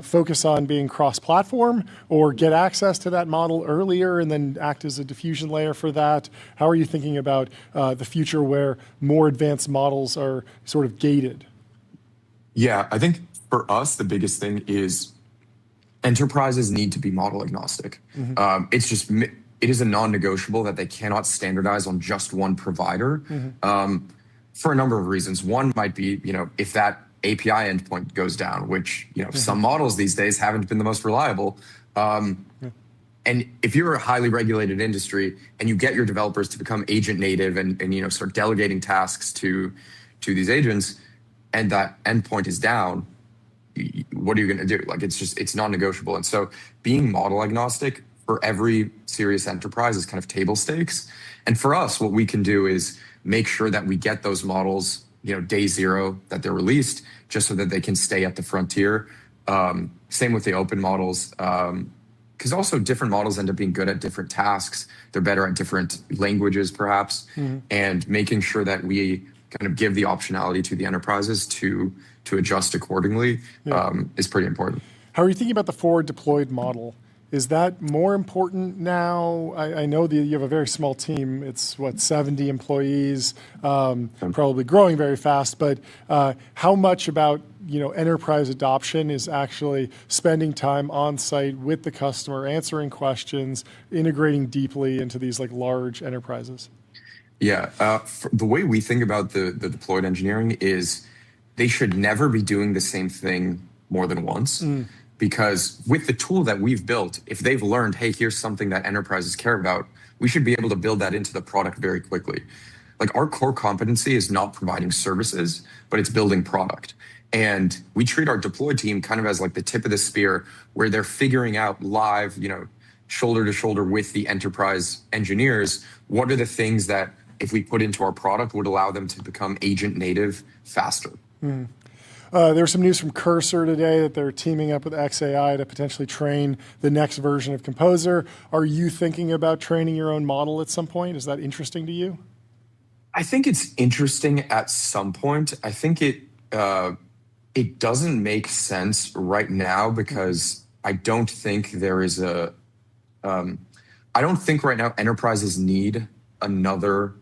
focus on being cross-platform or get access to that model earlier and then act as a diffusion layer for that? How are you thinking about the future where more advanced models are sort of gated? Yeah, I think for us, the biggest thing is enterprises need to be model agnostic. It is a non-negotiable that they cannot standardize on just one provider for a number of reasons. One might be, if that API endpoint goes down, which, some models these days haven't been the most reliable. And if you're a highly regulated industry and you get your developers to become agent native and start delegating tasks to these agents, and that endpoint is down, what are you going to do? Like, it's non-negotiable. And so being model agnostic for every serious enterprise is kind of table stakes. And for us, what we can do is make sure that we get those models, day zero that they're released, just so that they can stay at the frontier. Same with the open models, because also different models end up being good at different tasks. They're better at different languages, perhaps, and making sure that we kind of give the optionality to the enterprises to adjust accordingly is pretty important. How are you thinking about the forward deployed model? Is that more important now? I know that you have a very small team. It's 70 employees, probably growing very fast. But how much about enterprise adoption is actually spending time on site with the customer, answering questions, integrating deeply into these large enterprises? Yeah, the way we think about the deployed engineering is they should never be doing the same thing more than once. Because with the tool that we've built, if they've learned, hey, here's something that enterprises care about, we should be able to build that into the product very quickly. Like, our core competency is not providing services, but it's building product. And we treat our deploy team kind of as like the tip of the spear, where they're figuring out live, shoulder to shoulder with the enterprise engineers, what are the things that if we put into our product would allow them to become agent native faster. There's some news from Cursor today that they're teaming up with xAI to potentially train the next version of Composer. Are you thinking about training your own model at some point? Is that interesting to you? I think it's interesting at some point. I think it doesn't make sense right now because I don't think there is I don't think right now enterprises need another,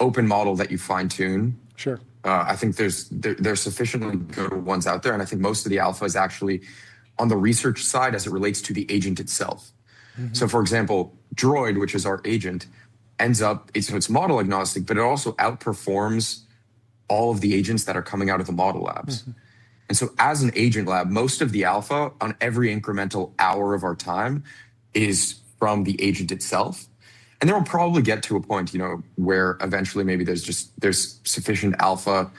open model that you fine tune. Sure. I think there's sufficiently good ones out there, and I think most of the alpha is actually on the research side as it relates to the agent itself. So, for example, Droid, which is our agent, ends up it's model agnostic, but it also outperforms all of the agents that are coming out of the model labs. And so, as an agent lab, most of the alpha on every incremental hour of our time is from the agent itself. And then we'll probably get to a point, where eventually maybe there's sufficient alpha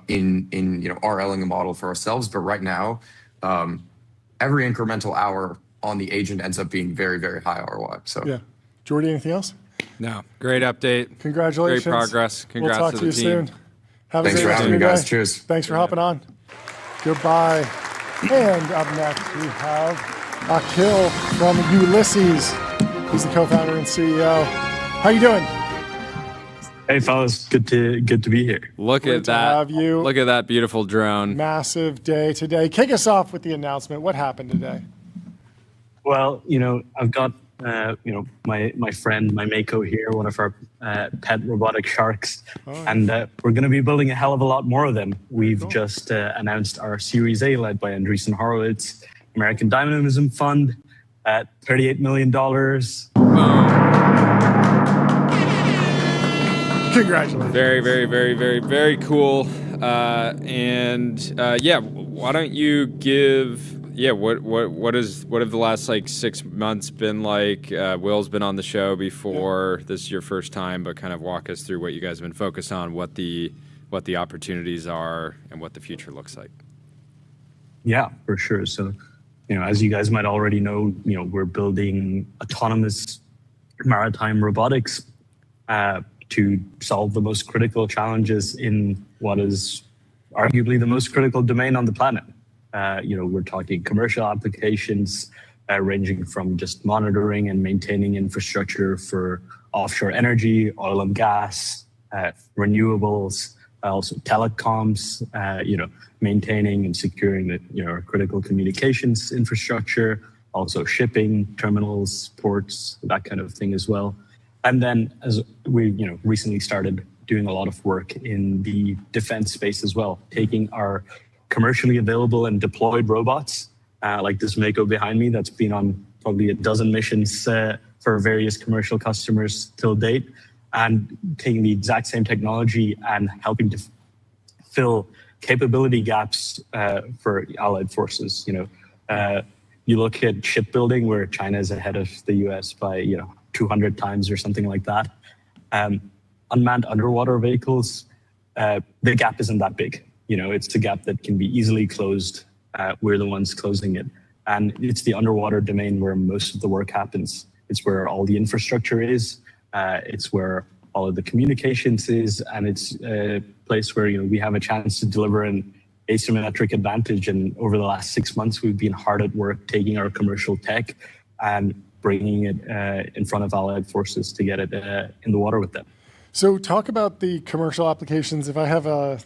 in RLing a model for ourselves. But right now, every incremental hour on the agent ends up being very, very high ROI. So yeah, Jordy, anything else? No, great update. Congratulations. Great progress. Congrats we'll talk to you team. soon. Have Thanks a for great having me, guys. Cheers. Thanks for hopping on. Goodbye. And up next we have Akhil from Ulysses. He's the co-founder and CEO. How you doing? Hey, fellas. Good to be here. Look at that. Have you. Look at that beautiful drone. Massive day today. Kick us off with the announcement. What happened today? Well, I've got my friend, my Mako here, one of our pet robotic sharks, and we're going to be building a hell of a lot more of them. We've just announced our Series A, led by Andreessen Horowitz, American Dynamism Fund, at $38 million. Congratulations. Very, very, very, very, very cool. Why don't you give? What have the last 6 months been like? Will's been on the show before. This is your first time, but kind of walk us through what you guys have been focused on, what the opportunities are, and what the future looks like. Yeah, for sure. So, as you guys might already know, we're building autonomous maritime robotics to solve the most critical challenges in what is arguably the most critical domain on the planet. We're talking commercial applications ranging from just monitoring and maintaining infrastructure for offshore energy, oil and gas, renewables, also telecoms, maintaining and securing the critical communications infrastructure, also shipping, terminals, ports, that kind of thing as well. And then as we recently started doing a lot of work in the defense space as well, taking our commercially available and deployed robots, like this Mako behind me that's been on probably a dozen missions for various commercial customers till date, and taking the exact same technology and helping to fill capability gaps for allied forces. You look at shipbuilding, where China is ahead of the US by 200 times or something like that. Unmanned underwater vehicles, the gap isn't that big. It's a gap that can be easily closed. We're the ones closing it. And it's the underwater domain where most of the work happens. It's where all the infrastructure is. It's where all of the communications is. And it's a place where we have a chance to deliver an asymmetric advantage. And over the last 6 months, we've been hard at work taking our commercial tech and bringing it in front of allied forces to get it in the water with them. So talk about the commercial applications. If I have a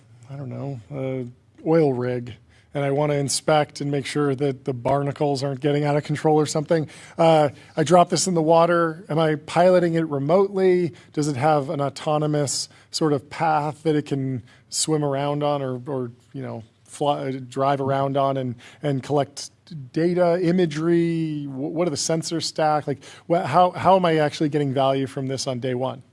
oil rig and I want to inspect and make sure that the barnacles aren't getting out of control or something, I drop this in the water. Am I piloting it remotely? Does it have an autonomous sort of path that it can swim around on or drive around on and collect data, imagery? What are the sensors stack? Like, how am I actually getting value from this on day one?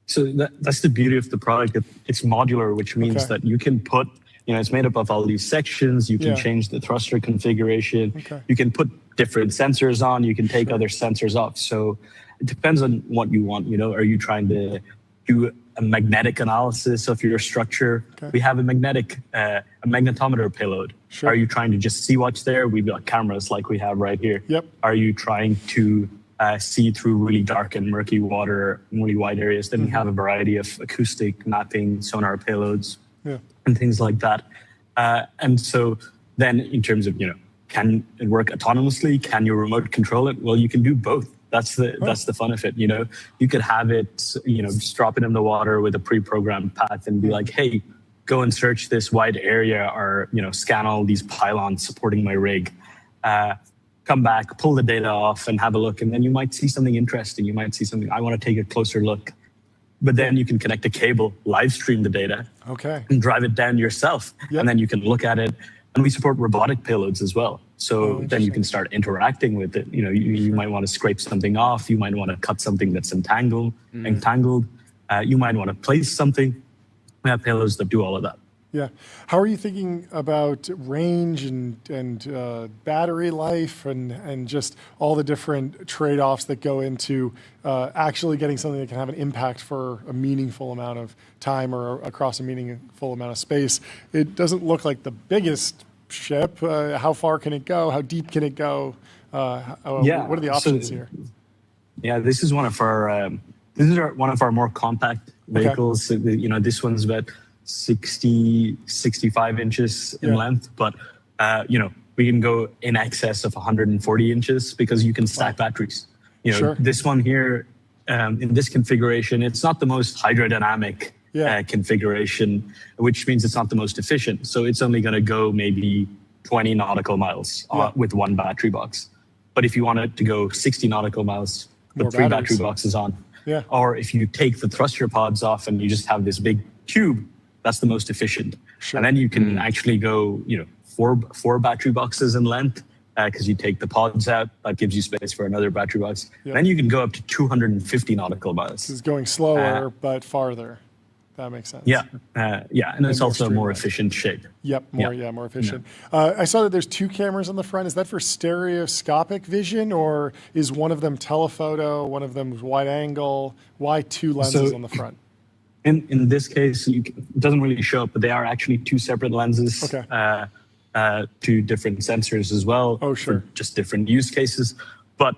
So that's the beauty of the product. It's modular, which means that you can put, it's made up of all these sections. You can change the thruster configuration. You can put different sensors on. You can take other sensors off. So it depends on what you want. Are you trying to do a magnetic analysis of your structure? We have a magnetometer payload. Are you trying to just see what's there? We've got cameras like we have right here. Are you trying to see through really dark and murky water in really wide areas? Then we have a variety of acoustic mapping, sonar payloads, and things like that. And so then in terms of, can it work autonomously? Can you remote control it? Well, you can do both. That's the fun of it. You could have it, just drop it in the water with a pre-programmed path and be like, hey, go and search this wide area or, scan all these pylons supporting my rig. Come back, pull the data off and have a look. And then you might see something interesting. You might see something, I want to take a closer look. But then you can connect a cable, live stream the data, and drive it down yourself. And then you can look at it. And we support robotic payloads as well. So then you can start interacting with it. You might want to scrape something off. You might want to cut something that's entangled. You might want to place something. We have payloads that do all of that. Yeah. How are you thinking about range and battery life and just all the different trade-offs that go into actually getting something that can have an impact for a meaningful amount of time or across a meaningful amount of space? It doesn't look like the biggest ship. How far can it go? How deep can it go? What are the options here? Yeah, this is one of our more compact vehicles. This one's about 65 inches in length, but we can go in excess of 140 inches because you can stack batteries. This one here in this configuration, it's not the most hydrodynamic configuration, which means it's not the most efficient. So it's only going to go maybe 20 nautical miles with one battery box. But if you want it to go 60 nautical miles, put 3 battery boxes on. Or if you take the thruster pods off and you just have this big tube, that's the most efficient. And then you can actually go, four battery boxes in length because you take the pods out. That gives you space for another battery box. Then you can go up to 250 nautical miles. This is going slower, but farther. That makes sense. And it's also a more efficient shape. More efficient. I saw that there's 2 cameras on the front. Is that for stereoscopic vision, or is one of them telephoto, one of them wide angle? Why 2 lenses on the front? In this case, it doesn't really show up, but they are actually 2 separate lenses, 2 different sensors as well, for just different use cases. But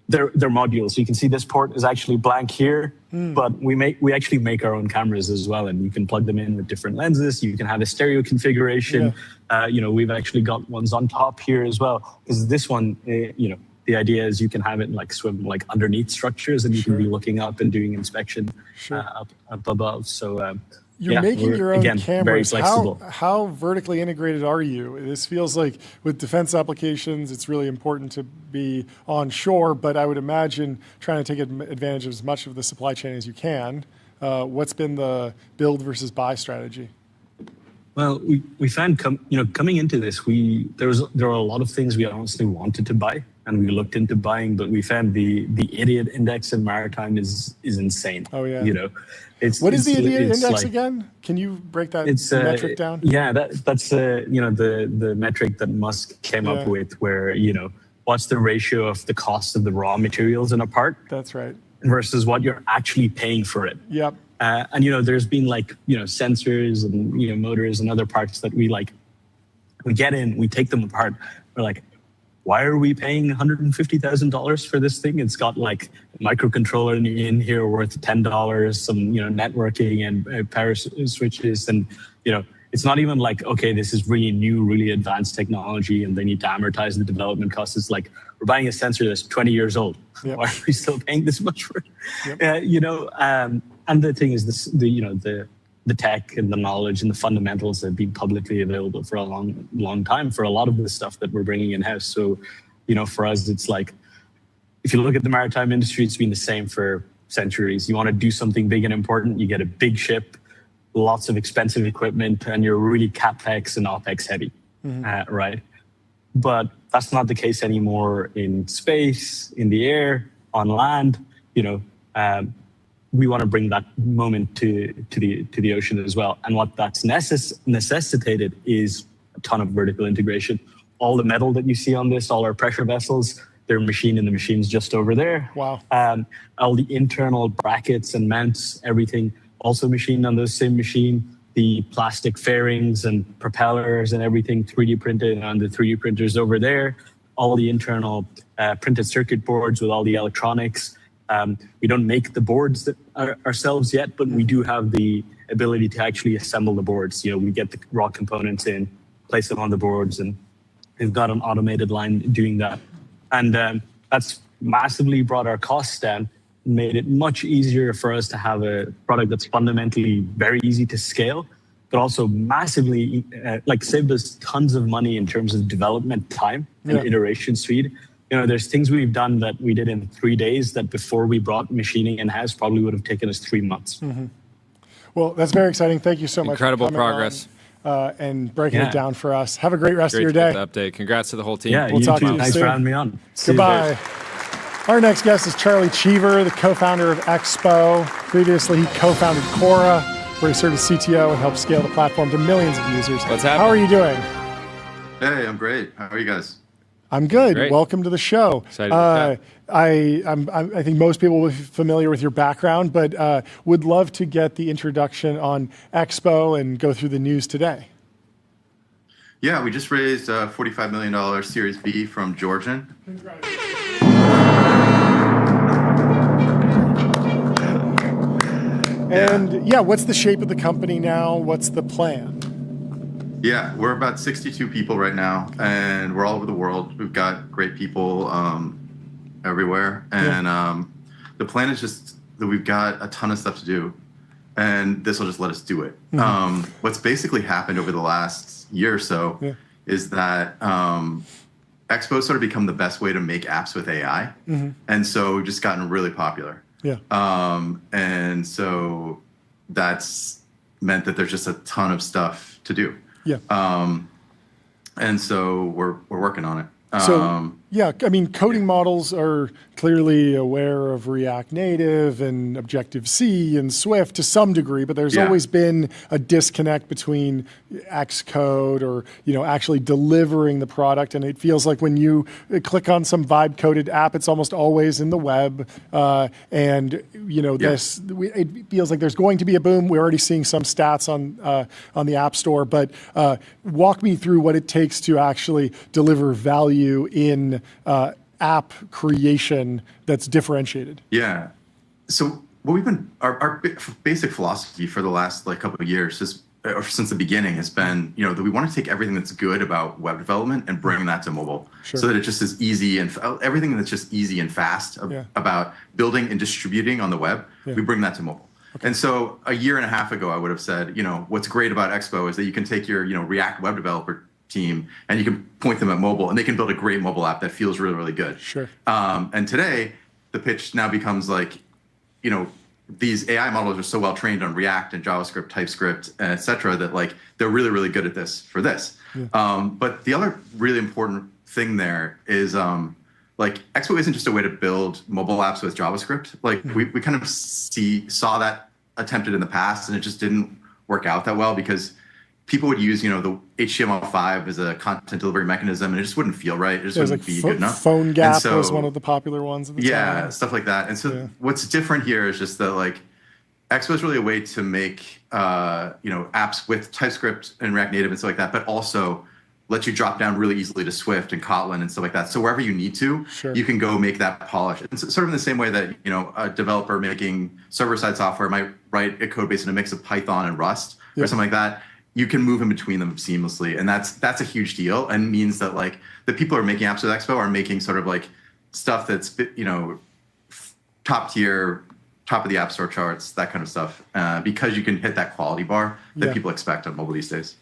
they're modules. So you can see this port is actually blank here, but we actually make our own cameras as well, and you can plug them in with different lenses. You can have a stereo configuration. We've actually got ones on top here as well, because this one, the idea is you can have it swim underneath structures, and you can be looking up and doing inspection up above. So you're making your own cameras. Very flexible. How vertically integrated are you? This feels like with defense applications, it's really important to be onshore, but I would imagine trying to take advantage of as much of the supply chain as you can. What's been the build versus buy strategy? Well, we found coming into this, there were a lot of things we honestly wanted to buy, and we looked into buying, but we found the idiot index in maritime is insane. Oh yeah. What is the idiot index again? Can you break that metric down? Yeah, that's the metric that Musk came up with, where what's the ratio of the cost of the raw materials in a part? That's right. Versus what you're actually paying for it. Yep. And there's been sensors and motors and other parts that we get in, we take them apart. We're like, why are we paying $150,000 for this thing? It's got a microcontroller in here worth $10, some networking and power switches, and it's not even okay, this is really new, really advanced technology, and they need to amortize the development costs. It's like we're buying a sensor that's 20 years old. Yep. Why are we still paying this much for it? Yep. And the thing is, the tech and the knowledge and the fundamentals have been publicly available for a long time for a lot of the stuff that we're bringing in house. So, for us, it's if you look at the maritime industry, it's been the same for centuries. You want to do something big and important, you get a big ship, lots of expensive equipment, and you're really CapEx and OpEx heavy, right? But that's not the case anymore in space, in the air, on land. We want to bring that moment to the ocean as well. And what that's necessitated is a ton of vertical integration. All the metal that you see on this, all our pressure vessels, they're machined in the machines just over there. Wow. All the internal brackets and mounts, everything also machined on those same machine. The plastic fairings and propellers and everything 3D printed on the 3D printers over there. All the internal printed circuit boards with all the electronics. We don't make the boards ourselves yet, but we do have the ability to actually assemble the boards. We get the raw components in, place them on the boards, and we've got an automated line doing that. And that's massively brought our costs down, made it much easier for us to have a product that's fundamentally very easy to scale, but also massively saved us tons of money in terms of development time and iteration speed. There's things we've done that we did in 3 days that before we brought machining in-house probably would have taken us 3 months. Mm-hmm. Well, that's very exciting. Thank you so much. Incredible progress. And breaking it down for us. Have a great rest of your day. Great update. Congrats to the whole team. Yeah, we'll talk to you Thanks soon. for having me on. Goodbye. Our next guest is Charlie Cheever, the co-founder of Expo. Previously, he co-founded Quora, where he served as CTO and helped scale the platform to millions of users. What's happening? How are you doing? Hey, I'm great. How are you guys? I'm good. Great. Welcome to the show. Excited to chat. I think most people will be familiar with your background, but would love to get the introduction on Expo and go through the news today. Yeah, we just raised a $45 million Series B from Georgian. And what's the shape of the company now? What's the plan? Yeah, we're about 62 people right now, and we're all over the world. We've got great people everywhere, and the plan is just that we've got a ton of stuff to do, and this will just let us do it. Mm-hmm. What's basically happened over the last year or so is that Expo's sort of become the best way to make apps with AI, and so we've just gotten really popular. Yeah. And so that's meant that there's just a ton of stuff to do. Yeah. And so we're working on it. Coding models are clearly aware of React Native and Objective-C and Swift to some degree, but there's always been a disconnect between Xcode or, actually delivering the product. And it feels like when you click on some vibe-coded app, it's almost always in the web. It feels like there's going to be a boom. We're already seeing some stats on the App Store, but walk me through what it takes to actually deliver value in app creation that's differentiated. Yeah. So what we've been, our basic philosophy for the last couple of years or since the beginning has been, that we want to take everything that's good about web development and bring that to mobile, so that it just is easy and everything that's just easy and fast about building and distributing on the web. We bring that to mobile. Okay. And so a year and a half ago, I would have said, what's great about Expo is that you can take your, React web developer team and you can point them at mobile and they can build a great mobile app that feels really, really good. Sure. And today the pitch now becomes these AI models are so well trained on React and JavaScript, TypeScript, et cetera, that they're really, really good at this for this. Yeah. But the other really important thing there is Expo isn't just a way to build mobile apps with JavaScript. We kind of saw that attempted in the past and it just didn't work out that well because people would use, the HTML5 as a content delivery mechanism, and it just wouldn't feel right. It just wouldn't be good enough. PhoneGap was one of the popular ones at the time. Stuff like that. And so what's different here is just that, Expo is really a way to make apps with TypeScript and React Native and stuff like that, but also let you drop down really easily to Swift and Kotlin and stuff like that. So wherever you need to, you can go make that polish. It's sort of in the same way that a developer making server-side software might write a code base in a mix of Python and Rust or something like that. You can move in between them seamlessly, and that's a huge deal, and means that like the people who are making apps with Expo are making sort of like stuff that's top tier, top of the App Store charts, that kind of stuff, because you can hit that quality bar that people expect on mobile these days.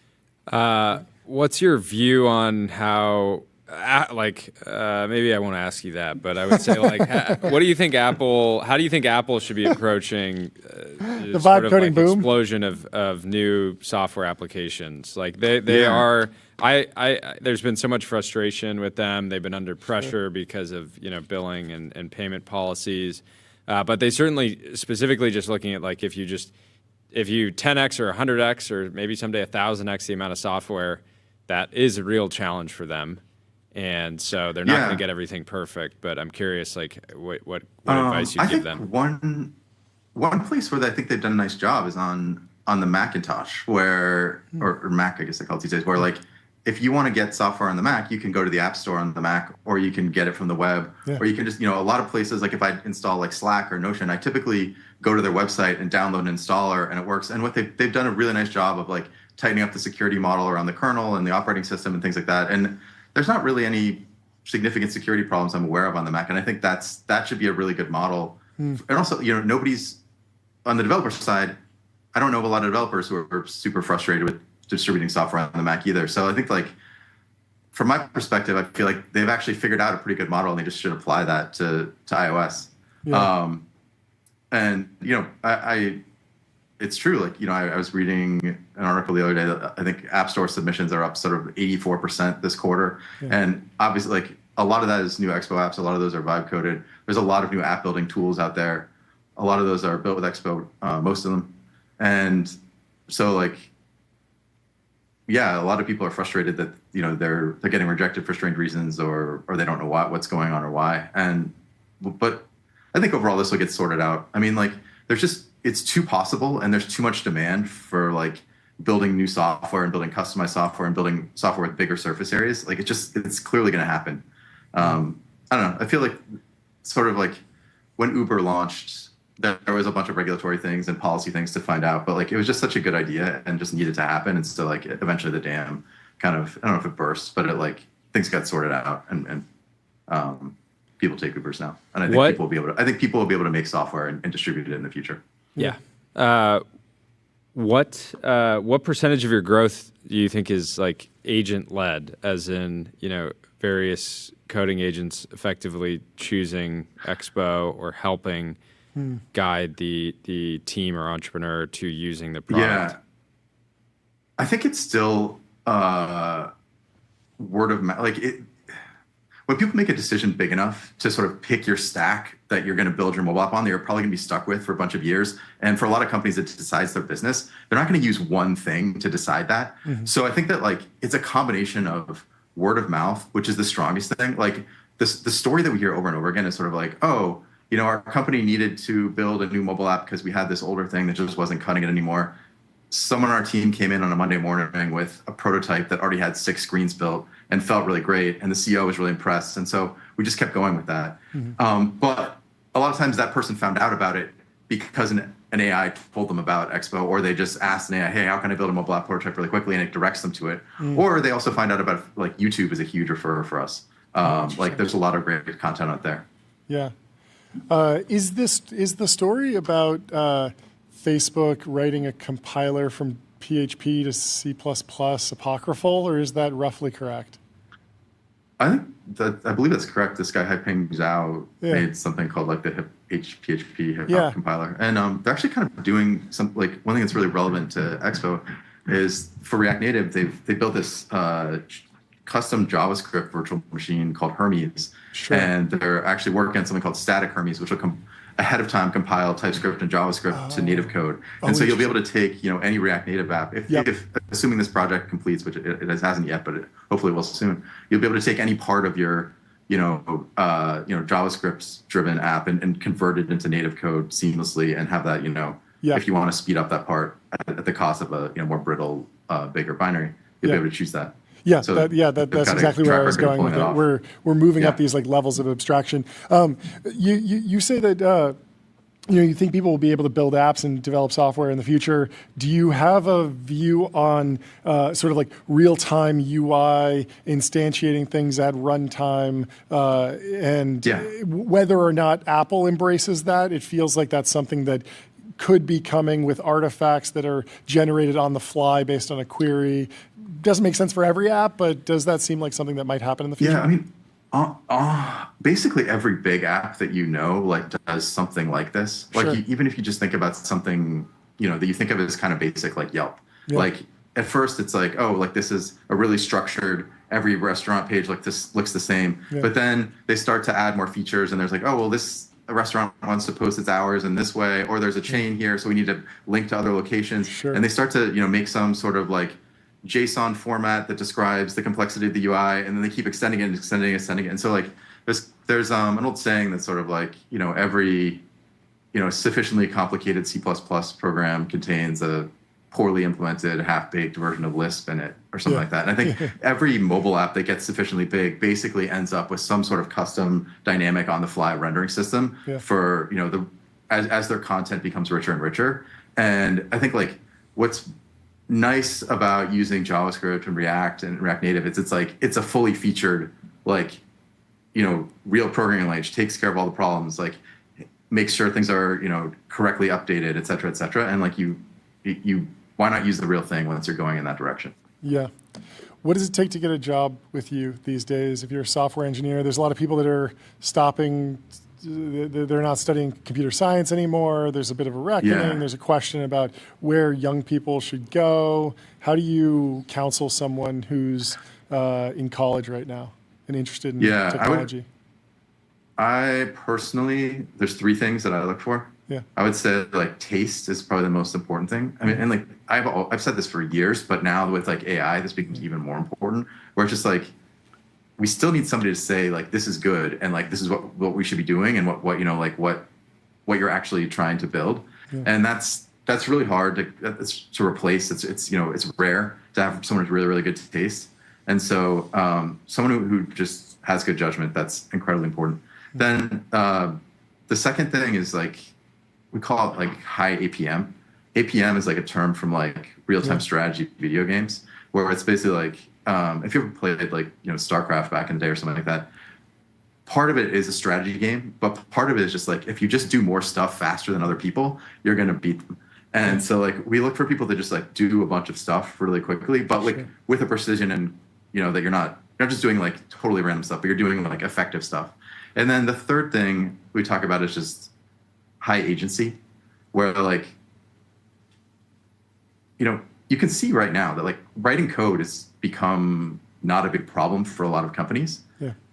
What's your view on how, maybe I won't ask you that, but I would say, what do you think how do you think Apple should be approaching the vibe coding boom explosion of new software applications? Like they are, there's been so much frustration with them. They've been under pressure because of, billing and payment policies. But they certainly, specifically just looking at like, if you 10x or 100x or maybe someday 1,000x the amount of software, that is a real challenge for them. And so they're not going to get everything perfect, but I'm curious, like what advice you give them. One place where I think they've done a nice job is on the Macintosh, or Mac, I guess they call it these days, where like, if you want to get software on the Mac, you can go to the App Store on the Mac, or you can get it from the web, or you can just, a lot of places, like if I install like Slack or Notion, I typically go to their website and download an installer, and it works. And what they've done a really nice job of like tightening up the security model around the kernel and the operating system and things like that. And there's not really any significant security problems I'm aware of on the Mac. And I think that should be a really good model. And also, nobody's on the developer side. I don't know of a lot of developers who are super frustrated with distributing software on the Mac either. So I think like, from my perspective, I feel like they've actually figured out a pretty good model, and they just should apply that to iOS. Yeah. It's true. Like, I was reading an article the other day that I think App Store submissions are up sort of 84% this quarter. Yeah. And obviously, like, a lot of that is new Expo apps. A lot of those are vibe coded. There's a lot of new app building tools out there. A lot of those are built with Expo, most of them. And so like, yeah, a lot of people are frustrated that, they're getting rejected for strange reasons, or they don't know what's going on or why. But I think overall this will get sorted out. I mean, like, it's too possible, and there's too much demand for like building new software and building customized software and building software with bigger surface areas. Like it's clearly going to happen. I don't know. I feel like sort of like when Uber launched, there was a bunch of regulatory things and policy things to find out, but like it was just such a good idea and just needed to happen. And so like eventually the dam kind of, I don't know if it burst, but it like things got sorted out, and people take Ubers now. And I think people will be able to make software and distribute it in the future. Yeah. What percentage of your growth do you think is like agent led, as in, various coding agents effectively choosing Expo or helping guide the team or entrepreneur to using the product? Yeah. I think it's still word of mouth. Like when people make a decision big enough to sort of pick your stack that you're going to build your mobile app on, they're probably going to be stuck with for a bunch of years. And for a lot of companies, it decides their business. They're not going to use one thing to decide that. Mm-hmm. So I think that like it's a combination of word of mouth, which is the strongest thing. Like the story that we hear over and over again is sort of like, oh, our company needed to build a new mobile app because we had this older thing that just wasn't cutting it anymore. Someone on our team came in on a Monday morning with a prototype that already had 6 screens built and felt really great. And the CEO was really impressed. And so we just kept going with that. Mm-hmm. But a lot of times that person found out about it because an AI told them about Expo, or they just asked an AI, hey, how can I build a mobile app prototype really quickly? And it directs them to it. Mm-hmm. Or they also find out about, like, YouTube is a huge referrer for us. Like there's a lot of great content out there. Yeah. Is the story about Facebook writing a compiler from PHP to C++ apocryphal, or is that roughly correct? I believe that's correct. This guy Haiping Zhao made something called like the PHP hip hop compiler, and they're actually kind of doing some, like, one thing that's really relevant to Expo is for React Native. They built this custom JavaScript virtual machine called Hermes, and they're actually working on something called static Hermes, which will ahead of time compile TypeScript and JavaScript to native code. And so you'll be able to take, any React Native app, if assuming this project completes, which it hasn't yet, but hopefully will soon, you'll be able to take any part of your, JavaScript driven app and convert it into native code seamlessly and have that, if you want to speed up that part at the cost of a more brittle, bigger binary, you'll be able to choose that. Yeah, so that's exactly where I was going with it. We're moving up these like levels of abstraction. You say that you think people will be able to build apps and develop software in the future. Do you have a view on sort of like real-time UI, instantiating things at runtime, and whether or not Apple embraces that? It feels like that's something that could be coming with artifacts that are generated on the fly based on a query. Doesn't make sense for every app, but does that seem like something that might happen in the future? Yeah, I mean, basically every big app that like does something like this. Like even if you just think about something that you think of as kind of basic, like Yelp. Like at first it's like, oh, like this is a really structured, every restaurant page like this looks the same. But then they start to add more features, and there's like, oh, well, this restaurant wants to post its hours in this way, or there's a chain here, so we need to link to other locations. And they start to make some sort of like JSON format that describes the complexity of the UI, and then they keep extending it and extending it. And so like there's an old saying that's sort of like, every sufficiently complicated C++ program contains a poorly implemented half-baked version of Lisp in it, or something like that. And I think every mobile app that gets sufficiently big basically ends up with some sort of custom dynamic on-the-fly rendering system for as their content becomes richer and richer. And I think like what's nice about using JavaScript and React Native is it's a fully featured real programming language, takes care of all the problems, like makes sure things are correctly updated, et cetera, and like you why not use the real thing once you're going in that direction? Yeah. What does it take to get a job with you these days? If you're a software engineer, there's a lot of people that are stopping. They're not studying computer science anymore. There's a bit of a reckoning. There's a question about where young people should go. How do you counsel someone who's in college right now and interested in technology? I personally, there's 3 things that I look for. Yeah. I would say like taste is probably the most important thing. I mean, and like I've said this for years, but now with like AI, this becomes even more important, where it's just like, we still need somebody to say like, this is good. And like, this is what we should be doing, and what you're actually trying to build. And that's really hard to replace. It's rare to have someone with really, really good taste. And so someone who just has good judgment, that's incredibly important. Then the second thing is like, we call it like high APM. APM is like a term from like real-time strategy video games, where it's basically like, if you ever played like, StarCraft back in the day or something like that, part of it is a strategy game, but part of it is just like, if you just do more stuff faster than other people, you're going to beat them. And so like, we look for people that just like do a bunch of stuff really quickly, but like with a precision, and that you're not just doing like totally random stuff, but you're doing like effective stuff. And then the third thing we talk about is just high agency, where like, you can see right now that like writing code has become not a big problem for a lot of companies,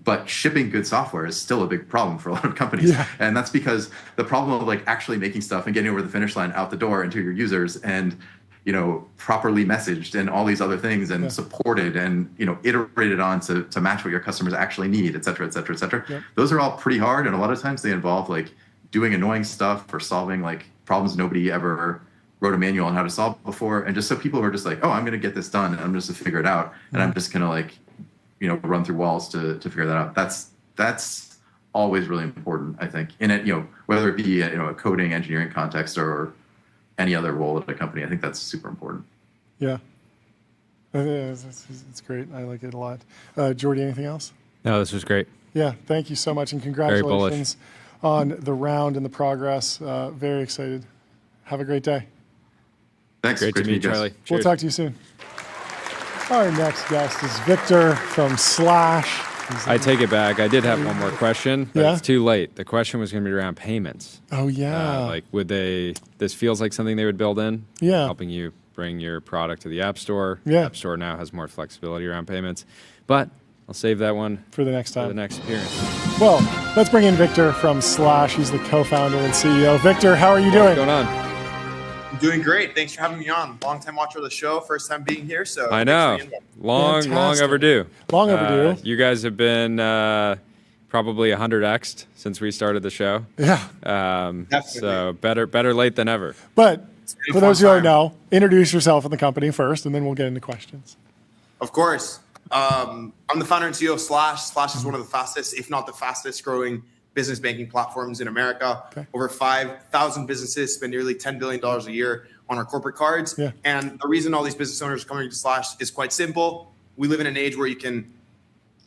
but shipping good software is still a big problem for a lot of companies. And that's because the problem of like actually making stuff and getting over the finish line out the door into your users, and properly messaged and all these other things, and supported and iterated on to match what your customers actually need, et cetera, et cetera, et cetera. Those are all pretty hard, and a lot of times they involve like doing annoying stuff or solving like problems nobody ever wrote a manual on how to solve before. And just so people are just like, oh, I'm going to get this done, and I'm just to figure it out, and I'm just going to like run through walls to figure that out. That's always really important, I think, in it, whether it be a coding engineering context or any other role at a company. I think that's super important. Yeah. It's great. I like it a lot. Jordy, anything else? No, this was great. Yeah, thank you so much, and congratulations on the round and the progress. Very excited. Have a great day. Thanks. Great to meet you, Charlie. We'll talk to you soon. Our next guest is Victor from Slash. I take it back. I did have one more question, but it's too late. The question was going to be around payments. Oh, yeah. Like, this feels like something they would build in, helping you bring your product to the App Store. The App Store now has more flexibility around payments, but I'll save that one for the next time. For the next appearance. Well, let's bring in Victor from Slash. He's the co-founder and CEO. Victor, how are you doing? What's going on? I'm doing great. Thanks for having me on. Long time watcher of the show. First time being here. So I know. Long overdue. Long overdue. You guys have been probably 100x'd since we started the show. Yeah. So better late than ever. But for those who don't know, introduce yourself and the company first, and then we'll get into questions. Of course. I'm the founder and CEO of Slash. Slash is one of the fastest, if not the fastest growing business banking platforms in America. Okay. Over 5,000 businesses spend nearly $10 billion a year on our corporate cards. Yeah. And the reason all these business owners are coming to Slash is quite simple. We live in an age where you can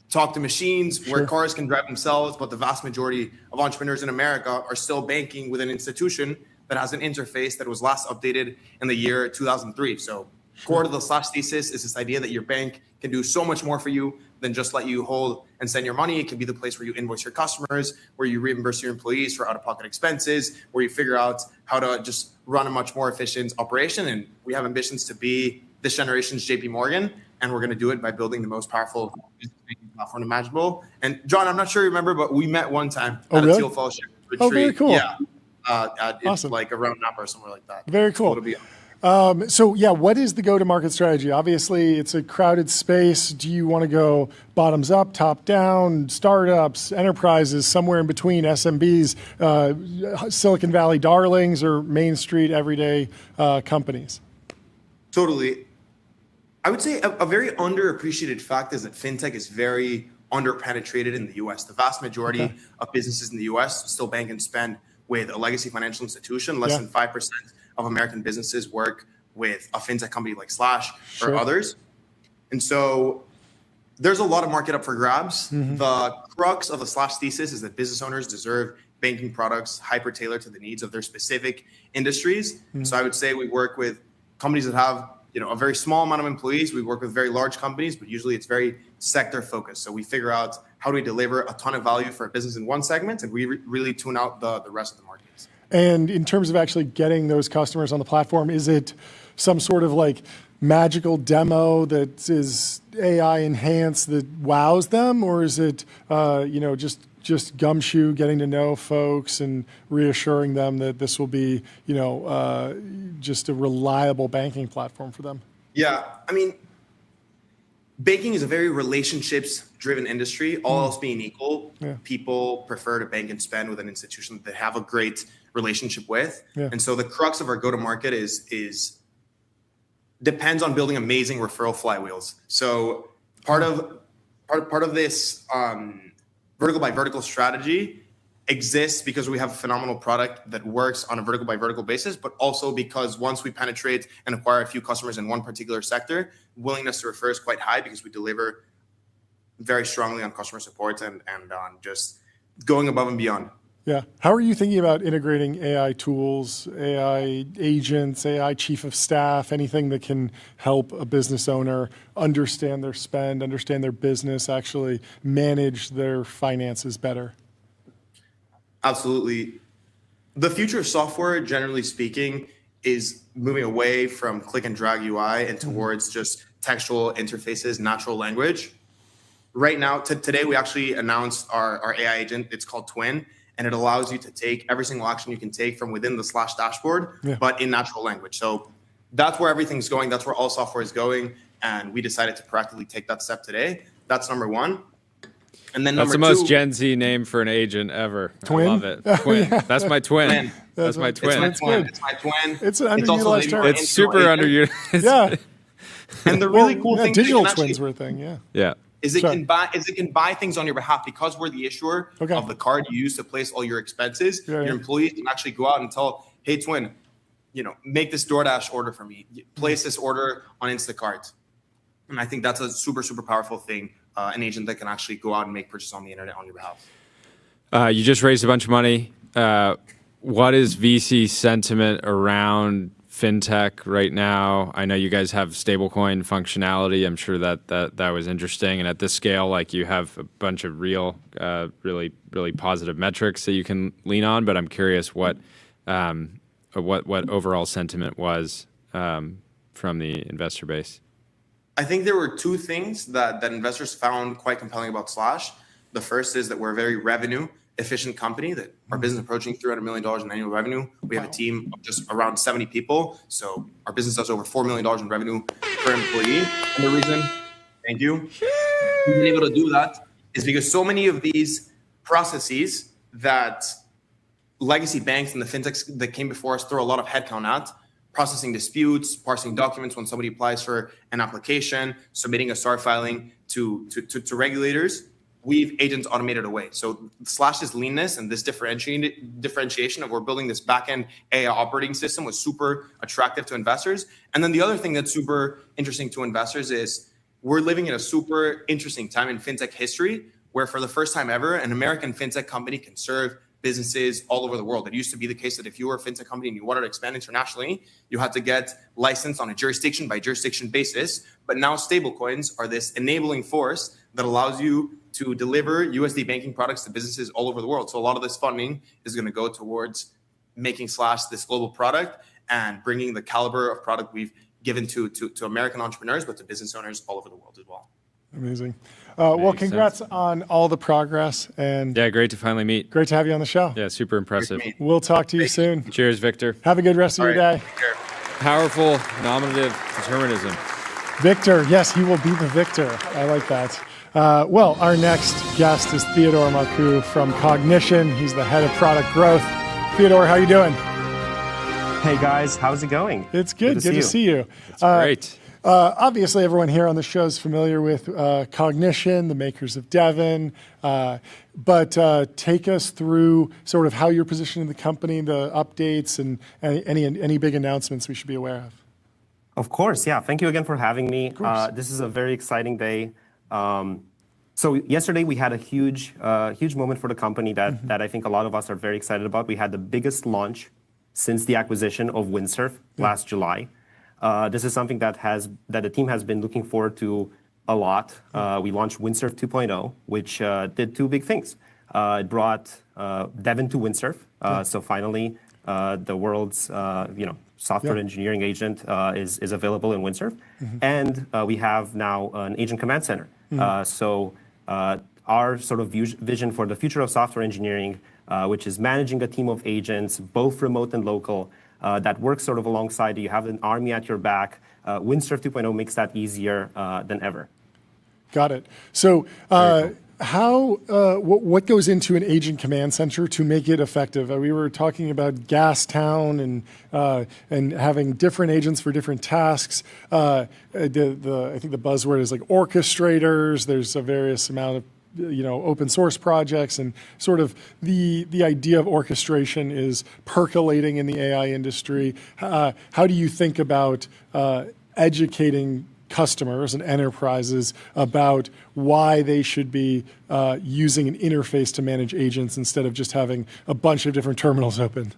talk to machines, where cars can drive themselves, but the vast majority of entrepreneurs in America are still banking with an institution that has an interface that was last updated in the year 2003. So core to the Slash thesis is this idea that your bank can do so much more for you than just let you hold and send your money. It can be the place where you invoice your customers, where you reimburse your employees for out-of-pocket expenses, where you figure out how to just run a much more efficient operation. And we have ambitions to be this generation's JP Morgan, and we're going to do it by building the most powerful business banking platform imaginable. And John, I'm not sure you remember, but we met one time at a Teal Fellowship retreat. Oh, very cool. Yeah. Awesome. Like around Napa or somewhere like that. Very cool. So yeah, what is the go-to-market strategy? Obviously, it's a crowded space. Do you want to go bottoms up, top down, startups, enterprises, somewhere in between, SMBs, Silicon Valley darlings, or Main Street everyday companies? Totally. I would say a very underappreciated fact is that fintech is very underpenetrated in the US. The vast majority of businesses in the US still bank and spend with a legacy financial institution. Less than 5% of American businesses work with a fintech company like Slash or others. And so there's a lot of market up for grabs. The crux of the Slash thesis is that business owners deserve banking products hyper-tailored to the needs of their specific industries. So I would say we work with companies that have a very small amount of employees. We work with very large companies, but usually it's very sector focused. So we figure out how do we deliver a ton of value for a business in one segment, and we really tune out the rest of the markets. And in terms of actually getting those customers on the platform, is it some sort of like magical demo that is AI enhanced that wows them, or is it just gumshoe, getting to know folks and reassuring them that this will be just a reliable banking platform for them? Yeah, I mean, banking is a very relationships-driven industry. All else being equal, people prefer to bank and spend with an institution that they have a great relationship with. And so the crux of our go-to-market is depends on building amazing referral flywheels. So part of this vertical by vertical strategy exists because we have a phenomenal product that works on a vertical by vertical basis, but also because once we penetrate and acquire a few customers in one particular sector, willingness to refer is quite high because we deliver very strongly on customer support and on just going above and beyond. Yeah. How are you thinking about integrating AI tools, AI agents, AI chief of staff, anything that can help a business owner understand their spend, understand their business, actually manage their finances better? Absolutely. The future of software, generally speaking, is moving away from click and drag UI and towards just textual interfaces, natural language. Right now, today, we actually announced our AI agent. It's called Twin. And it allows you to take every single action you can take from within the Slash dashboard, but in natural language. So that's where everything's going. That's where all software is going. And we decided to practically take that step today. That's number one. And then that's number two. That's the most Gen Z name for an agent ever. Twin? I love it. Twin. That's my twin. That's my twin. It's my twin. It's my twin. It's an underutilized term. It's super underutilized. Yeah. And the really cool thing digital twins were a thing. Yeah. Yeah. Is it can buy things on your behalf because we're the issuer of the card you use to place all your expenses. Your employees can actually go out and tell, hey, Twin, make this DoorDash order for me. Place this order on Instacart. And I think that's a super, super powerful thing, an agent that can actually go out and make purchases on the internet on your behalf. You just raised a bunch of money. What is VC sentiment around fintech right now? I know you guys have stablecoin functionality. I'm sure that was interesting. And at this scale, like, you have a bunch of really positive metrics that you can lean on. But I'm curious what overall sentiment was from the investor base. I think there were two things that investors found quite compelling about Slash. The first is that we're a very revenue efficient company, that our business is approaching $300 million in annual revenue. We have a team of just around 70 people. So our business does over $4 million in revenue per employee. And the reason, thank you, we've been able to do that is because so many of these processes that legacy banks and the fintechs that came before us throw a lot of headcount at, processing disputes, parsing documents when somebody applies for an application, submitting a SAR filing to regulators. We've agents automated away. So Slash's leanness and this differentiation of we're building this backend AI operating system was super attractive to investors. And then the other thing that's super interesting to investors is we're living in a super interesting time in fintech history where for the first time ever, an American fintech company can serve businesses all over the world. It used to be the case that if you were a fintech company and you wanted to expand internationally, you had to get licensed on a jurisdiction by jurisdiction basis. But now stablecoins are this enabling force that allows you to deliver USD banking products to businesses all over the world. So a lot of this funding is going to go towards making Slash this global product and bringing the caliber of product we've given to American entrepreneurs, but to business owners all over the world as well. Amazing. Well, congrats on all the progress. And yeah, great to finally meet. Great to have you on the show. Yeah, super impressive. We'll talk to you soon. Cheers, Victor. Have a good rest of your day. Powerful nominative determinism. Victor, yes, he will be the victor. I like that. Well, our next guest is Theodor Marcu from Cognition. He's the head of product growth. Theodor, how are you doing? Hey guys, how's it going? It's good. Good to see you. It's great. Obviously, everyone here on the show is familiar with Cognition, the makers of Devon. But take us through sort of how you're positioning the company, the updates, and any big announcements we should be aware of. Of course, yeah. Thank you again for having me. This is a very exciting day. So yesterday we had a huge moment for the company that I think a lot of us are very excited about. We had the biggest launch since the acquisition of Windsurf last July. This is something that the team has been looking forward to a lot. We launched Windsurf 2.0, which did two big things. It brought Devon to Windsurf. So finally, the world's software engineering agent is available in Windsurf, and we have now an agent command center. So our sort of vision for the future of software engineering, which is managing a team of agents, both remote and local, that works sort of alongside you. You have an army at your back. Windsurf 2.0 makes that easier than ever. Got it. So what goes into an agent command center to make it effective? We were talking about Gastown and having different agents for different tasks. I think the buzzword is like orchestrators. There's a various amount of open source projects, and sort of the idea of orchestration is percolating in the AI industry. How do you think about educating customers and enterprises about why they should be using an interface to manage agents instead of just having a bunch of different terminals open?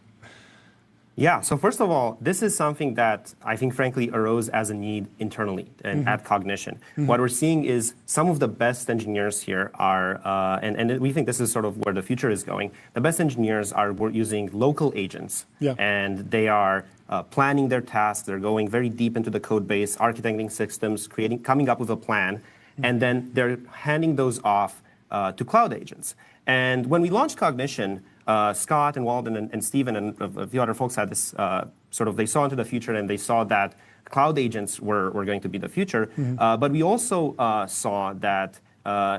Yeah, so first of all, this is something that I think, frankly, arose as a need internally and at Cognition. What we're seeing is some of the best engineers here are, and we think this is sort of where the future is going, the best engineers are using local agents, and they are planning their tasks, they're going very deep into the code base, architecting systems, coming up with a plan, and then they're handing those off to cloud agents. And when we launched Cognition, Scott and Walden and Steven and a few other folks had this they saw into the future, and they saw that cloud agents were going to be the future. But we also saw that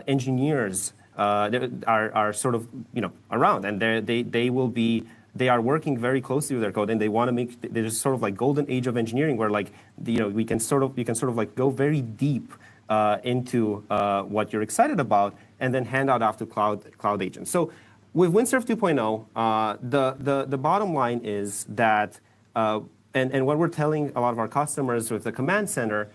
engineers are sort of around, and they are working very closely with their code, and they want to make there's sort of like golden age of engineering where you can sort of go very deep into what you're excited about, and then hand out after cloud agents. So with Windsurf 2.0, the bottom line is that, and what we're telling a lot of our customers with the command center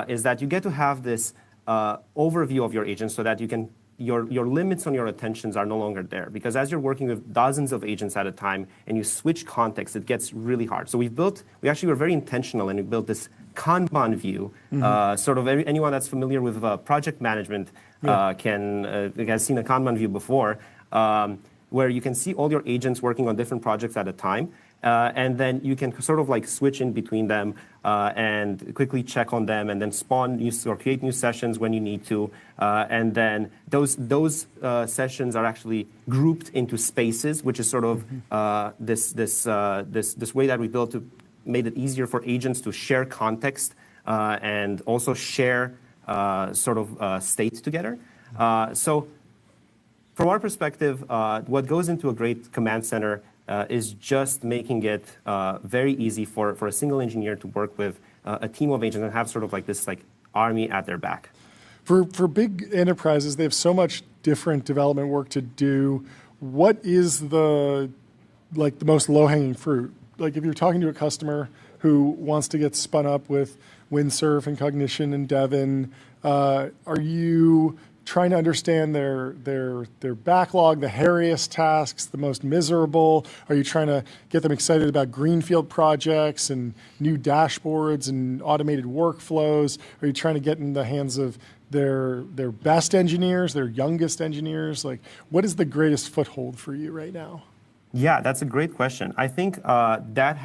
is that you get to have this overview of your agents so that you can your limits on your attentions are no longer there, because as you're working with dozens of agents at a time and you switch context, it gets really hard. So we actually were very intentional, and we built this Kanban view. Sort of anyone that's familiar with project management has seen a Kanban view before, where you can see all your agents working on different projects at a time. And then you can sort of like switch in between them and quickly check on them, and then spawn or create new sessions when you need to. And then those sessions are actually grouped into spaces, which is sort of this way that we built to made it easier for agents to share context and also share state together. So from our perspective, what goes into a great command center is just making it very easy for a single engineer to work with a team of agents and have sort of like this like army at their back. For big enterprises, they have so much different development work to do. What is the most low-hanging fruit? Like if you're talking to a customer who wants to get spun up with windsurf and cognition and Devin, are you trying to understand their backlog, the hairiest tasks, the most miserable? Are you trying to get them excited about greenfield projects and new dashboards and automated workflows? Are you trying to get in the hands of their best engineers, their youngest engineers? Like, what is the greatest foothold for you right now? Yeah, that's a great question. I think that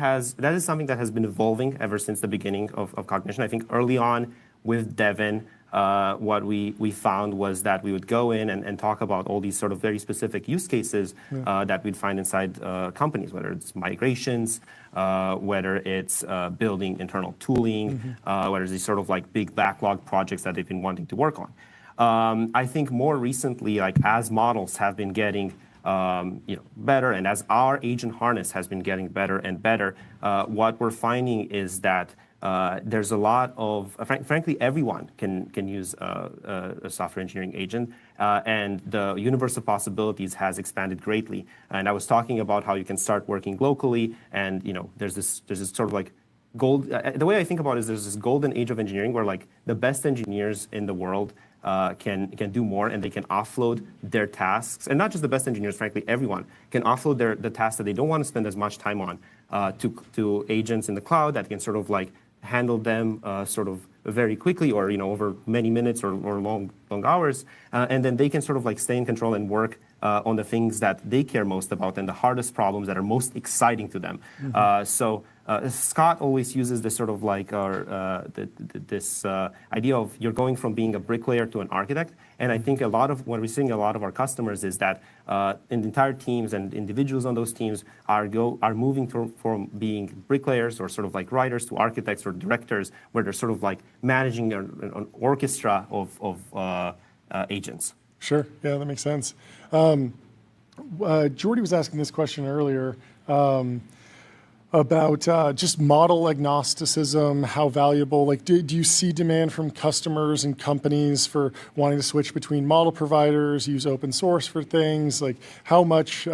is something that has been evolving ever since the beginning of Cognition. I think early on with Devin, what we found was that we would go in and talk about all these sort of very specific use cases that we'd find inside companies, whether it's migrations, whether it's building internal tooling, whether it's these sort of like big backlog projects that they've been wanting to work on. I think more recently, like as models have been getting better, and as our agent harness has been getting better and better, what we're finding is that there's a lot of, frankly, everyone can use a software engineering agent, and the universe of possibilities has expanded greatly. And I was talking about how you can start working locally, and there's this sort of like the way I think about it is there's this golden age of engineering where like the best engineers in the world can do more, and they can offload their tasks, and not just the best engineers, frankly, everyone can offload the tasks that they don't want to spend as much time on to agents in the cloud that can sort of like handle them sort of very quickly, or over many minutes or long hours, and then they can sort of like stay in control and work on the things that they care most about and the hardest problems that are most exciting to them. So Scott always uses this sort of like this idea of you're going from being a bricklayer to an architect. And I think a lot of what we're seeing a lot of our customers is that entire teams and individuals on those teams are moving from being bricklayers or sort of like writers to architects or directors, where they're sort of like managing an orchestra of agents. Sure. Yeah, that makes sense. Jordy was asking this question earlier about just model agnosticism, how valuable, like do you see demand from customers and companies for wanting to switch between model providers, use open source for things? Like how much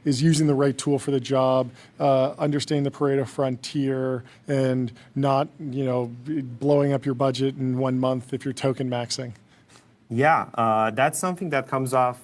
is using the right tool for the job, understanding the Pareto frontier, and not blowing up your budget in 1 month if you're token maxing? Yeah, that's something that comes up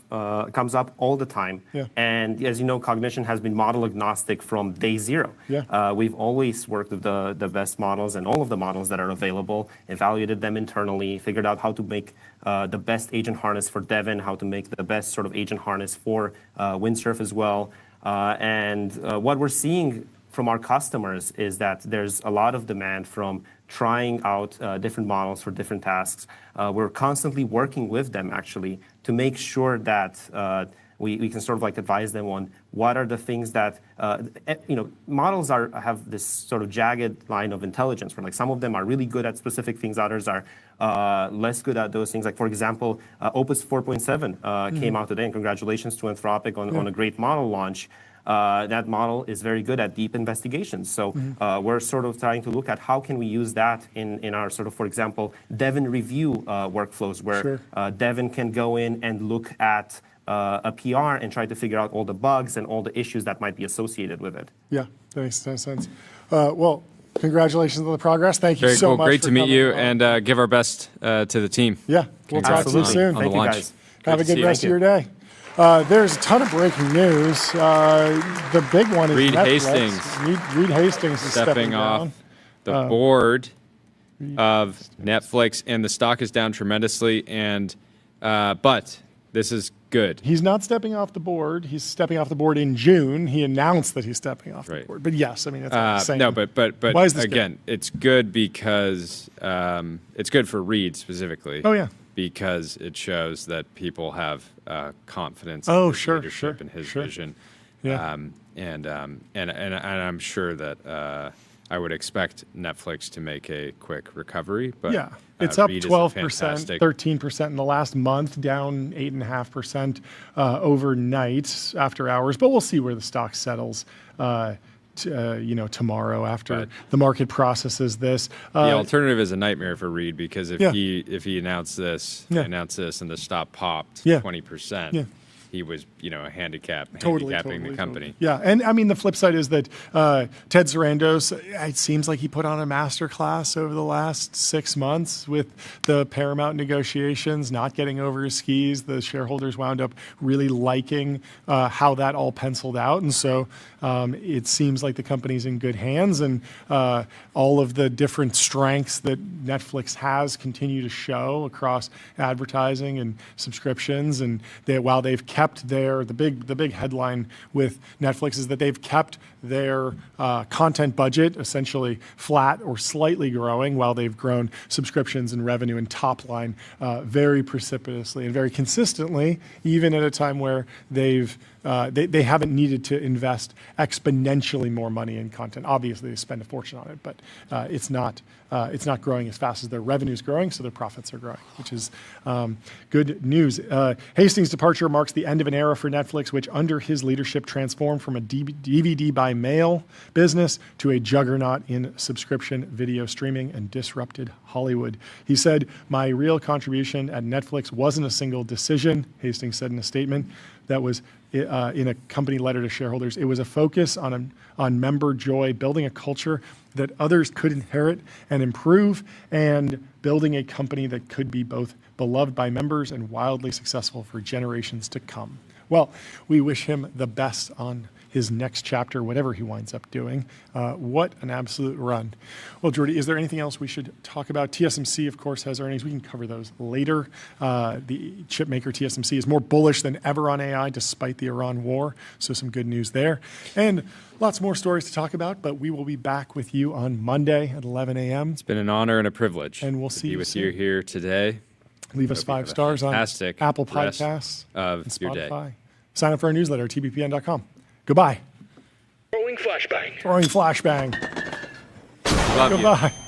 all the time. Yeah. And as you know, Cognition has been model agnostic from day zero. Yeah. We've always worked with the best models and all of the models that are available, evaluated them internally, figured out how to make the best agent harness for Devin, how to make the best sort of agent harness for Windsurf as well. And what we're seeing from our customers is that there's a lot of demand from trying out different models for different tasks. We're constantly working with them actually to make sure that we can sort of like advise them on what are the things that, models have this sort of jagged line of intelligence where like some of them are really good at specific things, others are less good at those things. Like for example, Opus 4.7 came out today, and congratulations to Anthropic on a great model launch. That model is very good at deep investigations. So we're sort of trying to look at how can we use that in our sort of, for example, Devin review workflows, where Devin can go in and look at a PR and try to figure out all the bugs and all the issues that might be associated with it. Yeah, that makes sense. Well, congratulations on the progress. Thank you so much. Great to meet you, and give our best to the team. Yeah, we'll talk to you soon. Thank you, guys. Have a good rest of your day. There's a ton of breaking news. The big one is Reed Netflix. Hastings. Reed Hastings is stepping off down. the board of Netflix, and the stock is down tremendously. And but this is good. He's not stepping off the board. He's stepping off the board in June. He announced that he's stepping off the board. But yes, I mean, that's the same. No, but why is this again, good? It's good because it's good for Reed specifically. Oh yeah. Because it shows that people have confidence in his leadership and his vision. Yeah. And I'm sure that I would expect Netflix to make a quick recovery. But yeah, it's up Reed is 12%, 13% in the last month, down 8.5% overnight after hours. But we'll see where the stock settles. Tomorrow after the market processes this. The alternative is a nightmare for Reed because if he announced this, and the stock popped 20%. He was, handicapping the company. Yeah, and I mean, the flip side is that Ted Sarandos, it seems like he put on a masterclass over the last 6 months with the Paramount negotiations, not getting over his skis. The shareholders wound up really liking how that all penciled out. And so it seems like the company's in good hands, and all of the different strengths that Netflix has continue to show across advertising and subscriptions. And while they've kept the big headline with Netflix is that they've kept their content budget essentially flat or slightly growing while they've grown subscriptions and revenue and top line very precipitously and very consistently, even at a time where they haven't needed to invest exponentially more money in content. Obviously, they spend a fortune on it, but it's not growing as fast as their revenue is growing, so their profits are growing, which is good news. Hastings' departure marks the end of an era for Netflix, which under his leadership transformed from a DVD by mail business to a juggernaut in subscription video streaming and disrupted Hollywood. He said, "My real contribution at Netflix wasn't a single decision," Hastings said in a statement that was in a company letter to shareholders. "It was a focus on member joy, building a culture that others could inherit and improve, and building a company that could be both beloved by members and wildly successful for generations to come." Well, we wish him the best on his next chapter, whatever he winds up doing. What an absolute run. Well, Jordy, is there anything else we should talk about? TSMC, of course, has earnings. We can cover those later. The chip maker TSMC is more bullish than ever on AI despite the Iran war, so some good news there. And lots more stories to talk about, but we will be back with you on Monday at 11 a.m. It's been an honor and a privilege. And we'll see you with you here today. Leave us 5 stars on Apple Podcasts and Spotify. Sign up for our newsletter at tbpn.com. Goodbye. Throwing flashbang. Throwing flashbang. Love Goodbye. You.